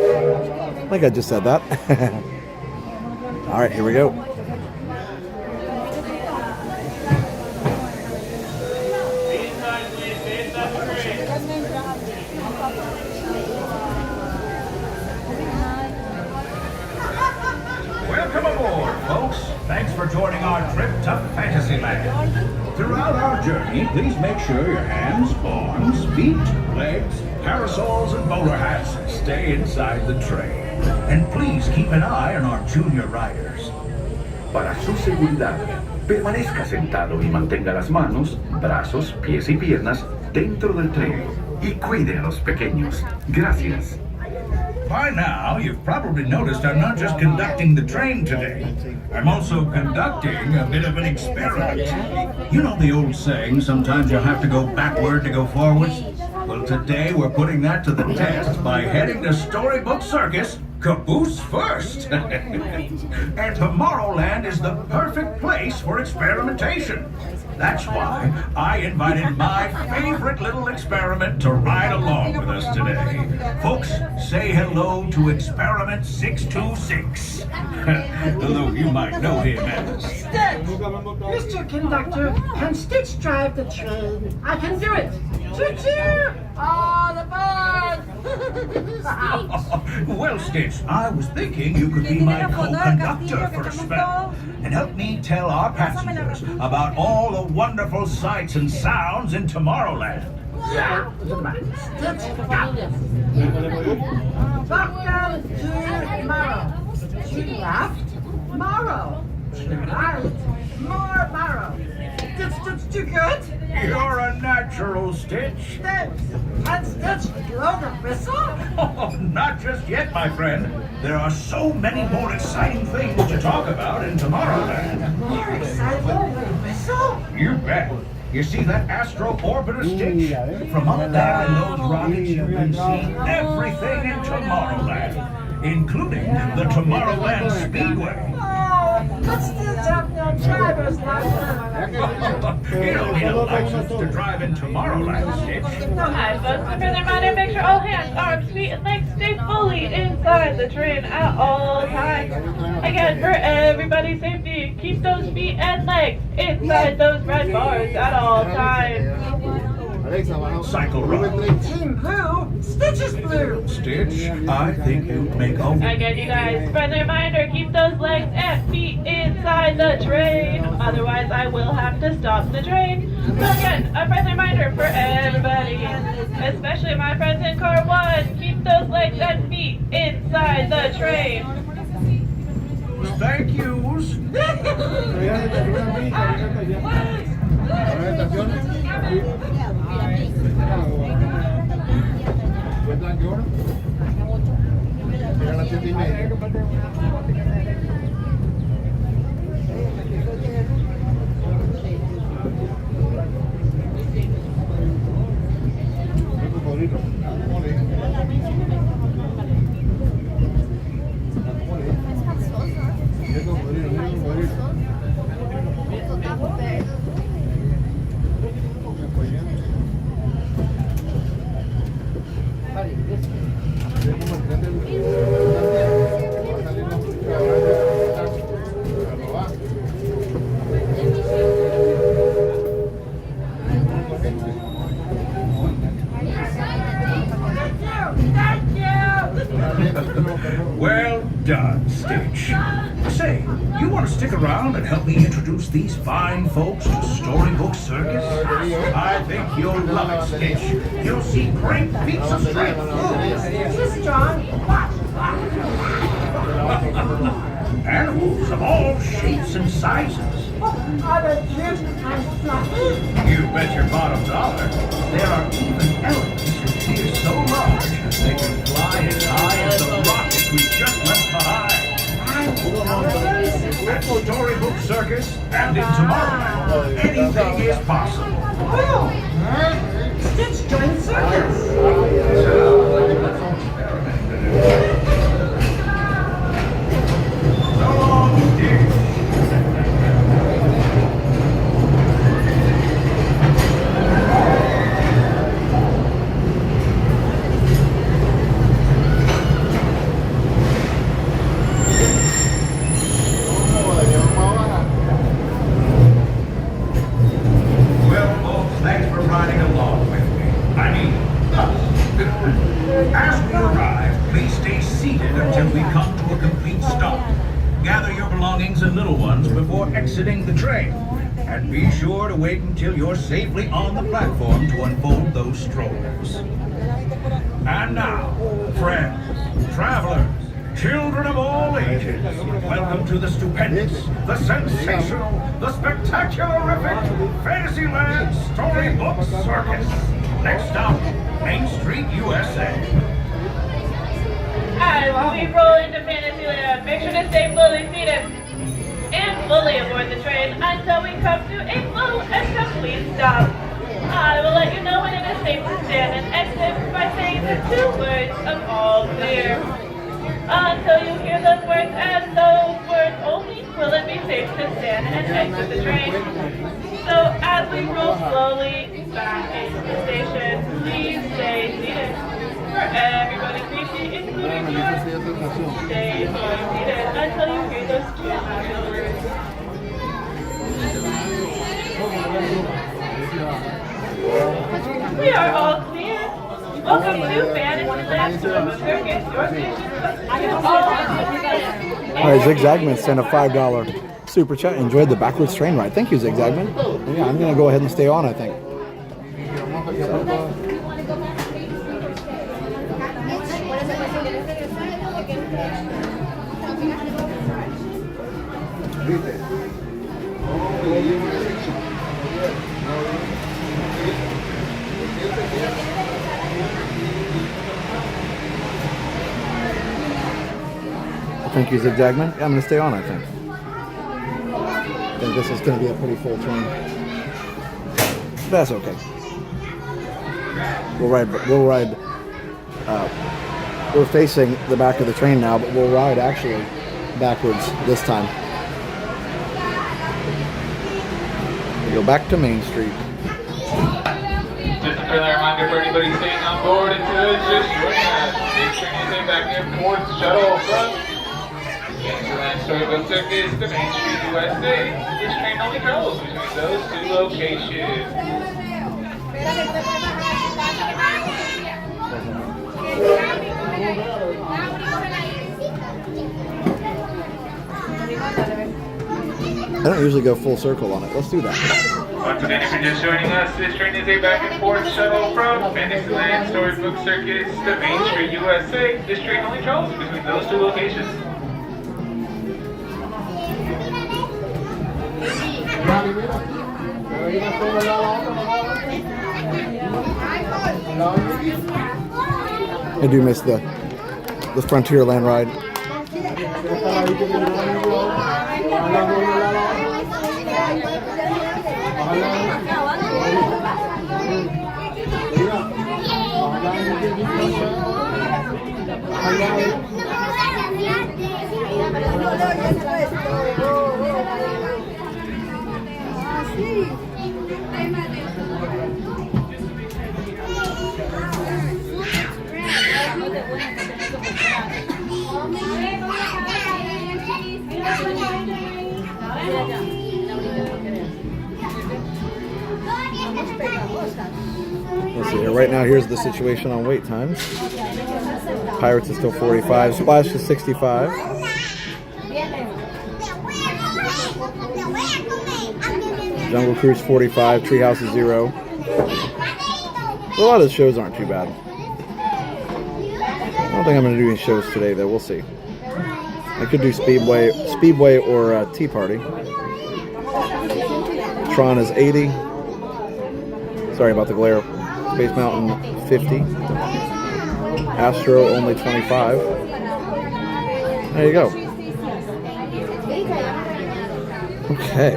think I just said that. All right, here we go. Welcome aboard, folks. Thanks for joining our trip to Fantasyland. Throughout our journey, please make sure your hands, arms, feet, legs, parasols, and bowler hats stay inside the train. And please keep an eye on our junior riders. Para su seguridad, permanezca sentado y mantenga las manos, brazos, pies y piernas dentro del tren. Y cuide a los pequeños. Gracias. By now, you've probably noticed I'm not just conducting the train today. I'm also conducting a bit of an experiment. You know the old saying, sometimes you have to go backward to go forwards? Well, today we're putting that to the test by heading to Storybook Circus, caboose first. And Tomorrowland is the perfect place for experimentation. That's why I invited my favorite little experiment to ride along with us today. Folks, say hello to Experiment 626. Although you might know him as... Stitch! Mr. Conductor, can Stitch drive the train? I can do it! Choo-choo! Oh, the fun! Well, Stitch, I was thinking you could be my co-conductor for a spell and help me tell our passengers about all the wonderful sights and sounds in Tomorrowland. Yeah, Stitch, got this. Welcome to tomorrow. To left, tomorrow. To right, more tomorrow. Stitch, too good? You're a natural, Stitch. Stitch, can Stitch blow the whistle? Oh, not just yet, my friend. There are so many more exciting things to talk about in Tomorrowland. More exciting than the whistle? You bet. You see that astro orbiter, Stitch? From up there in those rockets, you can see everything in Tomorrowland, including the Tomorrowland Speedway. Oh, What's the champion driver's license? You don't need a license to drive in Tomorrowland, Stitch. Hi, folks. A further reminder, make sure all hands, arms, feet, and legs stay fully inside the train at all times. Again, for everybody's safety, keep those feet and legs inside those red bars at all times. Cycle run. Team Blue, Stitch is blue. Stitch, I think you'd make a... Again, you guys, friendly reminder, keep those legs and feet inside the train. Otherwise, I will have to stop the train. So again, a friendly reminder for everybody, especially my friends in car 1, keep those legs and feet inside the train. Thank yous. Well done, Stitch. Say, you want to stick around and help me introduce these fine folks to Storybook Circus? I think you'll love it, Stitch. You'll see great feats of strength. This John. Animals of all shapes and sizes. Are they cute and fluffy? You bet your bottom dollar. There are even elephants who appear so large they can fly as high as the rocket we just left behind. At Storybook Circus and in Tomorrowland, anything is possible. Oh, Stitch joined circus. So long, Stitch. Well, folks, thanks for riding along with me. I mean, us. As we arrive, please stay seated until we come to a complete stop. Gather your belongings and little ones before exiting the train. And be sure to wait until you're safely on the platform to unfold those strolls. And now, friends, travelers, children of all ages, welcome to the stupendous, the sensational, the spectacularific Fantasyland Storybook Circus. Next stop, Main Street, USA. As we roll into Fantasyland, make sure to stay fully seated and fully aboard the train until we come to a full and complete stop. I will let you know when it is safe to stand and exit by saying the 2 words of all clear. Until you hear those words and those words only will it be safe to stand and exit the train. So as we roll slowly back into the station, please stay seated. For everybody's safety, including yours, stay fully seated until you hear those 2 magic words. We are all clear. Welcome to Fantasyland Storybook Circus. Your station is all All right, Zigzagman sent a $5 super chat. Enjoyed the backwards train ride. Thank you, Zigzagman. Yeah, I'm going to go ahead and stay on, I think. Thank you, Zigzagman. Yeah, I'm going to stay on, I think. I think this is going to be a pretty full train. That's okay. We're facing the back of the train now, but we'll ride actually backwards this time. Go back to Main Street. Just a friendly reminder for anybody staying on board until it's just joining us. This train is heading back in towards the shuttle from Fantasyland Storybook Circus to Main Street, USA. This train only travels between those two locations. I don't usually go full circle on it. Let's do that. Once again, if you're just joining us, this train is a back and forth shuttle from Fantasyland Storybook Circus to Main Street, USA. This train only travels between those two locations. I do miss the Frontierland ride. Let's see here. Right now, here's the situation on wait times. Pirates is still 45. Splash is 65. Jungle Cruise 45. Treehouse is 0. A lot of the shows aren't too bad. I don't think I'm going to do any shows today, though. We'll see. I could do Speedway or Tea Party. Tron is 80. Sorry about the glare. Space Mountain 50. Astro only 25. There you go. Okay.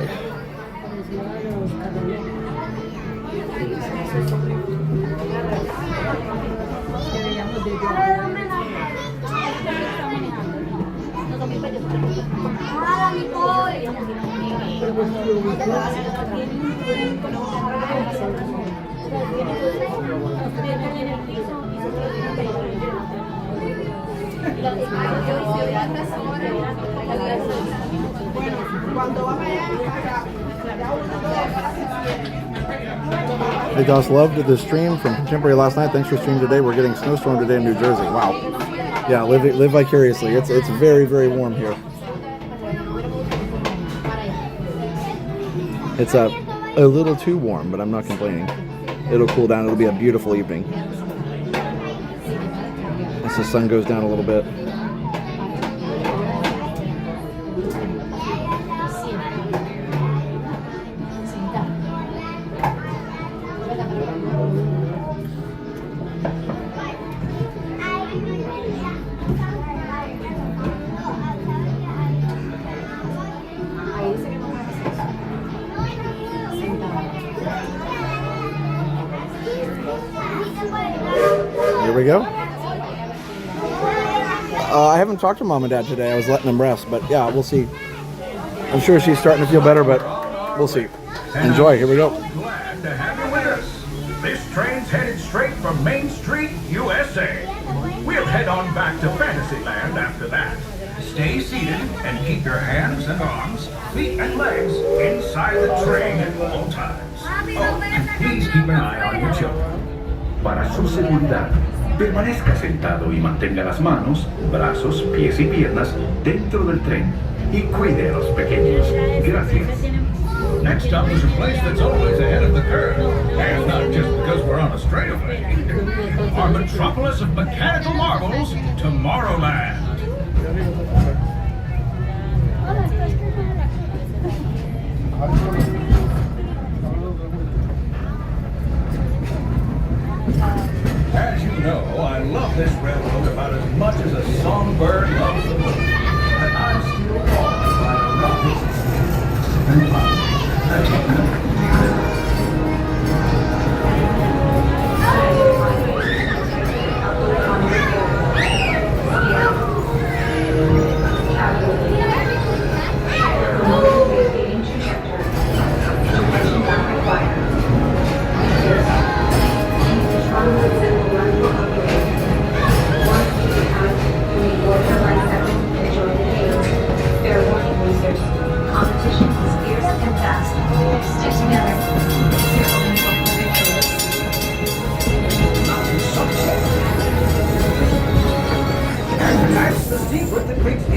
Hey Josh, loved the stream from Contemporary last night. Thanks for streaming today. We're getting snowstorm today in New Jersey. Wow. Yeah, live vicariously. It's very, very warm here. It's a little too warm, but I'm not complaining. It'll cool down. It'll be a beautiful evening. As the sun goes down a little bit. Here we go. I haven't talked to Mom and Dad today. I was letting them rest, but yeah, we'll see. I'm sure she's starting to feel better, but we'll see. Enjoy. Here we go. Glad to have you with us. This train's headed straight from Main Street, USA. We'll head on back to Fantasyland after that. Stay seated and keep your hands and arms, feet and legs inside the train at all times. Oh, and please keep an eye on your children. Para su seguridad, permanezca sentado y mantenga las manos, brazos, pies y piernas dentro del tren y cuide a los pequeños. Gracias. Next up is a place that's always ahead of the curve, and not just because we're on a straightaway. Our metropolis of mechanical marvels, Tomorrowland. As you know, I love this railroad about as much as a songbird loves the moon. And I'm still awed by the rockets and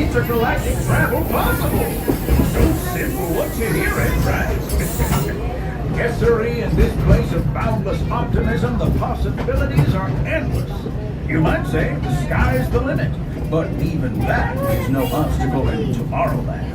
intergalactic travel possible. So simple once you hear it, right? Yes, sirree, in this place of boundless optimism, the possibilities are endless. You might say the sky's the limit, but even that is no obstacle in Tomorrowland.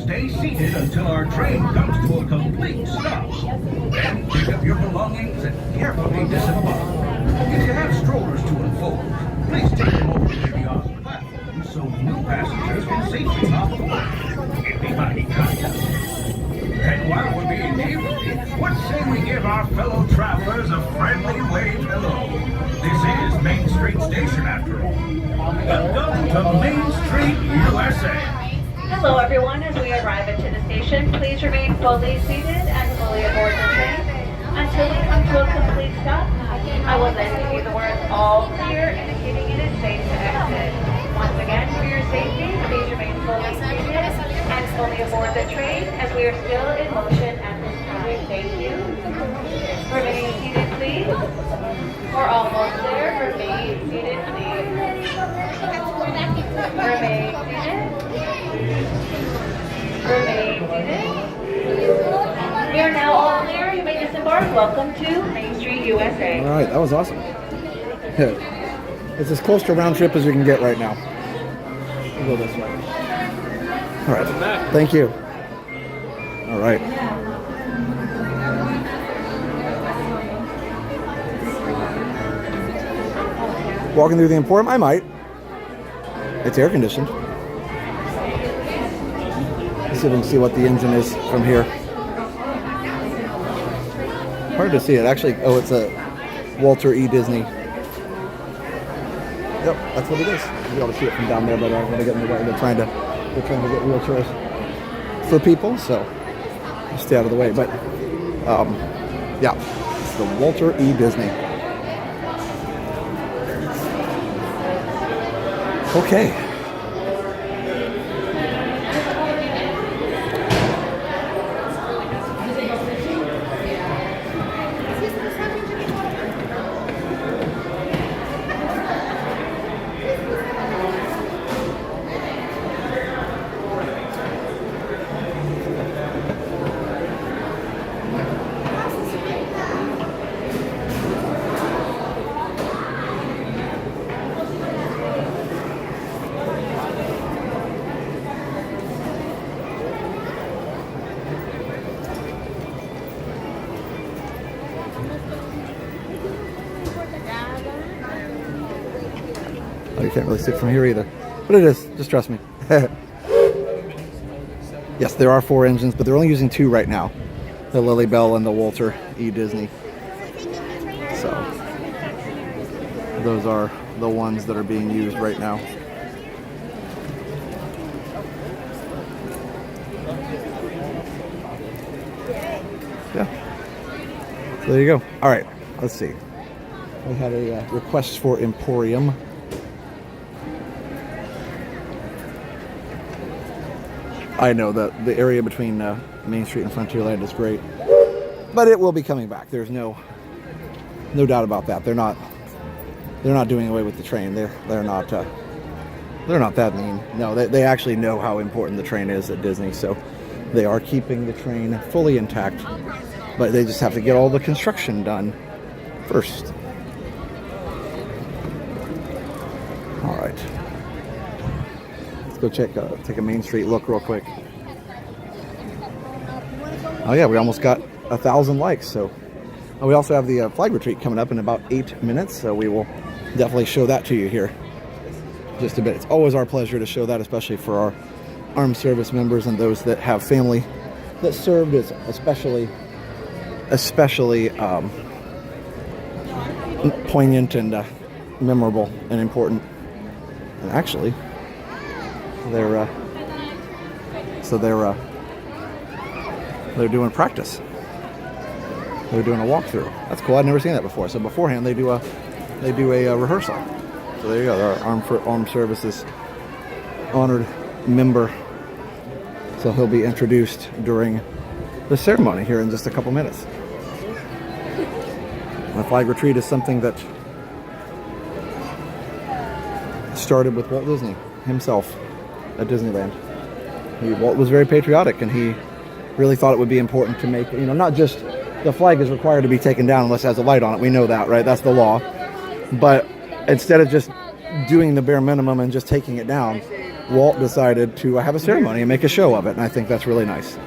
Stay seated until our train comes to a complete stop. Then pick up your belongings and carefully disembark. If you have strollers to unfold, please take them over to the opposite platform so new passengers can safely hop aboard. It'd be mighty kind. And while we're being neighborly, what say we give our fellow travelers a friendly wave hello? This is Main Street Station after all. Welcome to Main Street, USA. Hello everyone, as we arrive into the station, please remain fully seated and fully aboard the train until we come to a complete stop. I will then give you the words all clear, indicating it is safe to exit. Once again, for your safety, please remain fully seated and fully aboard the train as we are still in motion at this time. Thank you. Remain seated, please. We're almost there. Remain seated, please. Remain seated. Remain seated. We are now all clear. You may disembark. Welcome to Main Street, USA. All right, that was awesome. It's as close to round trip as we can get right now. We'll go this way. All right, thank you. All right. Walking through the Emporium, I might. It's air conditioned. Let's see if we can see what the engine is from here. Hard to see it. Actually, oh, it's a Walter E. Disney. Yep, that's what it is. You'll be able to see it from down there, but I don't want to get in the way. They're trying to get wheelchairs for people, so stay out of the way. But yeah, it's the Walter E. Disney. Okay. You can't really see it from here either, but it is, just trust me. Yes, there are 4 engines, but they're only using 2 right now, the Lily Bell and the Walter E. Disney. So those are the ones that are being used right now. Yeah, so there you go. All right, let's see. We had a request for Emporium. I know that the area between Main Street and Frontierland is great, but it will be coming back. There's no doubt about that. They're not doing away with the train. They're not that mean. No, they actually know how important the train is at Disney. So They are keeping the train fully intact, but they just have to get all the construction done first. All right. Let's go take a Main Street look real quick. Oh yeah, we almost got 1,000 likes. So we also have the flag retreat coming up in about 8 minutes. So we will definitely show that to you here just a bit. It's always our pleasure to show that, especially for our armed service members and those that have family that served. It's especially poignant and memorable and important. And actually, they're doing practice. They're doing a walkthrough. That's cool. I've never seen that before. So beforehand, they do a rehearsal. So there you go. Our armed services honored member. So he'll be introduced during the ceremony here in just a couple minutes. The flag retreat is something that started with Walt Disney himself at Disneyland. Walt was very patriotic, and he really thought it would be important to make, not just the flag is required to be taken down unless it has a light on it. We know that, right? That's the law. But instead of just doing the bare minimum and just taking it down, Walt decided to have a ceremony and make a show of it, and I think that's really nice.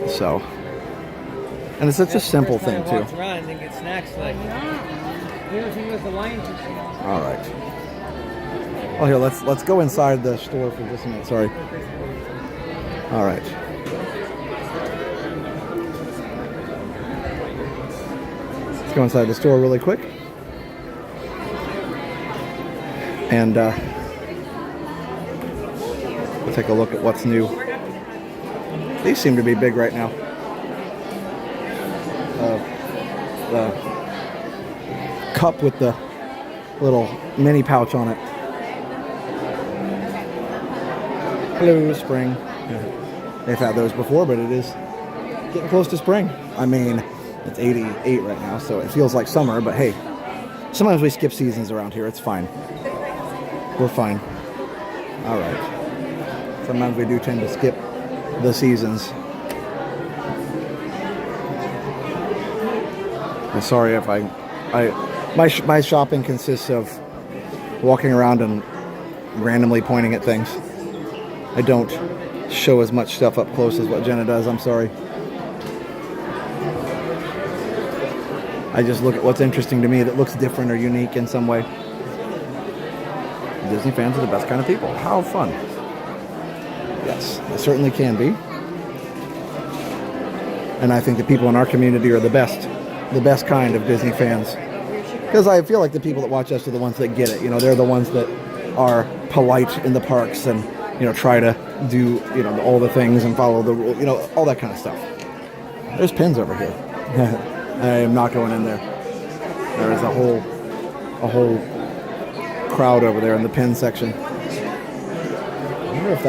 So, and it's such a simple thing too. Around and get snacks like. All right. Oh, here, let's go inside the store for just a minute. Sorry. All right. Let's go inside the store really quick. And we'll take a look at what's new. These seem to be big right now. The cup with the little mini pouch on it. Hello, spring. They've had those before, but it is getting close to spring. I mean, it's 88 right now, so it feels like summer, but hey, sometimes we skip seasons around here. It's fine. We're fine. All right. Sometimes we do tend to skip the seasons. I'm sorry if my shopping consists of walking around and randomly pointing at things. I don't show as much stuff up close as what Jenna does. I'm sorry. I just look at what's interesting to me that looks different or unique in some way. Disney fans are the best kind of people. How fun. Yes, they certainly can be. And I think the people in our community are the best kind of Disney fans. Because I feel like the people that watch us are the ones that get it. They're the ones that are polite in the parks and, try to do, all the things and follow the rules, all that kind of stuff. There's pins over here. I am not going in there. There is a whole crowd over there in the pin section. I wonder if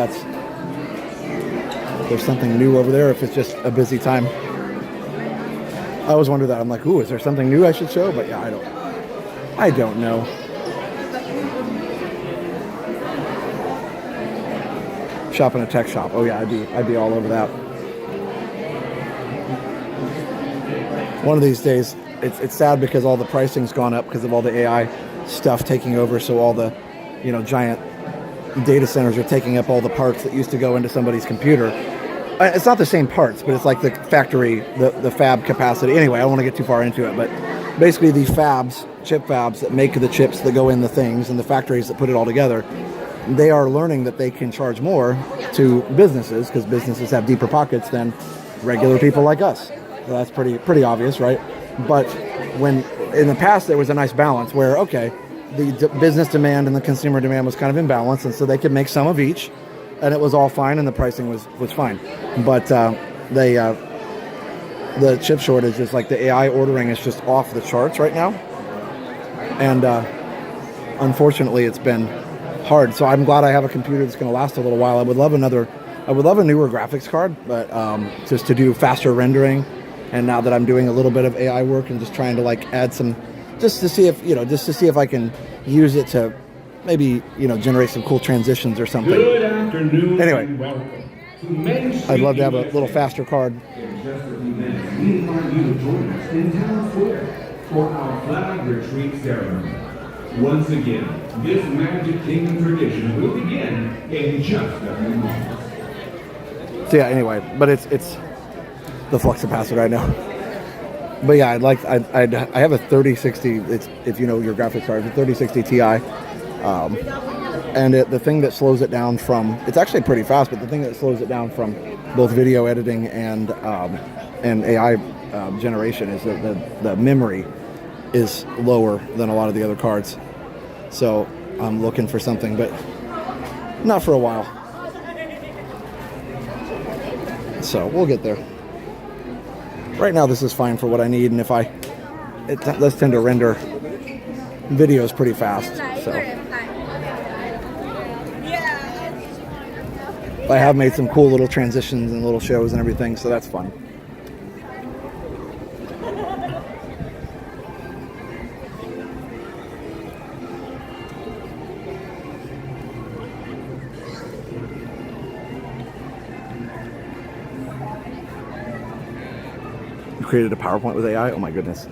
there's something new over there, if it's just a busy time. I always wonder that. I'm like, ooh, is there something new I should show? But yeah, I don't know. Shop in a tech shop. Oh yeah, I'd be all over that. One of these days, it's sad because all the pricing's gone up because of all the AI stuff taking over. So all the, giant data centers are taking up all the parts that used to go into somebody's computer. It's not the same parts, but it's like the factory, the fab capacity. Anyway, I don't want to get too far into it, but basically the chip fabs that make the chips that go in the things and the factories that put it all together, they are learning that they can charge more to businesses because businesses have deeper pockets than regular people like us. So that's pretty obvious, right? But when in the past there was a nice balance where, okay, the business demand and the consumer demand was kind of in balance, and so they could make some of each, and it was all fine, and the pricing was fine. But the chip shortage is like the AI ordering is just off the charts right now, and unfortunately it's been hard. So I'm glad I have a computer that's going to last a little while. I would love a newer graphics card, but just to do faster rendering. And now that I'm doing a little bit of AI work and just trying to add some, just to see if I can use it to maybe, you know, generate some cool transitions or something. Good afternoon. Anyway, And welcome to Main Street I'd love to have a USA. little faster card. In just a few minutes, we invite you to join us in Town Square for our flag retreat ceremony. Once again, this Magic Kingdom tradition will begin in just a few moments. So yeah, anyway, but it's the Fluxapacitor, I know. But yeah, I have a 3060. It's, if you know your graphics card, it's a 3060 Ti, and the thing that slows it down from, it's actually pretty fast, but the thing that slows it down from both video editing and AI generation is that the memory is lower than a lot of the other cards. So I'm looking for something, but not for a while. So we'll get there. Right now this is fine for what I need, and if it does tend to render videos pretty fast. So I have made some cool little transitions and little shows and everything, so that's fun. Created a PowerPoint with AI. Oh my goodness,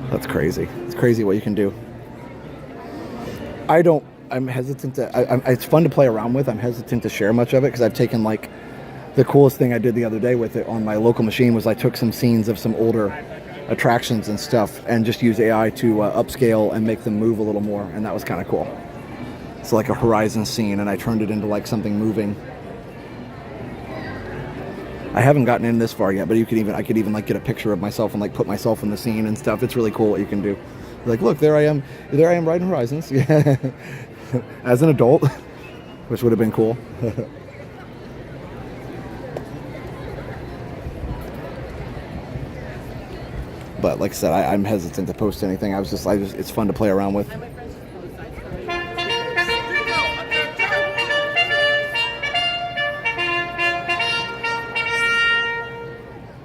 that's crazy. It's crazy what you can do. I'm hesitant to, it's fun to play around with. I'm hesitant to share much of it because I've taken, like, the coolest thing I did the other day with it on my local machine was I took some scenes of some older attractions and stuff and just used AI to upscale and make them move a little more, and that was kind of cool. It's like a Horizon scene, and I turned it into like something moving. I haven't gotten in this far yet, but I could even like get a picture of myself and like put myself in the scene and stuff. It's really cool what you can do. Like, look, there I am riding Horizons. Yeah. As an adult, which would have been cool. But like I said, I'm hesitant to post anything. It's fun to play around with.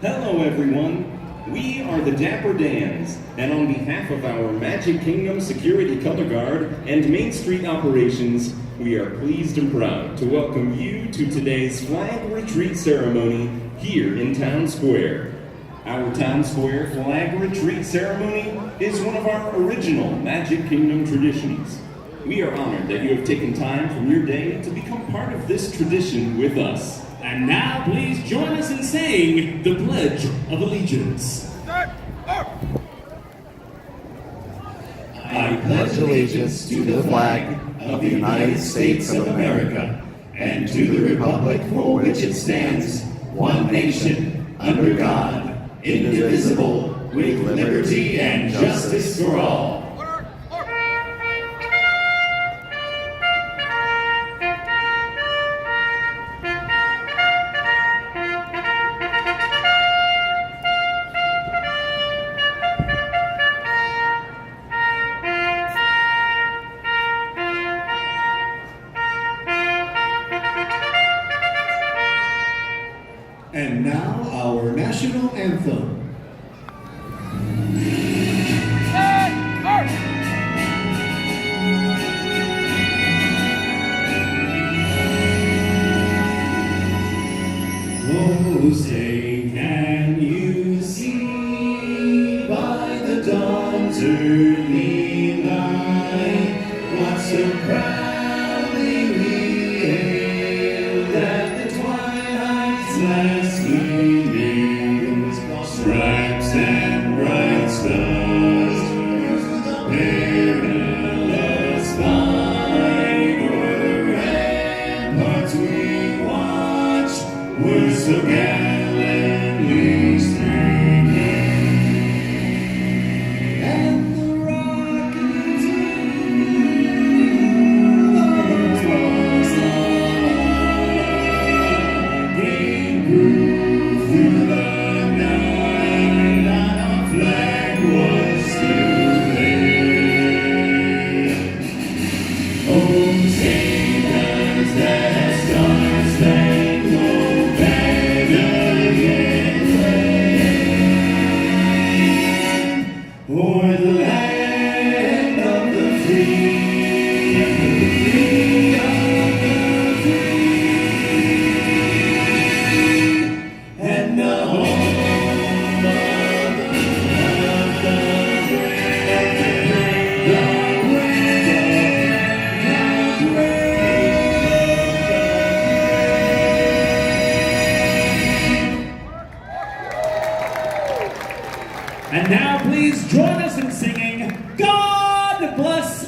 Hello everyone, we are the Dapper Dans, and on behalf of our Magic Kingdom Security Color Guard and Main Street operations, we are pleased and proud to welcome you to today's flag retreat ceremony here in Town Square. Our Town Square flag retreat ceremony is one of our original Magic Kingdom traditions. We are honored that you have taken time from your day to become part of this tradition with us. And now, please join us in saying the Pledge of Allegiance. I pledge allegiance to the flag of the United States of America and to the republic for which it stands, one nation, under God, indivisible, with liberty and justice for all. And now, our national anthem. Oh, say, can you see by the dawn's early light what so proudly we hailed at the twilight's last gleaming, stripes and bright stars through the perilous fight o'er the ramparts we watched were so gallantly streaming, and the rockets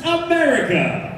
America.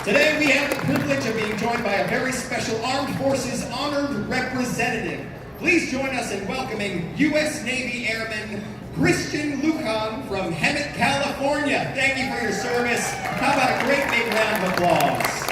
Today we have the privilege of being joined by a very special Armed Forces honored representative. Please join us in welcoming U.S. Navy Airman Christian Lujan from Hemet, California. Thank you for your service. How about a great big round of applause?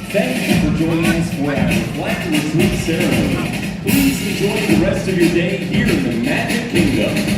Thank you for joining us for our flag retreat ceremony. Please enjoy the rest of your day here in the Magic Kingdom.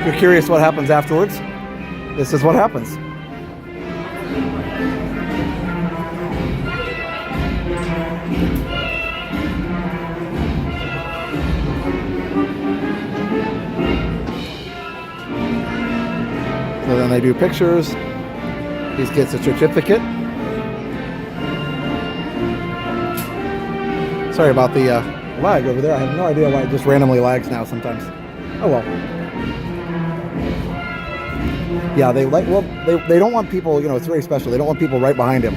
If you're curious what happens afterwards, this is what happens. they do pictures. He gets a certificate. Sorry about the lag over there. I have no idea why it just randomly lags now sometimes. Oh well. Yeah, they don't want people, you know, it's very special. They don't want people right behind him.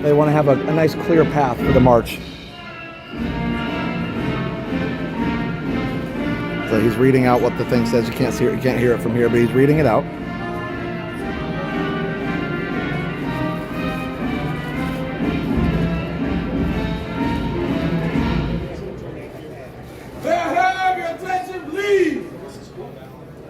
They want to have a nice clear path for the march. So he's reading out what the thing says. You can't see it, you can't hear it from here, but he's reading it out. May I have your attention, please?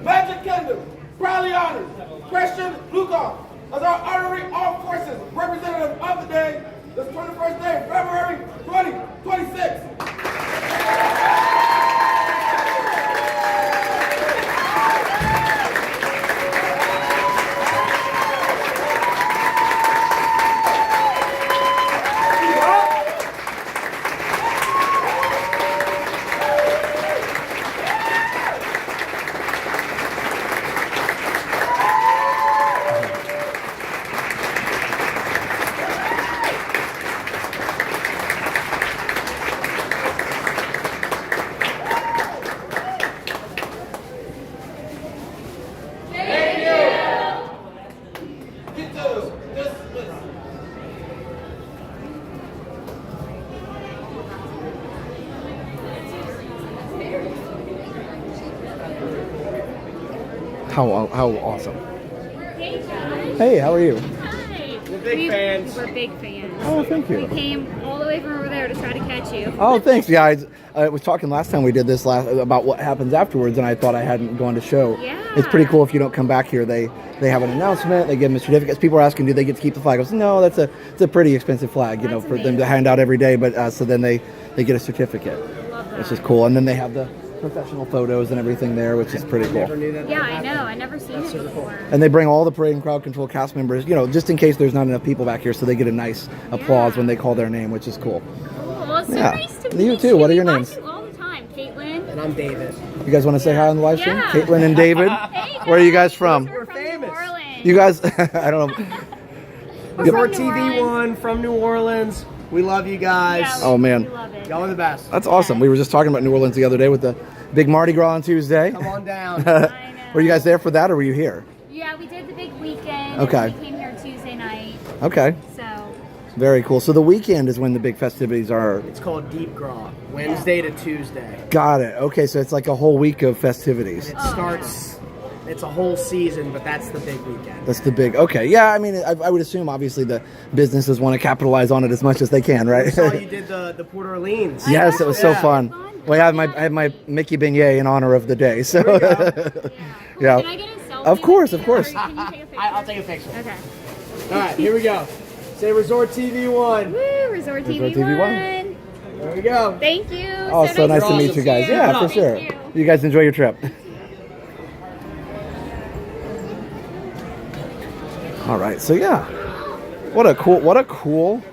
Magic Kingdom, proudly honors Christian Luca as our honorary armed forces representative of the day, this 21st day of February 2026. How awesome. Hey, how are you? We're big fans. We're big fans. Oh, thank you. We came all the way from over there to try to catch you. Oh, thanks. Yeah, I was talking last time we did this about what happens afterwards, and I thought I hadn't gone to show. Yeah. It's pretty cool if you don't come back here. They have an announcement. They give them certificates. People are asking, do they get to keep the flag? I was, no, it's a pretty expensive flag, you know, for them to hand out every day. But so then they get a certificate, which is cool. And then they have the professional photos and everything there, which is pretty cool. Yeah, I know. I never seen it before. And they bring all the parade and crowd control cast members, you know, just in case there's not enough people back here, so they get a nice applause when they call their name, which is cool. Well, it's so nice to meet You too. What are your We names? watch you all the time, Caitlin. And I'm David. You guys want to say hi on the live stream? Yeah. Caitlin and David. Where are you guys from? We're famous. You guys, I don't know. Resort TV One from New Orleans. We love you guys. Oh man, y'all are the best. that's awesome. We were just talking about New Orleans the other day with the big Mardi Gras on Tuesday. Come on down. Were you guys there for that, or were you here? Yeah, we did the big weekend. Okay. And we came here Tuesday night. Okay. So. Very cool. So the weekend is when the big festivities are. It's called Deep Gras, Wednesday to Tuesday. Got it. Okay, so it's like a whole week of festivities. It starts. It's a whole season, but that's the big weekend. That's the big. Okay, yeah. I mean, I would assume obviously the businesses want to capitalize on it as much as they can, right? I saw you did the Port Orleans. Yes, it was so fun. Well, I had my Mickey beignet in honor of the day. So, yeah. Can I get a selfie? Of course, of course. Can you take a picture? I'll take a picture. Okay. All right, here we go. Say Resort TV One. Woo, Resort TV TV One. There we go. Thank you. Oh, so nice to meet you guys. Yeah, for sure. You guys enjoy your trip. All right, so yeah, what a cool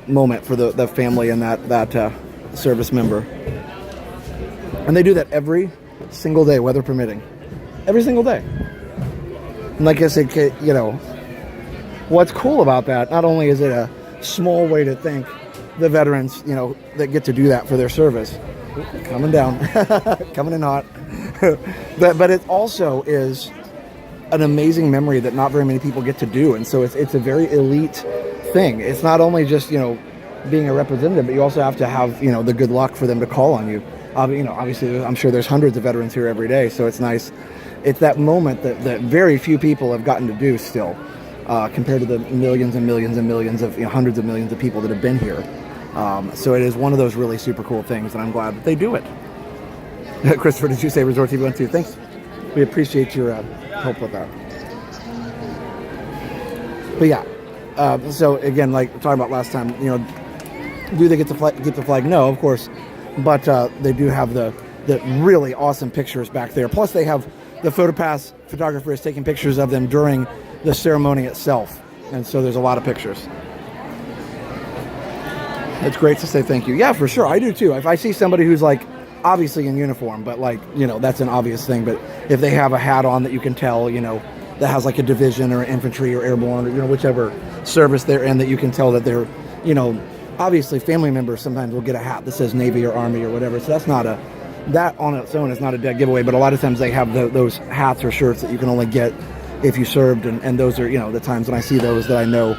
moment for the family and that service member. And they do that every single day, weather permitting, every single day. And like I said, you know, what's cool about that? Not only is it a small way to thank the veterans, you know, that get to do that for their service, coming down, coming in hot, but it also is an amazing memory that not very many people get to do, and so it's a very elite thing. It's not only just, you know, being a representative, but you also have to have, you know, the good luck for them to call on you. You know, obviously, I'm sure there's hundreds of veterans here every day, so it's nice. It's that moment that very few people have gotten to do still, compared to the millions and millions and millions of, you know, hundreds of millions of people that have been here. So it is one of those really super cool things, and I'm glad that they do it. Christopher, did you say Resort TV 1 too? Thanks. We appreciate your help with that. But yeah, so again, like talking about last time, you know, do they get to keep the flag? No, of course, but they do have the really awesome pictures back there. Plus, they have the PhotoPass photographers taking pictures of them during the ceremony itself, and so there's a lot of pictures. It's great to say thank you. Yeah, for sure, I do too. If I see somebody who's like obviously in uniform, but like, you know, that's an obvious thing. But if they have a hat on that you can tell, you know, that has like a division or infantry or airborne, or, you know, whichever service they're in, that you can tell that they're, you know, obviously family members sometimes will get a hat that says Navy or Army or whatever. So that's not a, that on its own is not a dead giveaway, but a lot of times they have those hats or shirts that you can only get if you served, and those are, you know, the times when I see those that I know,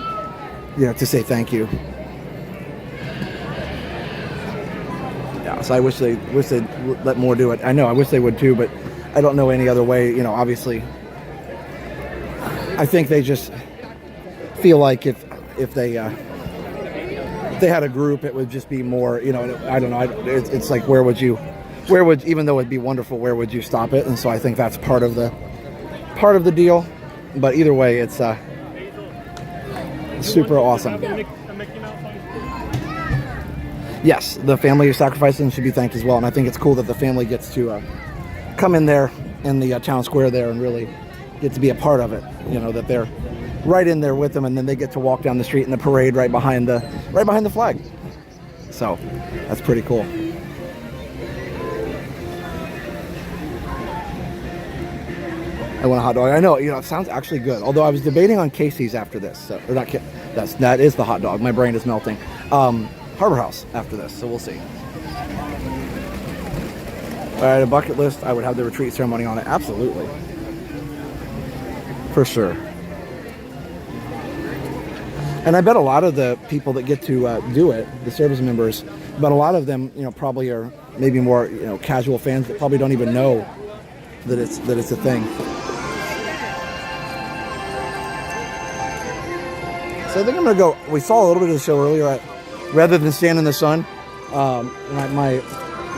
you know, to say thank you. Yeah, so I wish they'd let more do it. I know, I wish they would too, but I don't know any other way, you know, obviously. I think they just feel like if they had a group, it would just be more, you know, I don't know, it's like where would, even though it'd be wonderful, where would you stop it? And so I think that's part of the deal. But either way, it's super awesome. Yes, the family who sacrificed them should be thanked as well. And I think it's cool that the family gets to come in there in the town square there and really get to be a part of it. You know, that they're right in there with them, and then they get to walk down the street in the parade right behind the flag. So that's pretty cool. I want a hot dog. I know, you know, it sounds actually good. Although I was debating on Casey's after this. So, or not, that is the hot dog. My brain is melting. Harbor House after this, so we'll see. All right, a bucket list. I would have the retreat ceremony on it. Absolutely. For sure. And I bet a lot of the people that get to do it, the service members, but a lot of them, you know, probably are maybe more, you know, casual fans that probably don't even know that it's a thing. So I think I'm gonna go. We saw a little bit of the show earlier. Rather than stand in the sun, my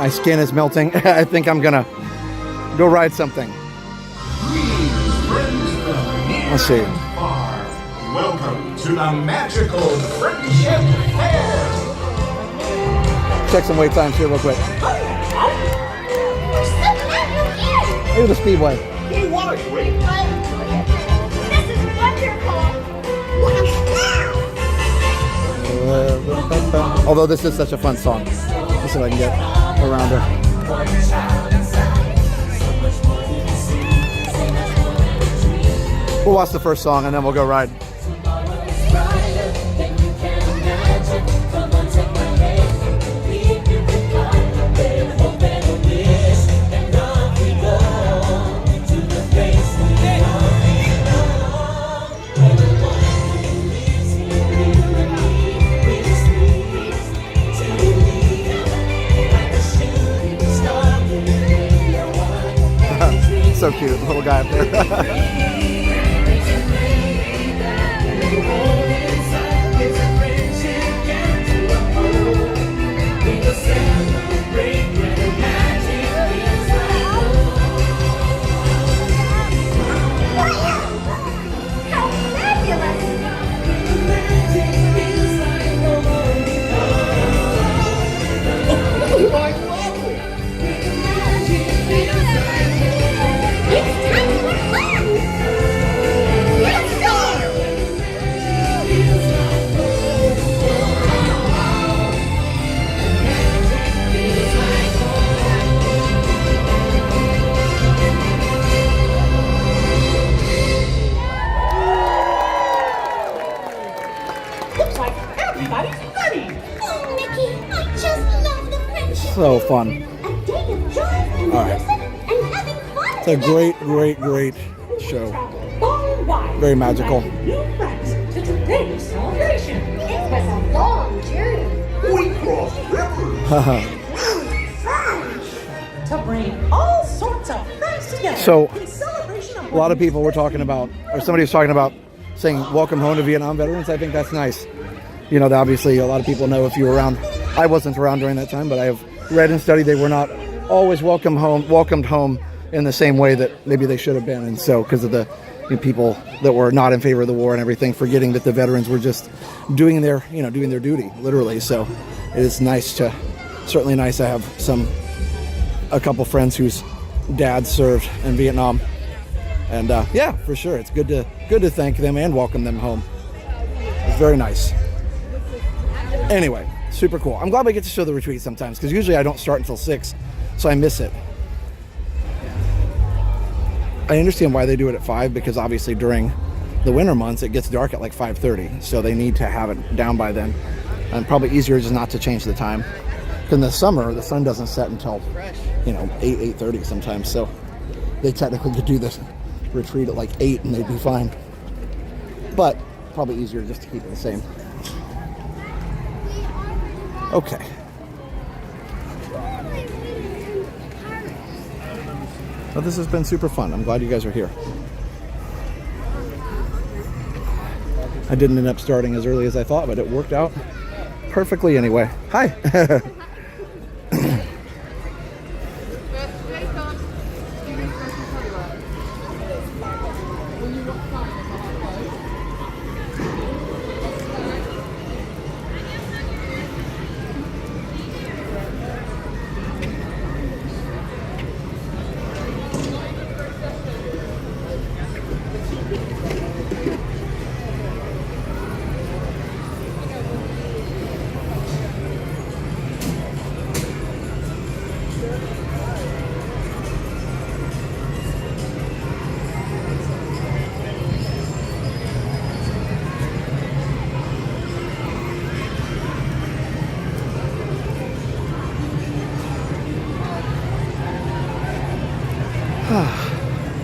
skin is melting. I think I'm gonna go ride something. Let's see. Welcome to the magical Friendship Fair. Check some wait times here real quick. Look at the speedway. Hey, what? This is wonderful. Although this is such a fun song. Let's see if I can get around her. We'll watch the first song and then we'll go ride. So cute, little guy up there. So fun. All right. It's a great show. Very magical. To today's celebration. It was a long journey. We crossed rivers. To bring all sorts of friends together. So, a lot of people were talking about, or somebody was talking about saying welcome home to Vietnam veterans. I think that's nice. You know, obviously a lot of people know if you were around. I wasn't around during that time, but I have read and studied they were not always welcomed home in the same way that maybe they should have been. And so because of the people that were not in favor of the war and everything, forgetting that the veterans were just doing their duty, literally. So it is certainly nice to have a couple friends whose dads served in Vietnam. And yeah, for sure, it's good to thank them and welcome them home. It's very nice. Anyway, super cool. I'm glad we get to show the retreat sometimes, because usually I don't start until 6, so I miss it. I understand why they do it at 5, because obviously during the winter months it gets dark at like 5:30, so they need to have it down by then. And probably easier just not to change the time. Because in the summer the sun doesn't set until 8:30 sometimes, so they technically could do this retreat at like 8 and they'd be fine. But probably easier just to keep it the same. Okay. Well, this has been super fun. I'm glad you guys are here. I didn't end up starting as early as I thought, but it worked out perfectly anyway. Hi.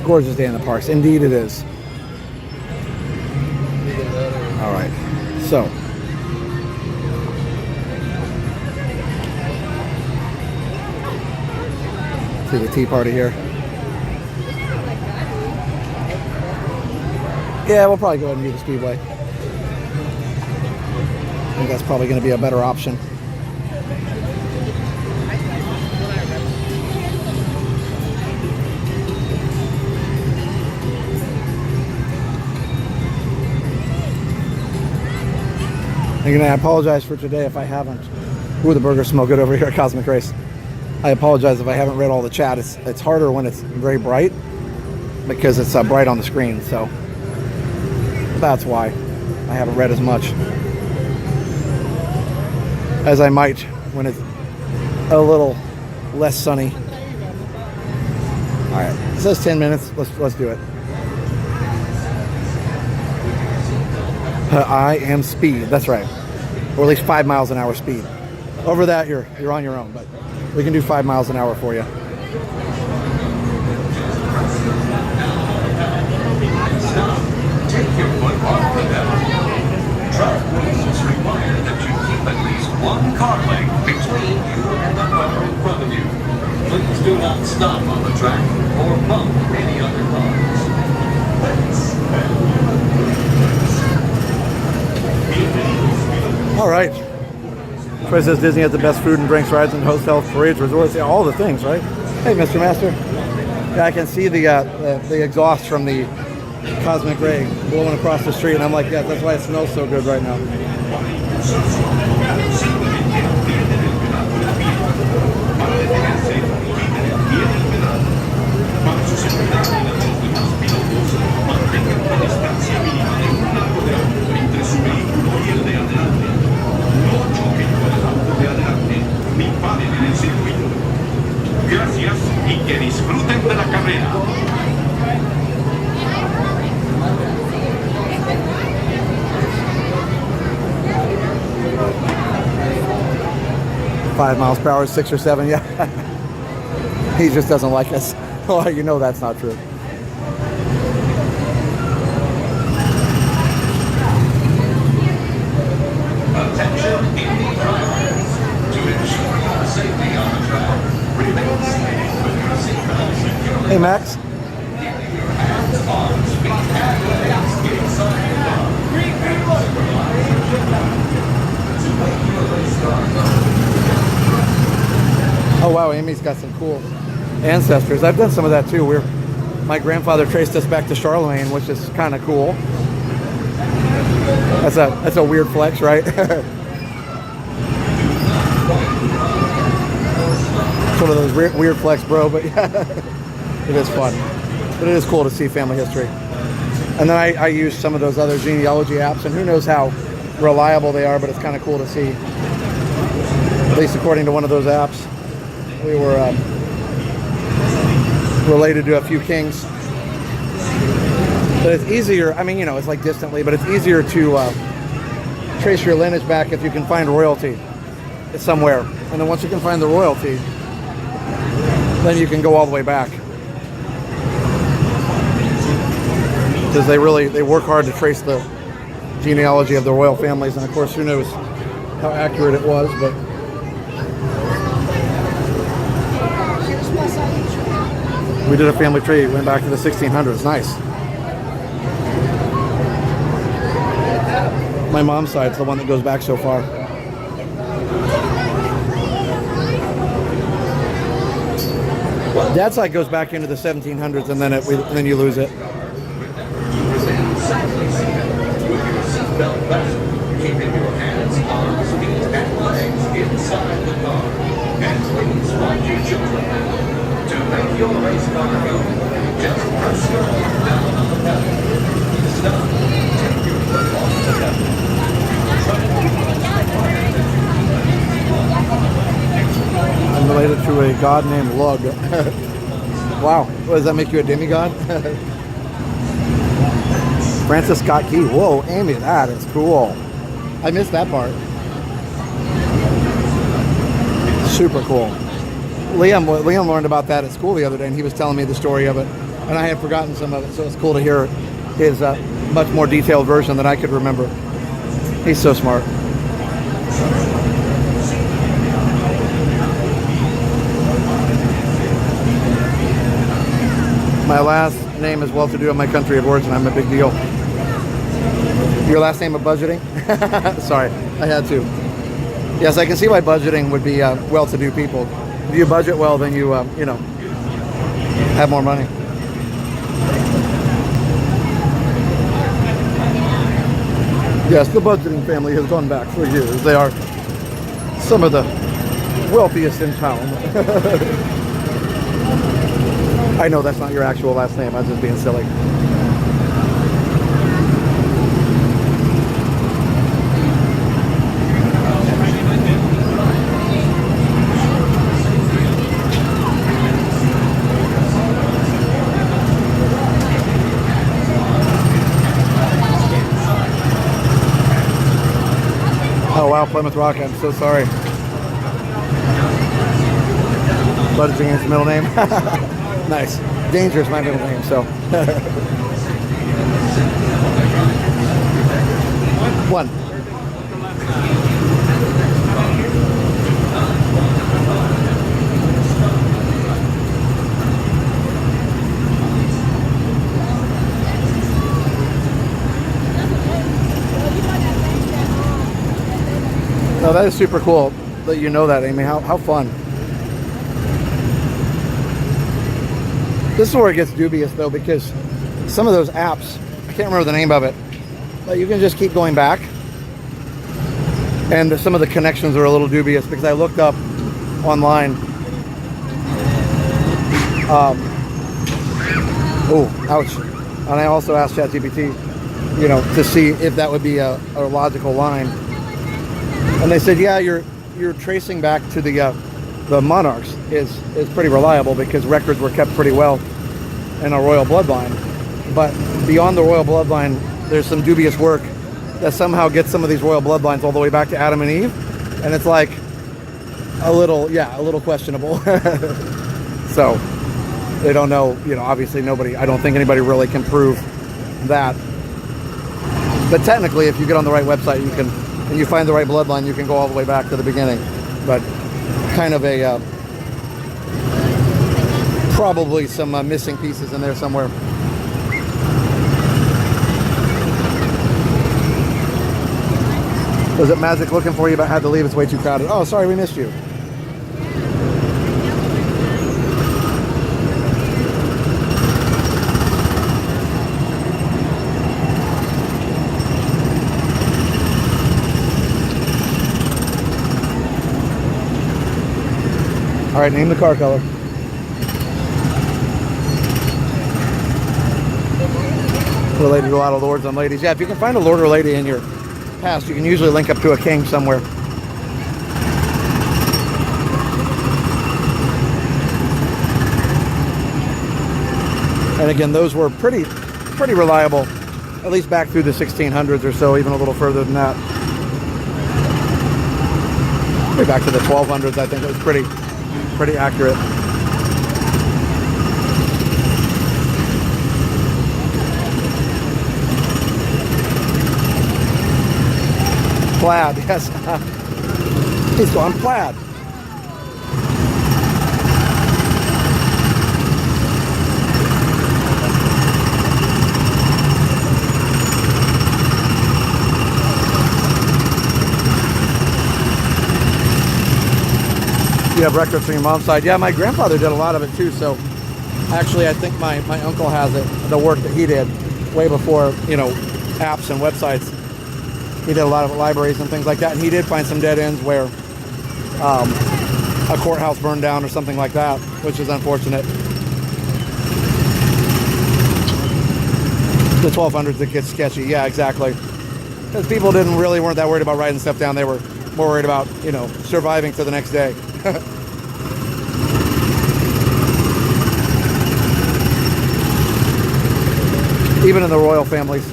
Gorgeous day in the parks. Indeed it is. All right. So. See the tea party here. Yeah, we'll probably go ahead and do the Speedway. I think that's probably going to be a better option. Again, I apologize for today if I haven't. Ooh, the burgers smell good over here at Cosmic Race. I apologize if I haven't read all the chat. It's harder when it's very bright because it's bright on the screen, so that's why I haven't read as much as I might when it's a little less sunny. All right, it says 10 minutes. Let's do it. I am speed. That's right, or at least 5 miles an hour speed. Over that, you're on your own, but we can do 5 miles an hour for you. Take your foot off the pedal. Track rules require that you keep at least one car length between you and the car in front of you. Please do not stop on the track or bump any other cars. All right. Troy says Disney has the best food and drinks, rides, and hotels, parades, resorts, yeah, all the things, right? Hey, Mr. Master. Yeah, I can see the exhaust from the Cosmic Ray blowing across the street, and I'm like, yeah, that's why it smells so good right now. Gracias y que disfruten de la carrera. 5 miles per hour, 6 or 7, yeah. He just doesn't like us. Oh, you know that's not true. Attention Indy drivers. To ensure your safety on the track, remain seated with your seatbelt securely. Hey, Max. Keeping your hands, arms, feet, and legs inside the car. To make your race car go. Oh wow, Amy's got some cool ancestors. I've done some of that too. My grandfather traced us back to Charlemagne, which is kind of cool. That's a weird flex, right? Sort of those weird flex, bro. But yeah, it is fun. But it is cool to see family history. And then I use some of those other genealogy apps, and who knows how reliable they are, but it's kind of cool to see. At least according to one of those apps. We were related to a few kings But it's easier, I mean, you know, it's like distantly, but it's easier to trace your lineage back if you can find royalty somewhere. And then once you can find the royalty, then you can go all the way back. Because they work hard to trace the genealogy of the royal families. And of course, who knows how accurate it was, but we did a family tree, went back to the 1600s. Nice. My mom's side's the one that goes back so far. Dad's side goes back into the 1700s, and then you lose it. Keeping your hands, arms, feet, and legs inside the car. And please watch your children. To make your race car go, just press your arm down on the pedal. Stop. Take your foot off the pedal. I'm related to a god named Lug. Wow. What, does that make you a demigod? Francis Scott Key. Whoa, Amy, that is cool. I missed that part. Super cool. Liam learned about that at school the other day, and he was telling me the story of it, and I had forgotten some of it, so it's cool to hear his much more detailed version than I could remember. He's so smart. My last name is well-to-do in my country of origin. I'm a big deal. Your last name of budgeting? Sorry, I had to. Yes, I can see why budgeting would be well-to-do people. If you budget well, then you have more money. Yes, the budgeting family has gone back for years. They are some of the wealthiest in town. I know that's not your actual last name. I was just being silly. Oh wow, Plymouth Rock, I'm so sorry. Budgeting is his middle name. Nice. Danger is my middle name, so. One. Oh, that is super cool that you know that, Amy. How fun. This is where it gets dubious, though, because some of those apps, I can't remember the name of it, but you can just keep going back. And some of the connections are a little dubious because I looked up online. Oh, ouch. And I also asked ChatGPT, to see if that would be a logical line. And they said, yeah, you're tracing back to the monarchs is pretty reliable because records were kept pretty well in a royal bloodline. But beyond the royal bloodline, there's some dubious work that somehow gets some of these royal bloodlines all the way back to Adam and Eve. And it's like a little questionable. So they don't know, obviously I don't think anybody really can prove that. But technically, if you get on the right website, and you find the right bloodline, you can go all the way back to the beginning. But kind of a probably some missing pieces in there somewhere. Was it Magic looking for you but had to leave? It's way too crowded. Oh, sorry, we missed you. All right, name the car color. Related to a lot of lords and ladies. Yeah, if you can find a lord or lady in your past, you can usually link up to a king somewhere. And again, those were pretty pretty reliable, at least back through the 1600s or so, even a little further than that. Maybe back to the 1200s, I think it was pretty accurate. Plaid, yes. He's going plaid. You have records from your mom's side. Yeah, my grandfather did a lot of it too. So actually, I think my uncle has it, the work that he did way before, you know, apps and websites. He did a lot of libraries and things like that. And he did find some dead ends where a courthouse burned down or something like that, which is unfortunate. The 1200s, it gets sketchy. Yeah, exactly. Because people weren't that worried about writing stuff down. They were more worried about, you know, surviving to the next day. Even in the royal families.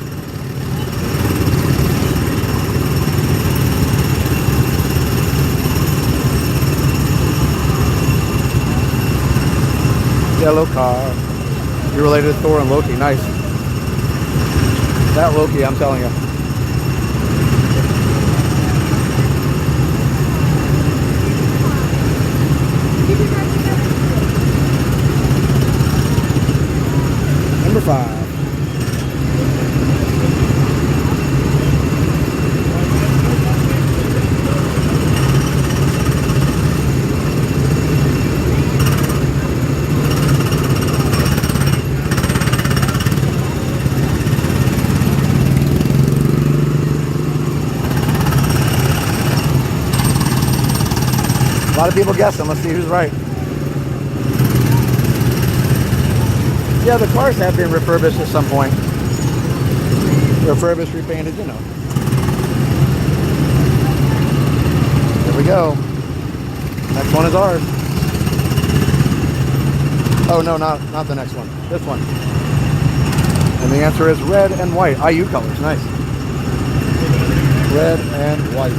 Yellow car. You're related to Thor and Loki. Nice. That Loki, I'm telling you. Number 5. A lot of people guessing. Let's see who's right. Yeah, the cars have been refurbished at some point. Refurbished, repainted, you know. There we go. Next one is ours. Oh, no, not the next one. This one. And the answer is red and white. IU colors. Nice. Red and white.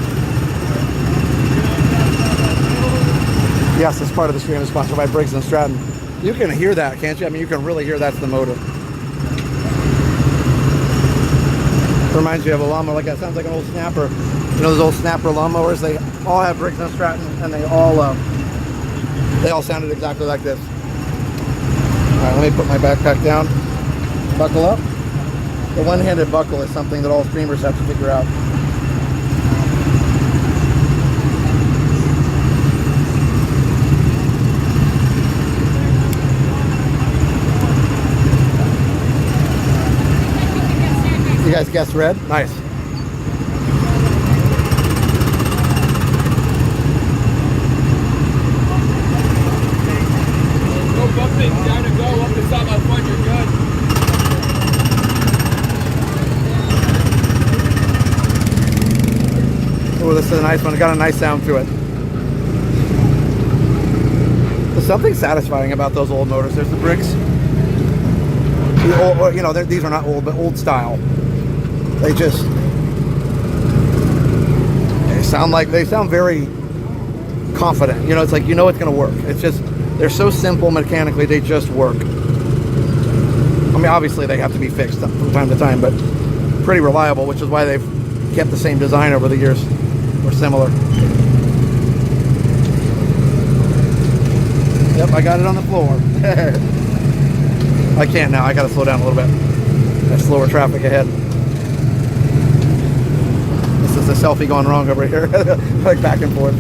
Yes, this part of the stream is sponsored by Briggs & Stratton. You can hear that, can't you? I mean, you can really hear that's the motor. Reminds you of a lawnmower, like that sounds like an old snapper. You know those old snapper lawnmowers? They all have Briggs & Stratton, and they all sounded exactly like this. All right, let me put my backpack down. Buckle up. The one-handed buckle is something that all streamers have to figure out. You guys guessed red? Nice. Go bumping, down to go, up the side, my point, you're good. Oh, this is a nice one. It got a nice sound to it. There's something satisfying about those old motors. There's the Briggs. The old, you know, these are not old, but old style. They sound very confident. You know, it's like, you know it's going to work. It's just, they're so simple mechanically, they just work. I mean, obviously they have to be fixed from time to time, but pretty reliable, which is why they've kept the same design over the years, or similar. Yep, I got it on the floor. I can't now, I got to slow down a little bit. There's slower traffic ahead. This is a selfie gone wrong over here, like back and forth.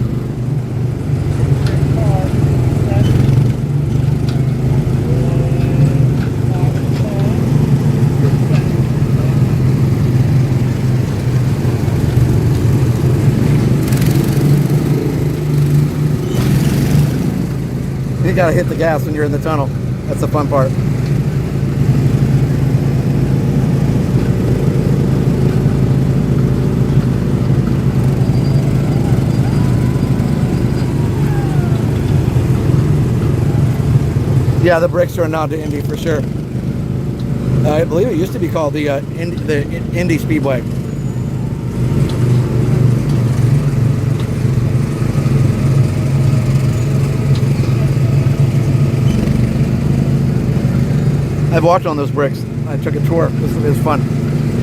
You gotta hit the gas when you're in the tunnel. That's the fun part. Yeah, the bricks are a nod to Indy for sure. I believe it used to be called the Indy Speedway. I've walked on those bricks. I took a tour. It was fun.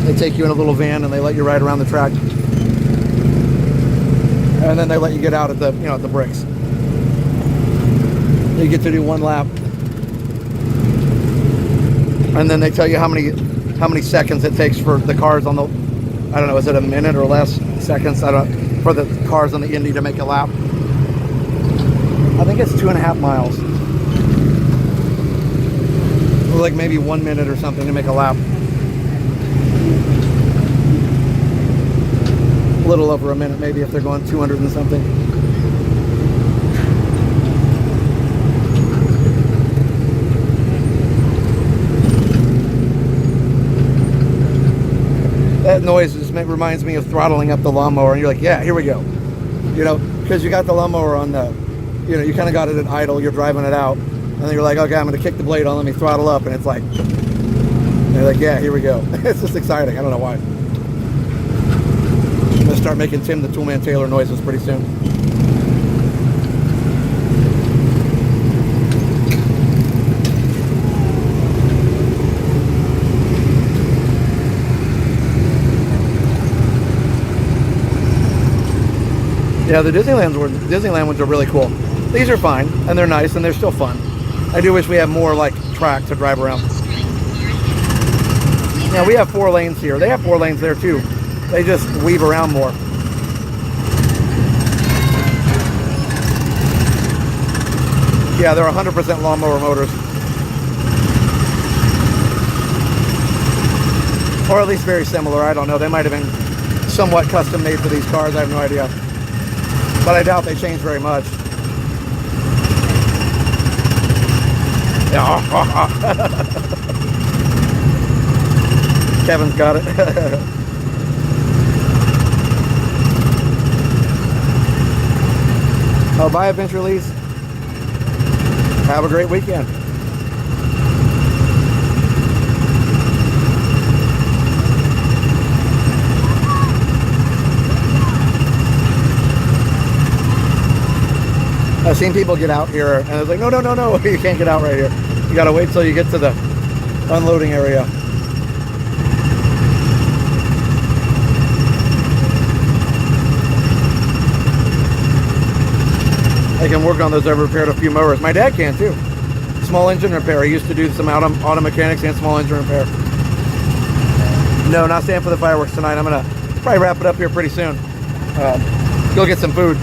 They take you in a little van and they let you ride around the track, and then they let you get out at the at the bricks. You get to do one lap, and then they tell you how many seconds it takes for the cars on the, I don't know, is it a minute or less seconds? I don't, for the cars on the Indy to make a lap. I think it's 2.5 miles. Or like maybe 1 minute or something to make a lap. A little over a minute maybe if they're going 200 and something. That noise just reminds me of throttling up the lawnmower, and you're like, yeah, here we go. Because you got the lawnmower on the, you kind of got it at idle, you're driving it out, and then you're like, okay, I'm going to kick the blade on, let me throttle up, and it's like, and you're like, yeah, here we go. It's just exciting. I don't know why. I'm going to start making Tim the Toolman Taylor noises pretty soon. Yeah, the Disneyland ones are really cool. These are fine, and they're nice, and they're still fun. I do wish we had more, like, track to drive around. Now, we have 4 lanes here. They have 4 lanes there, too. They just weave around more. Yeah, they're 100% lawnmower motors. Or at least very similar. I don't know. They might have been somewhat custom made for these cars. I have no idea. But I doubt they change very much. Yeah. Kevin's got it. Oh, bye, Adventure Lease. Have a great weekend. I've seen people get out here, and I was like, no, you can't get out right here. You gotta wait till you get to the unloading area. I can work on those. I've repaired a few mowers. My dad can too. Small engine repair. He used to do some auto mechanics and small engine repair. No, not staying for the fireworks tonight. I'm gonna probably wrap it up here pretty soon. Go get some food.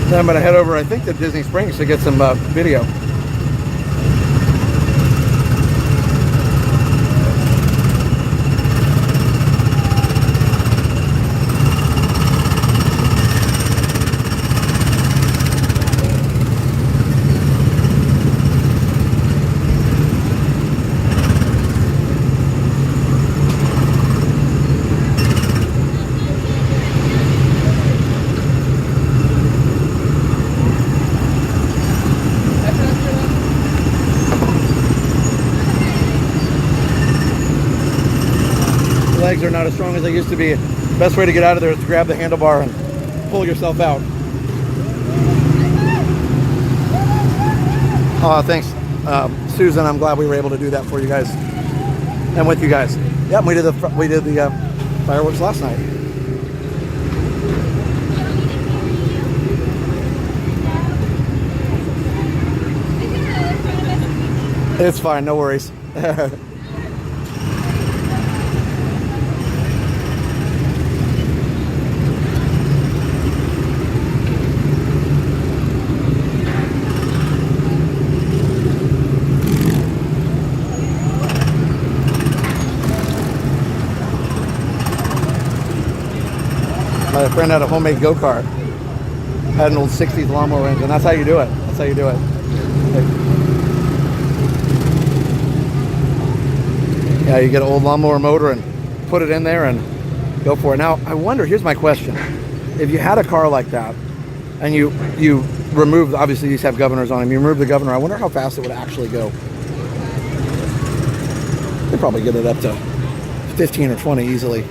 Then I'm going to head over, I think, to Disney Springs to get some video. Legs are not as strong as they used to be. Best way to get out of there is to grab the handlebar and pull yourself out. Thanks, Susan. I'm glad we were able to do that for you guys and with you guys. Yep, we did the fireworks last night. It's fine, no worries. My friend had a homemade go-kart. Had an old 60s lawnmower engine. That's how you do it. That's how you do it. Yeah, you get an old lawnmower motor and put it in there and go for it. Now, I wonder, here's my question. If you had a car like that, and you remove, obviously these have governors on them, you remove the governor. I wonder how fast it would actually go. They'd probably get it up to 15 or 20 easily,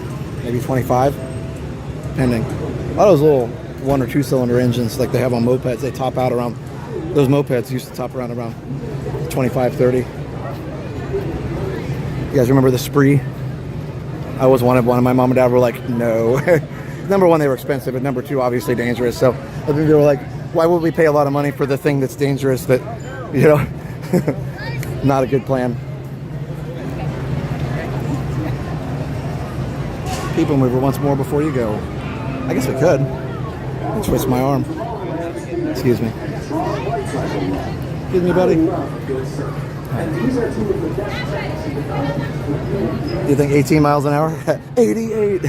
maybe 25, depending. A lot of those little 1 or 2 cylinder engines like they have on mopeds, they top out around, those mopeds used to top around 25, 30. You guys remember the Spree? I always wanted one, and my mom and dad were like, no. Number one, they were expensive, and number two, obviously dangerous. So I think they were like, why would we pay a lot of money for the thing that's dangerous that, you know, not a good plan. PeopleMover once more before you go. I guess we could. Twist my arm. Excuse me. Excuse me, buddy. You think 18 miles an hour? 88.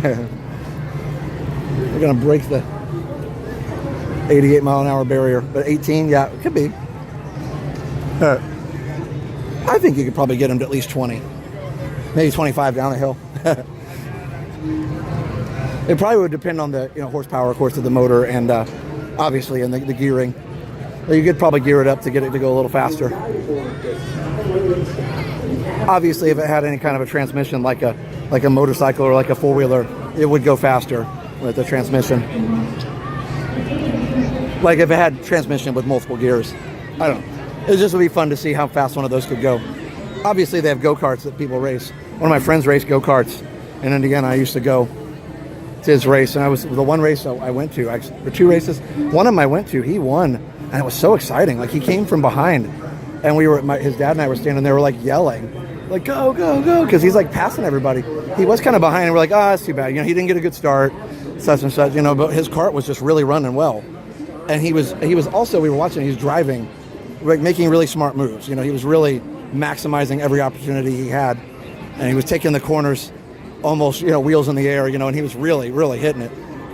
We're gonna break the 88 mile an hour barrier, but 18, yeah, it could be. I think you could probably get them to at least 20, maybe 25 down the hill. It probably would depend on the horsepower, of course, of the motor, and obviously in the gearing. You could probably gear it up to get it to go a little faster. Obviously, if it had any kind of a transmission, like a motorcycle or like a four-wheeler, it would go faster with the transmission. Like if it had transmission with multiple gears. I don't know. It just would be fun to see how fast one of those could go. Obviously, they have go-karts that people race. One of my friends raced go-karts in Indiana. I used to go to his race, and I was the one race I went to, actually, or 2 races. One of them I went to, he won, and it was so exciting. Like, he came from behind, and his dad and I were standing there, like yelling, like, go, go, go, because he's like passing everybody. He was kind of behind, and we're like, that's too bad. He didn't get a good start, such and such, but his cart was just really running well. And he was also, we were watching, he was driving, like making really smart moves. He was really maximizing every opportunity he had, and he was taking the corners almost, wheels in the air, and he was really, really hitting it.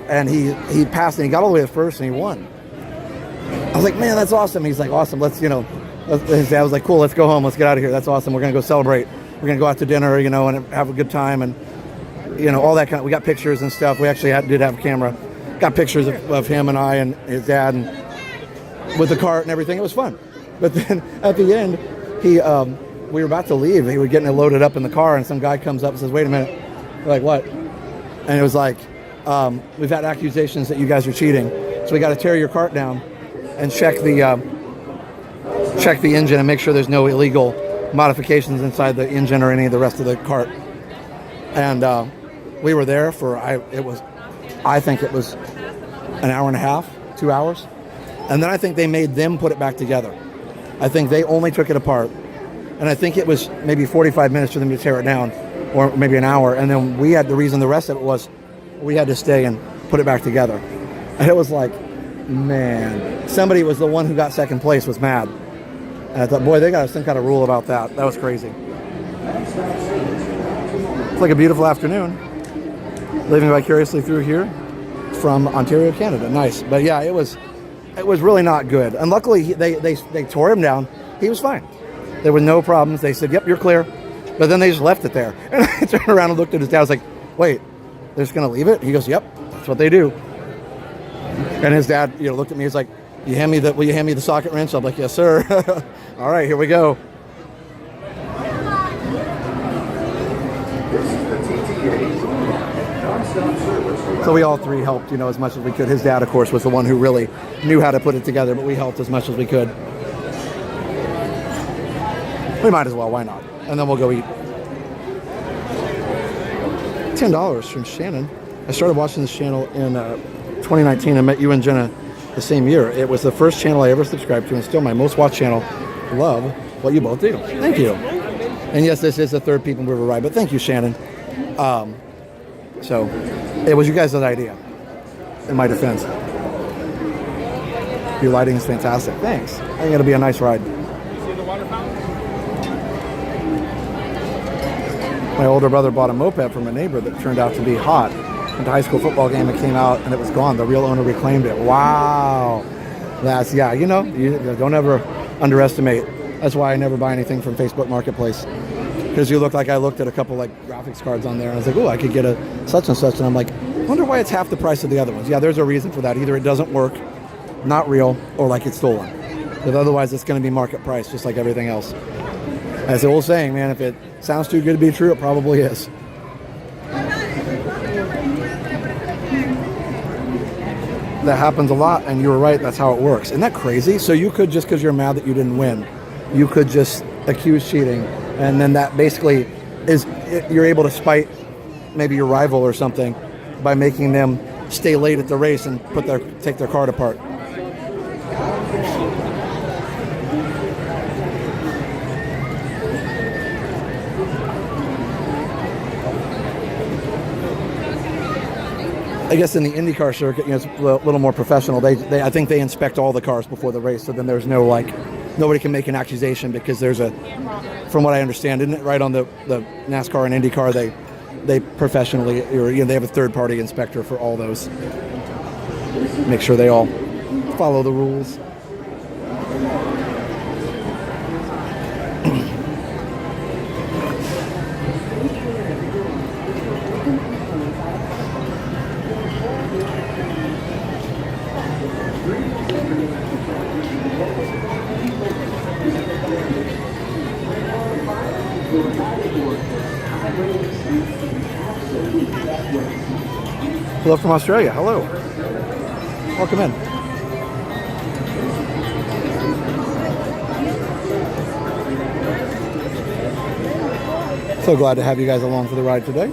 And he passed, and he got all the way to first, and he won. I was like, man, that's awesome. He's like, awesome, let's, his dad was like, cool, let's go home, let's get out of here, that's awesome, we're going to go celebrate, we're going to go out to dinner, and have a good time, and, all that kind of, we got pictures and stuff. We actually did have a camera, got pictures of him and I and his dad, and with the cart and everything. It was fun. But then at the end, we were about to leave, he was getting it loaded up in the car, and some guy comes up and says, wait a minute. We're like, what? And it was like, we've had accusations that you guys are cheating, so we got to tear your cart down and check the engine and make sure there's no illegal modifications inside the engine or any of the rest of the cart. And we were there for, I think it was an hour and a half, 2 hours. And then I think they made them put it back together. I think they only took it apart. And I think it was maybe 45 minutes for them to tear it down, or maybe an hour. And then the rest of it was, we had to stay and put it back together. And it was like, man, somebody was the one who got second place was mad. And I thought, boy, they got some kind of rule about that. That was crazy. It's like a beautiful afternoon. Living vicariously through here from Ontario, Canada. Nice. But yeah, it was really not good. And luckily, they tore him down. He was fine. There were no problems. They said, yep, you're clear. But then they just left it there. And I turned around and looked at his dad. I was like, wait, they're just going to leave it? He goes, yep, that's what they do. And his dad, looked at me. He's like, will you hand me the socket wrench? I'm like, yes, sir. All right, here we go. So we all three helped, as much as we could. His dad, of course, was the one who really knew how to put it together, but we helped as much as we could. We might as well, why not? And then we'll go eat. $10 from Shannon. I started watching this channel in 2019. I met you and Jenna the same year. It was the first channel I ever subscribed to, and still my most watched channel. Love what you both do. Thank you. And yes, this is the third PeopleMover ride, but thank you, Shannon. So it was you guys' idea, in my defense. Your lighting is fantastic. Thanks. I think it'll be a nice ride. My older brother bought a moped from a neighbor that turned out to be hot. Went to high school football game, it came out and it was gone. The real owner reclaimed it. Wow. That's, you don't ever underestimate. That's why I never buy anything from Facebook Marketplace. Because you look like I looked at a couple graphics cards on there and I was like, oh, I could get a such and such. And I'm like, I wonder why it's half the price of the other ones. Yeah, there's a reason for that. Either it doesn't work not real or like it's stolen. Because otherwise it's going to be market price, just like everything else. As the old saying, man, if it sounds too good to be true, it probably is. That happens a lot, and you were right, that's how it works. Isn't that crazy? So you could, just because you're mad that you didn't win, you could just accuse cheating, and then that basically is, you're able to spite maybe your rival or something by making them stay late at the race and take their card apart. I guess in the IndyCar circuit, it's a little more professional. I think they inspect all the cars before the race, so then there's no nobody can make an accusation because there's from what I understand, isn't it right on the NASCAR and IndyCar, they professionally, or they have a third-party inspector for all those. Make sure they all follow the rules. Hello from Australia. Hello. Welcome in. So glad to have you guys along for the ride today.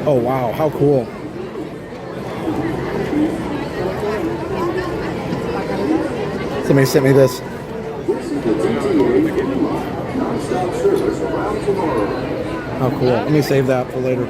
Oh wow, how cool. Somebody sent me this. Oh cool, let me save that for later.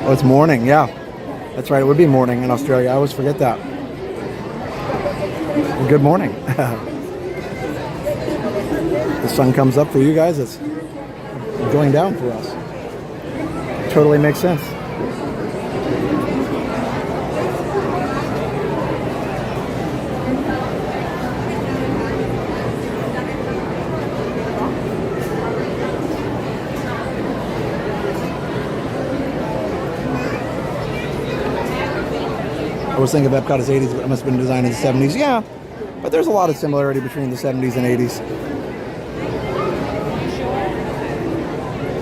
Oh, it's morning, yeah. That's right, it would be morning in Australia. I always forget that. Well, good morning. The sun comes up for you guys, it's going down for us. Totally makes sense. I was thinking of Epcot as 80s, but it must have been designed in the 70s. Yeah, but there's a lot of similarity between the 70s and 80s.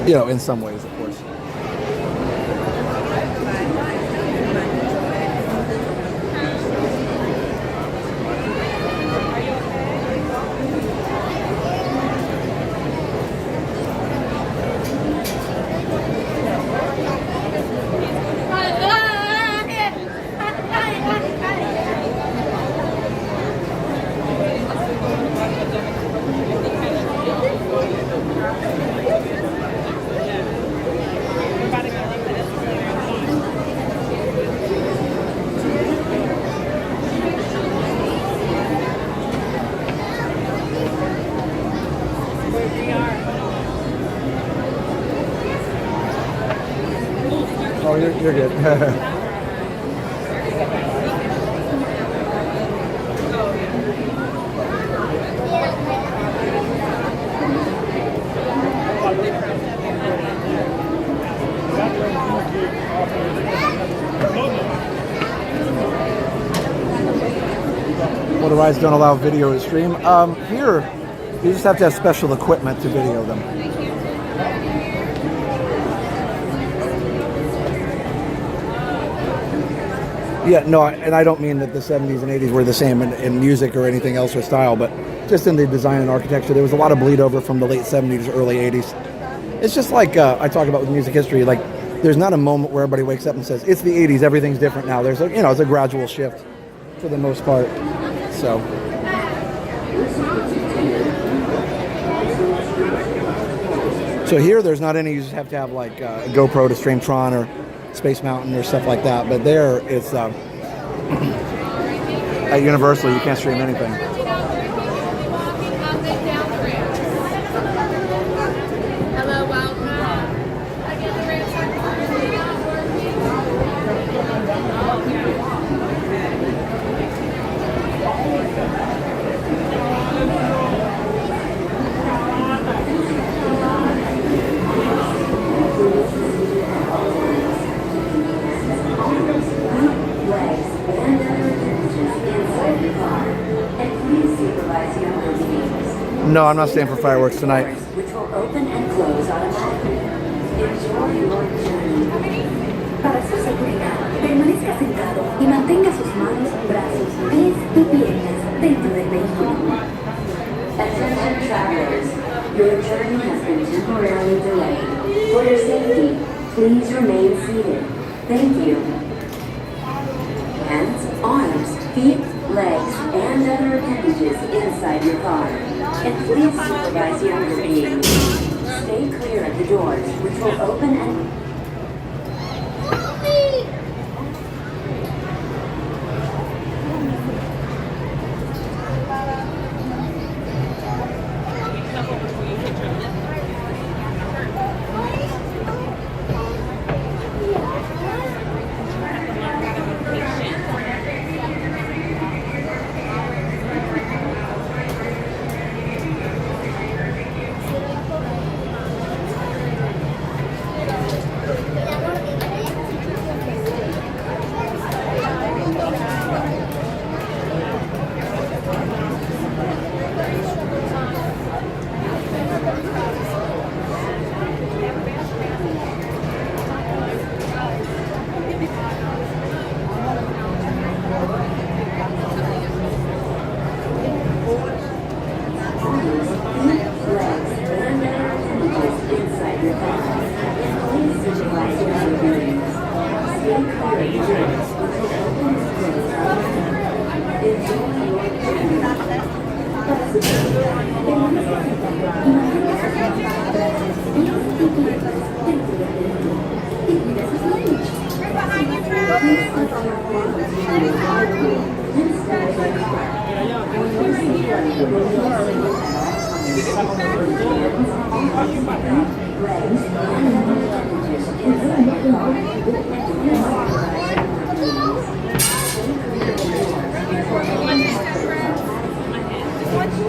You know, in some ways, of course. You're good. Well, the rides don't allow video to stream. Here, you just have to have special equipment to video them. Yeah, no, and I don't mean that the 70s and 80s were the same in music or anything else or style, but just in the design and architecture, there was a lot of bleed over from the late 70s, early 80s. It's just like I talk about with music history, like there's not a moment where everybody wakes up and says, it's the 80s, everything's different now. There's a, you know, it's a gradual shift for the most part, so. So here, there's not any, you just have to have like a GoPro to stream Tron or Space Mountain or stuff like that, but there it's at Universal you can't stream anything. Hello, welcome. No, I'm not staying for fireworks tonight. Which will open and close automatically. Enjoy your journey. Para su seguridad, permanezca sentado y mantenga sus manos, brazos, pies y piernas dentro del vehículo. Attention travelers, your journey has been temporarily delayed. For your safety, please remain seated. Thank you. Hands, arms, feet, legs, and other appendages inside your car. And please supervise younger beings. Stay clear of the doors, which will open and...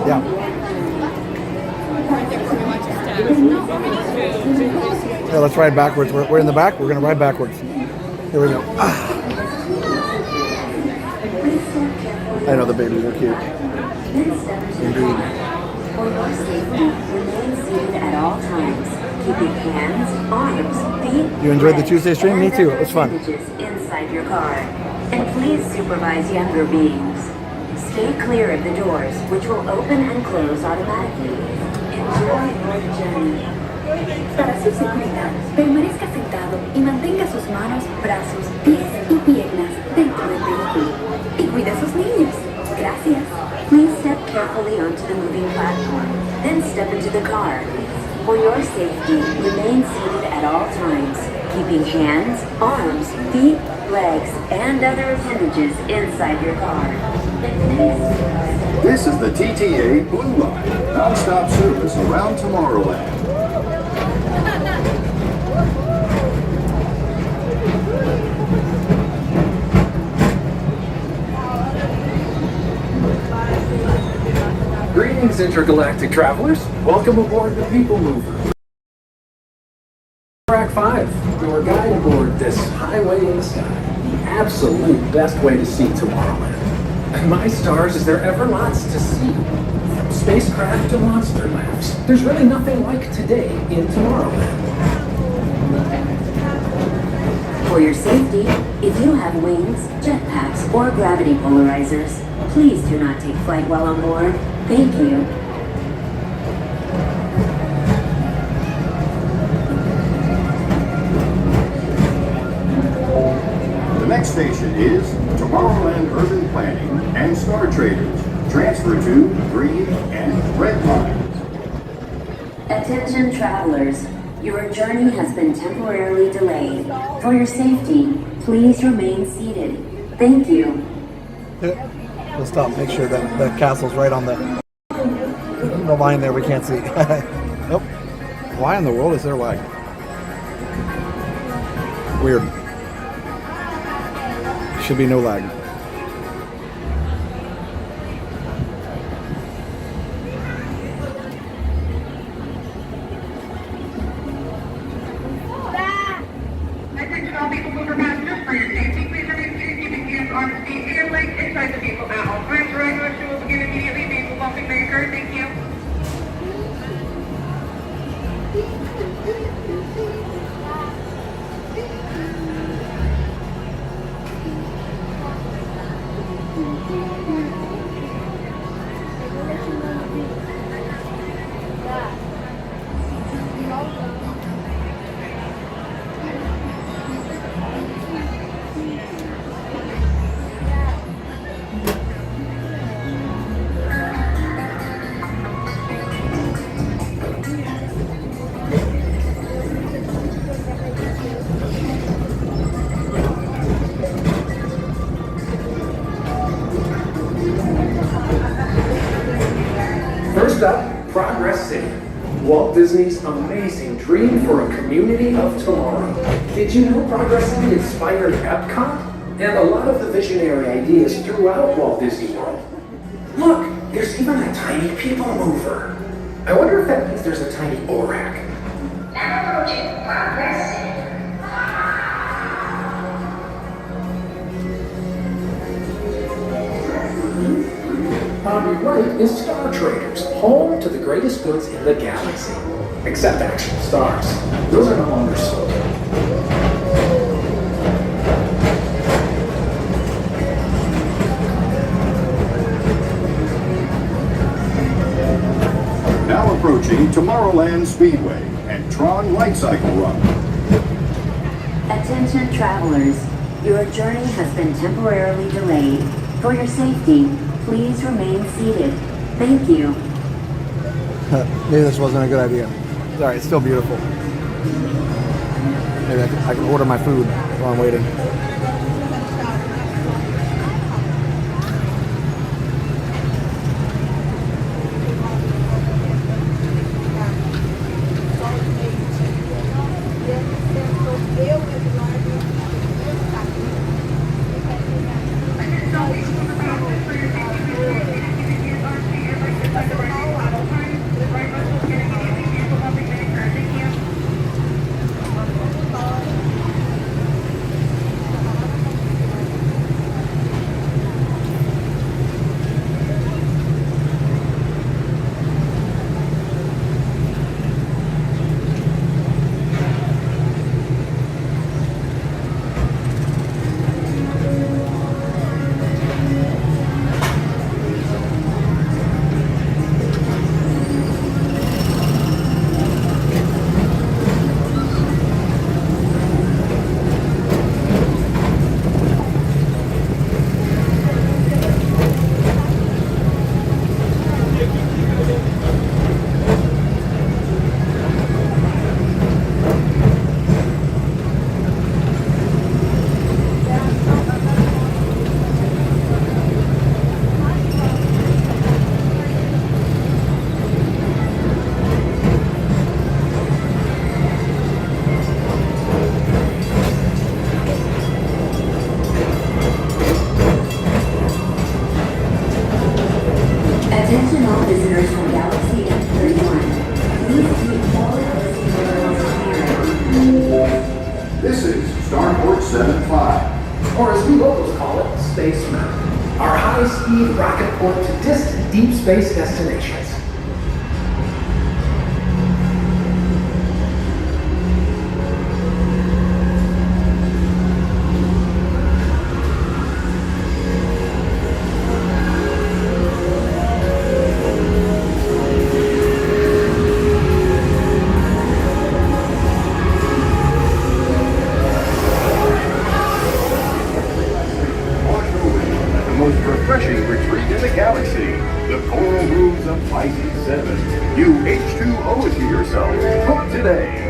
Yeah. Yeah, let's ride backwards. We're in the back. We're going to ride backwards. Here we go. I know the babies are cute. Indeed. For your safety, remain seated at all times. Keeping hands, arms, feet... You enjoyed the Tuesday stream? Me too. It was fun. ...inside your car. And please supervise younger beings. Stay clear of the doors, which will open and close automatically. Enjoy your journey. Para su seguridad, permanezca sentado y mantenga sus manos, brazos, pies y piernas dentro del vehículo. Y cuide a sus niños. Gracias. Please step carefully onto the moving platform, then step into the car. For your safety, remain seated at all times, keeping hands, arms, feet, legs, and other appendages inside your car. This is the TTA Blue Line, non-stop service around Tomorrowland. Greetings, intergalactic travelers. Welcome aboard the PeopleMover. Track 5, your guide aboard this highway in the sky. The absolute best way to see Tomorrowland. And my stars, is there ever lots to see? From spacecraft to monster labs, there's really nothing like today in Tomorrowland. For your safety, if you have wings, jetpacks, or gravity polarizers, please do not take flight while on board. Thank you. The next station is Tomorrowland Urban Planning and Star Traders. Transfer to green and red lines. Attention travelers, your journey has been temporarily delayed. For your safety, please remain seated. Thank you. We'll stop, make sure that the castle's right on the line there we can't see. Nope. Why in the world is there lag? Weird. Should be no lag. Attention all PeopleMover passengers, for your safety, please remain seated, keeping hands on the seat and legs inside the vehicle at all times. Regular show will begin immediately. Vehicle bumping may occur. Thank you. First up, Progress City. Walt Disney's amazing dream for a community of tomorrow. Did you know Progress City inspired Epcot? And a lot of the visionary ideas throughout Walt Disney World. Look, there's even a tiny PeopleMover. I wonder if that means there's a tiny ORAC. Now approaching Progress City. On your right is Star Traders, home to the greatest goods in the galaxy. Except actual stars. Those are no longer sold. Now approaching Tomorrowland Speedway and Tron Light Cycle Run. Attention travelers, your journey has been temporarily delayed. For your safety, please remain seated. Thank you. Maybe this wasn't a good idea. Alright, it's still beautiful. Maybe I can order my food while I'm waiting. or as we locals call it, Space Mountain, our high-speed rocket port to distant deep space destinations. Most refreshing retreat in the galaxy, the coral rooms of Pisces 7. You H2O it to yourself. Book today.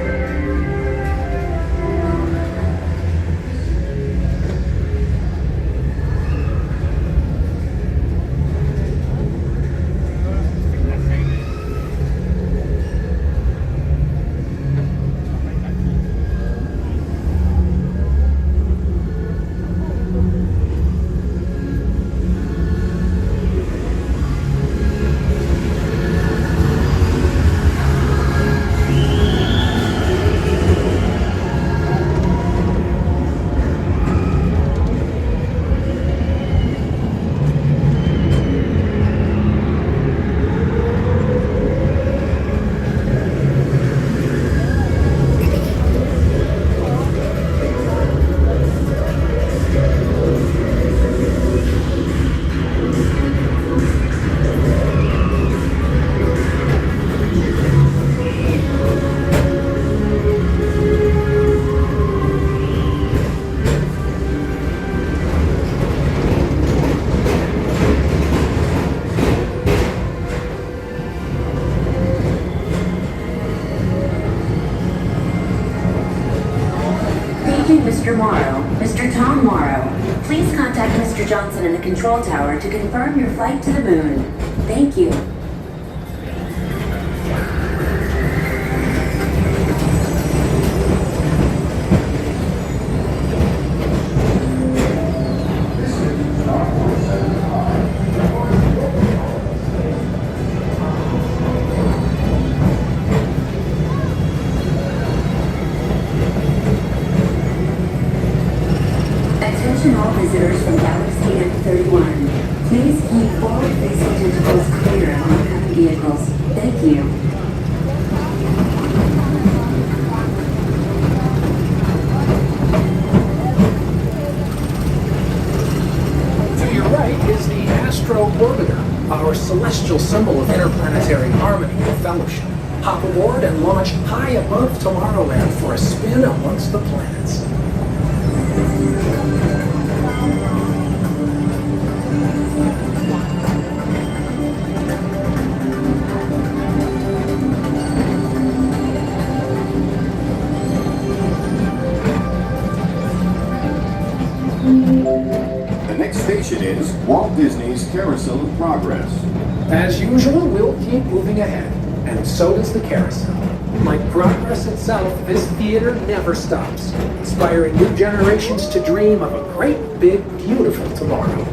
Mr. Morrow, Mr. Tom Morrow, please contact Mr. Johnson in the control tower to confirm your flight to the moon. Thank you. Attention all visitors from Galaxy M31. Please keep forward-facing tentacles clear of oncoming vehicles. Thank you. To your right is the Astro Orbiter, our celestial symbol of interplanetary harmony and fellowship. Hop aboard and launch high above Tomorrowland for a spin amongst the planets. The next station is Walt Disney's Carousel of Progress. As usual, we'll keep moving ahead, and so does the carousel. Like progress itself, this theater never stops, inspiring new generations to dream of a great, big, beautiful tomorrow.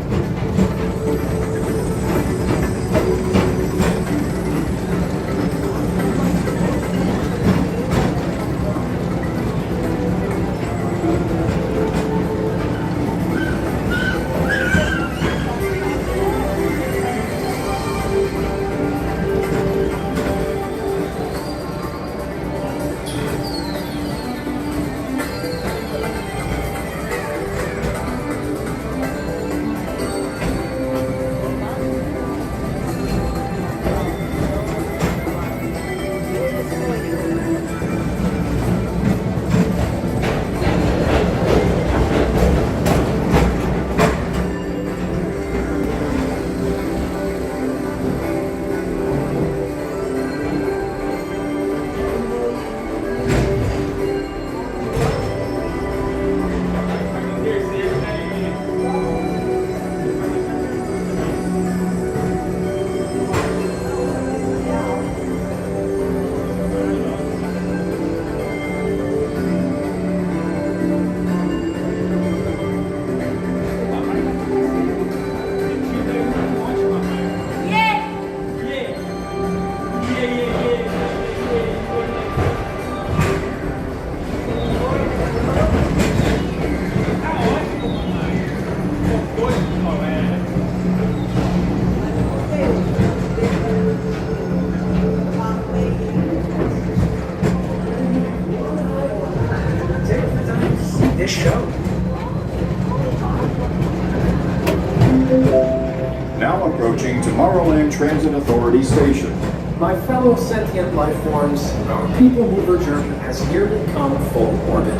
approaching Tomorrowland Transit Authority Station. My fellow sentient life forms, our PeopleMover journey has nearly come full orbit.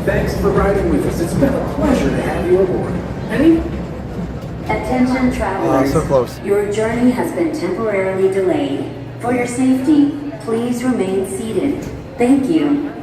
Thanks for riding with us. It's been a pleasure to have you aboard. Penny? Attention travelers. So close. Your journey has been temporarily delayed. For your safety, please remain seated. Thank you.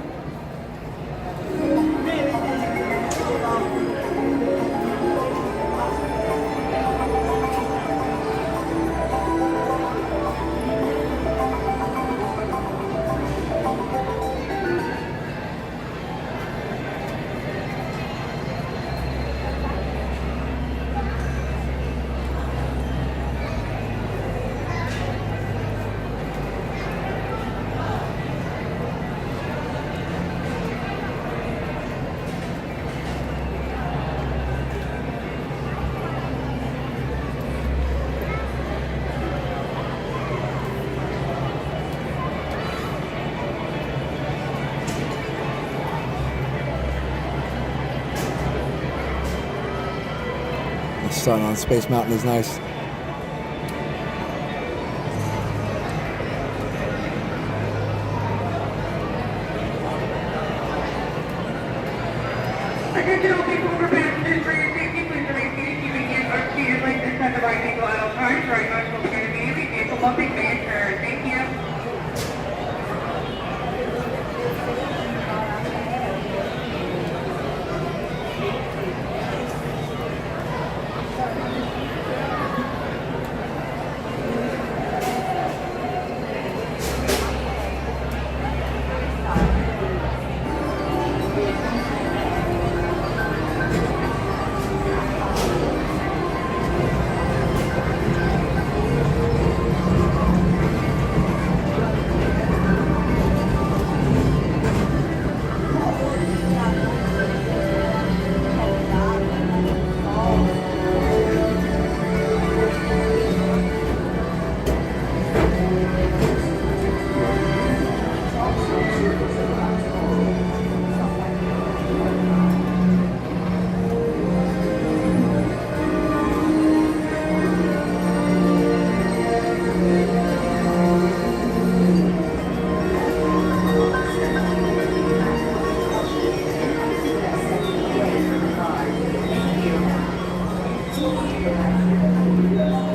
The sun on Space Mountain is nice. Attention all people over passengers for your safety, please remain seated, keeping hands on seated like this at the right angle at all times. Right noise will begin immediately. Vehicle bumping may occur. Thank you.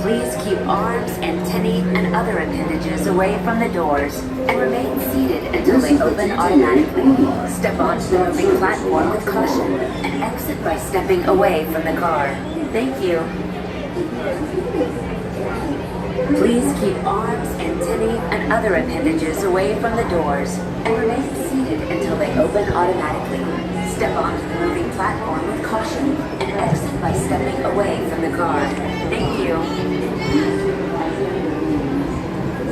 Please keep arms, antennae, and other appendages away from the doors and remain seated until they open automatically. Step onto the moving platform with caution and exit by stepping away from the car. Thank you. Please keep arms, antennae, and other appendages away from the doors and remain seated until they open automatically. Step onto the moving platform with caution and exit by stepping away from the car. Thank you.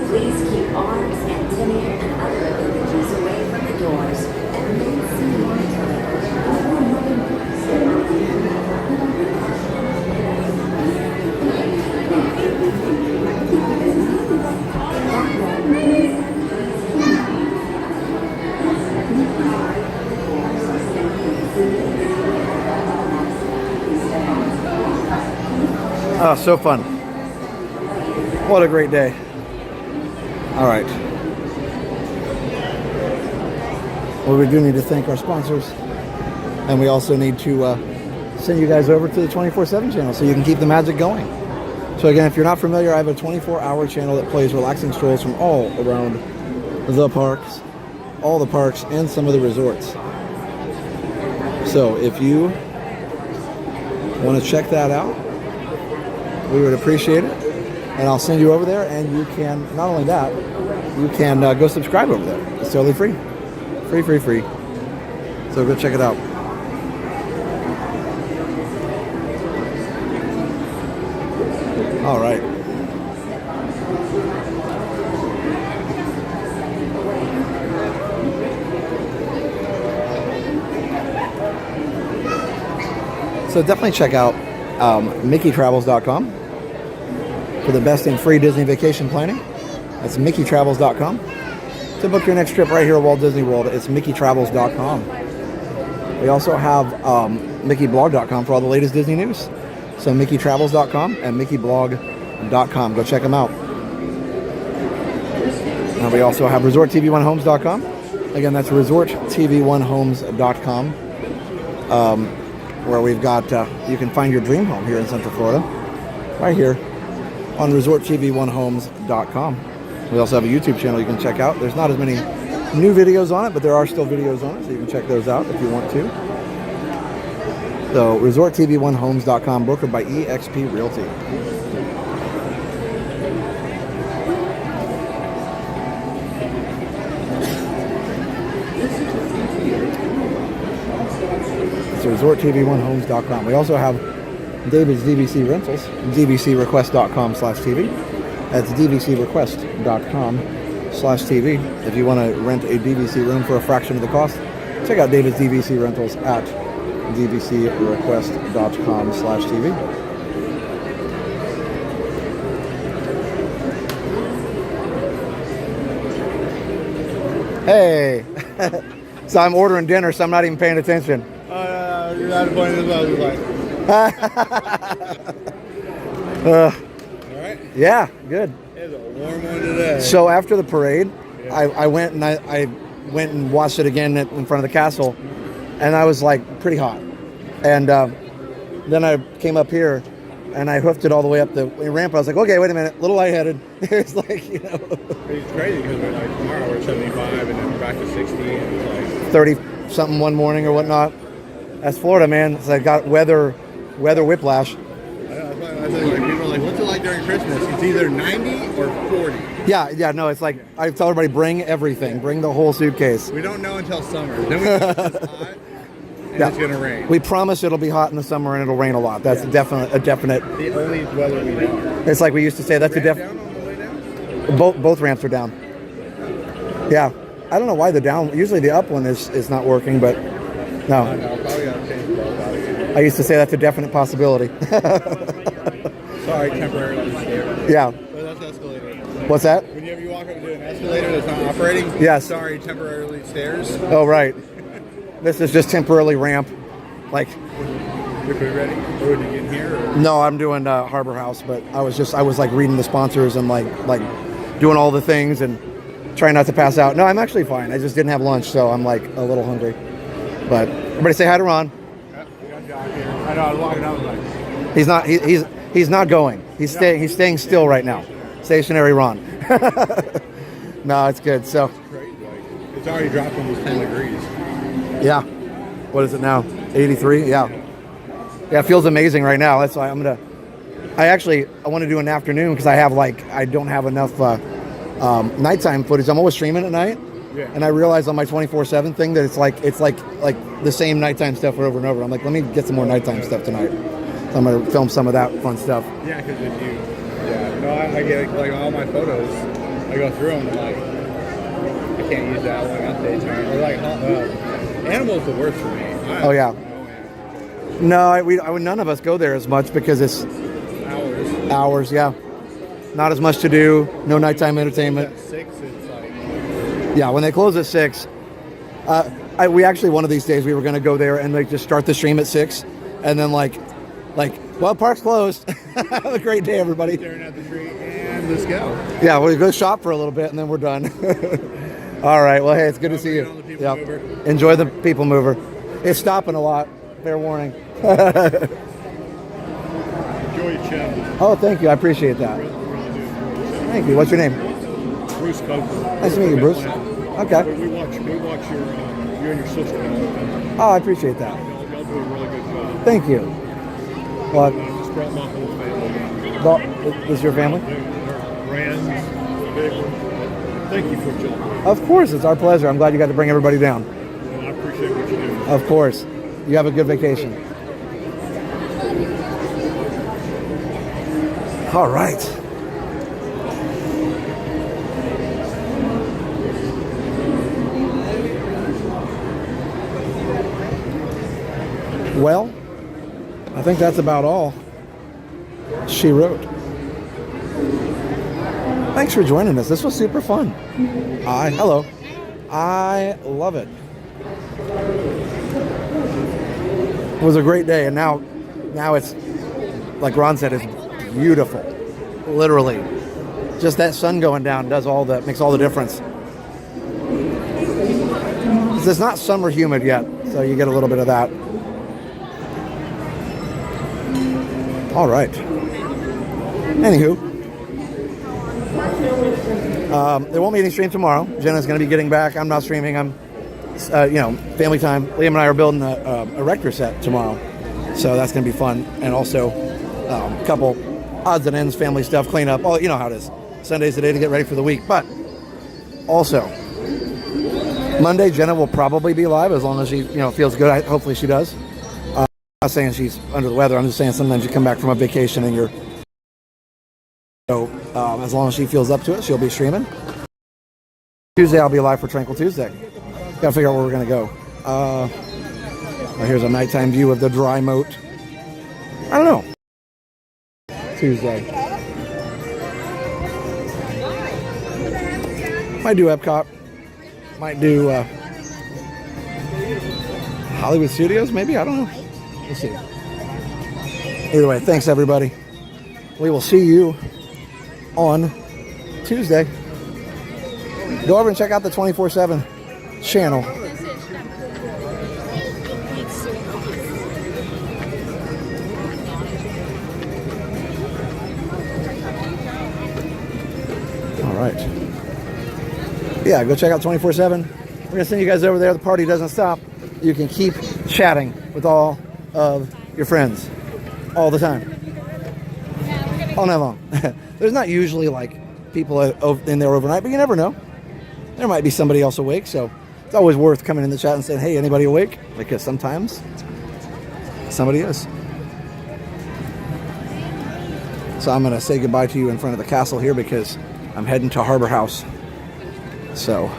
Please keep arms, antennae, and other appendages away from the doors and remain seated until they Oh, so fun. What a great day. All right. Well, we do need to thank our sponsors. And we also need to send you guys over to the 24/7 channel so you can keep the magic going. So again, if you're not familiar, I have a 24-hour channel that plays relaxing strolls from all around the parks, all the parks, and some of the resorts. So if you want to check that out, we would appreciate it. And I'll send you over there, and you can, not only that, you can go subscribe over there. It's totally free. Free. So go check it out. All right. So definitely check out MickeyTravels.com for the best in free Disney vacation planning. That's MickeyTravels.com. To book your next trip right here at Walt Disney World, it's MickeyTravels.com. We also have MickeyBlog.com for all the latest Disney news. So MickeyTravels.com and MickeyBlog.com. resorttv1homes.com. Go check them out. And we also have resorttv1homes.com. Again, that's resorttv1homes.com, where we've got, you can find your dream home here in Central Florida, right here on resorttv1homes.com. We also have a YouTube channel you can check out. There's not as many new videos on it, but there are still videos on it, so you can check those out if you want to. So, resorttv1homes.com, brokered by eXp Realty. So, resorttv1homes.com. We also have David's DVC Rentals, dvcrequest.com/TV. That's dvcrequest.com/TV. If you want to rent a DVC room for a fraction of the cost, check out David's DVC Rentals at dvcrequest.com/TV. Hey! So I'm ordering dinner, so I'm not even paying attention. You're not pointing as well. You're like. All right. Yeah, good. It's a warm one today. So after the parade, I went and I went and watched it again in front of the castle, and I was like pretty hot. And then I came up here and I hoofed it all the way up the ramp. I was like, okay, wait a minute, a little lightheaded. It's like, you know. It's crazy because we're like tomorrow we're 75 and then we're back to 60 and it's like 30 something one morning or whatnot. That's Florida, man. It's like got weather whiplash. I said, like, people are like, what's it like during Christmas? It's either 90 or 40. Yeah, no, it's like, I tell everybody, bring everything. Bring the whole suitcase. We don't know until summer. Then we know it's hot and it's going to rain. We promise it'll be hot in the summer and it'll rain a lot. That's a definite. The only weather we know. It's like we used to say, that's a Down on the way down? Both ramps are down. Yeah. I don't know why the down, usually the up one is not working, but no. Probably got to change the bulb out again. I used to say that's a definite possibility. Sorry, temporarily scared. Yeah. But that's escalator. What's that? Whenever you walk up to an escalator that's not operating, Yes. sorry, temporarily stairs. Oh, right. This is just temporarily ramp. Like, You're ready? Or would you get here? Or? no, I'm doing Harbor House, but I was like reading the sponsors and like doing all the things and trying not to pass out. No, I'm actually fine. I just didn't have lunch, so I'm like a little hungry. But everybody say hi to Ron. Yeah, we got Jock here. I know, I was walking out, I was like... He's not going. He's staying still right now. Stationary Ron. No, it's good. So It's crazy. Like, it's already dropped almost 10 degrees. yeah. What is it now? 83? Yeah. Yeah, it feels amazing right now. That's why I want to do an afternoon because I don't have enough nighttime footage. I'm always streaming at night. Yeah. And I realized on my 24/7 thing that it's like the same nighttime stuff over and over. I'm like, let me get some more nighttime stuff tonight. So I'm going to film some of that fun stuff. Yeah, because if you... Yeah, no, I get, like, all my photos, I go through them and, like, I can't use that one at daytime. Or, like, animals the worst for me. Oh, yeah. No, none of us go there as much because it's... Hours, yeah. Not as much to do. No nighttime entertainment. At 6, it's like... Yeah, when they close at 6, we actually one of these days we were going to go there and like just start the stream at 6, and then well, park's closed. Have a great day, everybody. Staring at the tree and let's go. Yeah, we'll go shop for a little bit and then we're done. All right. Well, hey, it's good to see you. Yeah. Enjoy the People Mover. It's stopping a lot. Fair warning. Enjoy your channel. Oh, thank you. I appreciate that. Thank you. What's your name? Bruce Copeland. Nice to meet you, Bruce. Okay. We watch you and your sister. Oh, I appreciate that. Y'all do a really good job. Thank you. Well, Just brought my whole family. well, this is your family? Friends, big one. Thank you for joining. Of course, it's our pleasure. I'm glad you got to bring everybody down. Well, I appreciate what you do. Of course. You have a good vacation. All right. Well, I think that's about all she wrote. Thanks for joining us. This was super fun. Hello. I love it. It was a great day, and now it's, like Ron said, it's beautiful. Literally. Just that sun going down makes all the difference. It's not summer humid yet, so you get a little bit of that. All right. Anywho, there won't be any stream tomorrow. Jenna's going to be getting back. I'm not streaming. I'm, family time. Liam and I are building a erector set tomorrow, so that's going to be fun. And also, a couple odds and ends, family stuff, clean up. All you know how it is. Sunday's the day to get ready for the week. But also, Monday, Jenna will probably be live as long as she, feels good. Hopefully she does. I'm not saying she's under the weather. I'm just saying sometimes you come back from a vacation and you're. So as long as she feels up to it, she'll be streaming. Tuesday, I'll be live for Tranquil Tuesday. Got to figure out where we're going to go. Here's a nighttime view of the dry moat. I don't know. Tuesday. Might do Epcot. Might do Hollywood Studios, maybe? I don't know. We'll see. Either way, thanks everybody. We will see you on Tuesday. Go over and check out the 24/7 channel. All right. Yeah, go check out 24/7. We're going to send you guys over there. The party doesn't stop. You can keep chatting with all of your friends all the time. All night long. There's not usually like people in there overnight, but you never know. There might be somebody else awake, so it's always worth coming in the chat and saying, hey, anybody awake? Because sometimes somebody is. So I'm going to say goodbye to you in front of the castle here because I'm heading to Harbor House. So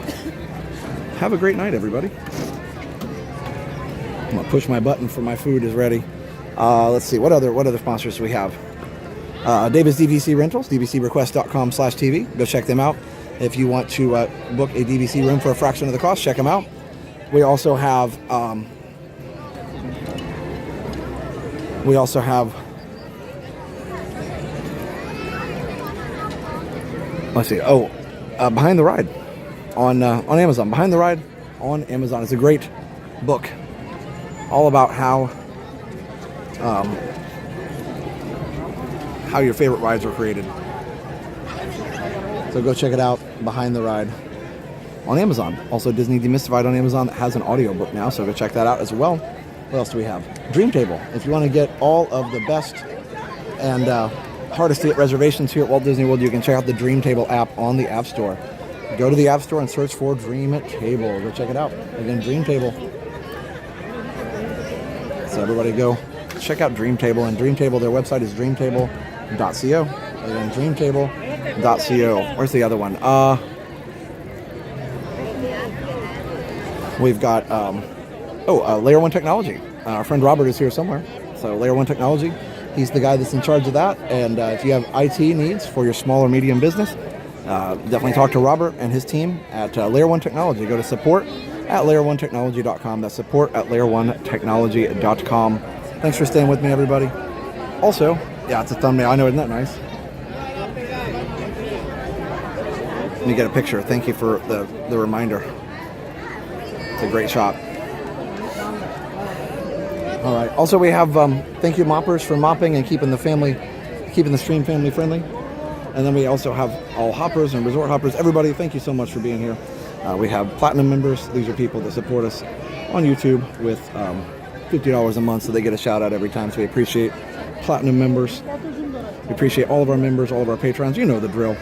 have a great night, everybody. I'm going to push my button for my food is ready. Let's see, what other sponsors do we have? Davis DVC Rentals, dvcrequest.com/TV. Go check them out. If you want to book a DVC room for a fraction of the cost, check them out. We also have let's see. Behind the Ride on Amazon. Behind the Ride on Amazon. It's a great book, all about how your favorite rides were created. So go check it out, Behind the Ride on Amazon. Also, Disney Demystified on Amazon that has an audiobook now, so go check that out as well. What else do we have? Dream Table. If you want to get all of the best and hardest to get reservations here at Walt Disney World, you can check out the Dream Table app on the App Store. Go to the App Store and search for Dream Table. Go check it out. Again, Dream Table. So everybody go check out Dream Table. And Dream Table, their website is dreamtable.co. Again, dreamtable.co. Where's the other one? We've got Layer 1 Technology. Our friend Robert is here somewhere. So Layer 1 Technology, he's the guy that's in charge of that. And if you have IT needs for your small or medium business, definitely talk to Robert and his team at Layer 1 Technology. Go to support@layer1technology.com. That's support@layer1technology.com. Thanks for staying with me, everybody. Also, yeah, it's a thumbnail. I know, isn't that nice? Let me get a picture. Thank you for the reminder. It's a great shot. All right. Also, we have thank you moppers for mopping and keeping the stream family friendly. And then we also have all hoppers and resort hoppers. Everybody, thank you so much for being here. We have platinum members. These are people that support us on YouTube with $50 a month, so they get a shout out every time. So we appreciate platinum members. We appreciate all of our members, all of our patrons. You know the drill.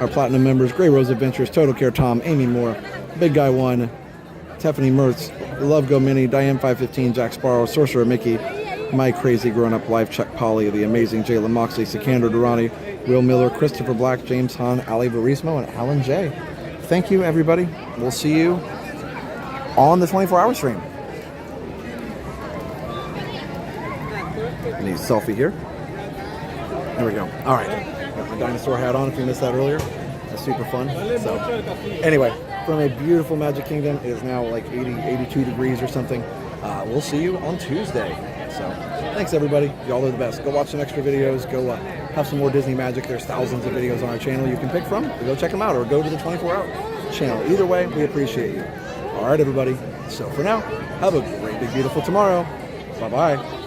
Our platinum members: Grey Rose Adventures, Total Care Tom, Amy Moore, Big Guy 1, Tiffany Mertz, Love Go Mini, Diane 515, Jack Sparrow, Sorcerer Mickey, My Crazy Grown Up Life, Chuck Polly, The Amazing Jayla Moxley, Sikander Durrani, Will Miller, Christopher Black, James Hahn, Ali Verismo, and Alan J. Thank you, everybody. We'll see you on the 24-hour stream. I need a selfie here. There we go. All right. Got my dinosaur hat on if you missed that earlier. That's super fun. So, anyway, from a beautiful Magic Kingdom, it is now like 82 degrees or something. We'll see you on Tuesday. So thanks, everybody. Y'all are the best. Go watch some extra videos. Go have some more Disney magic. There's thousands of videos on our channel you can pick from. So go check them out or go to the 24-hour channel. Either way, we appreciate you. All right, everybody. So for now, have a great, big, beautiful tomorrow. Bye-bye.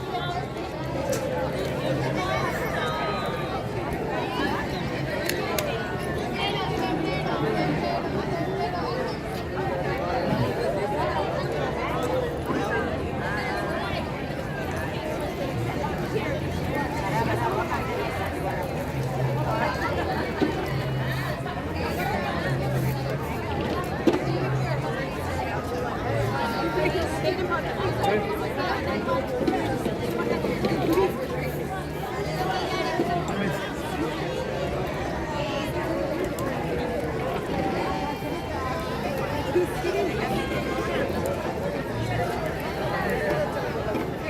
Thank you.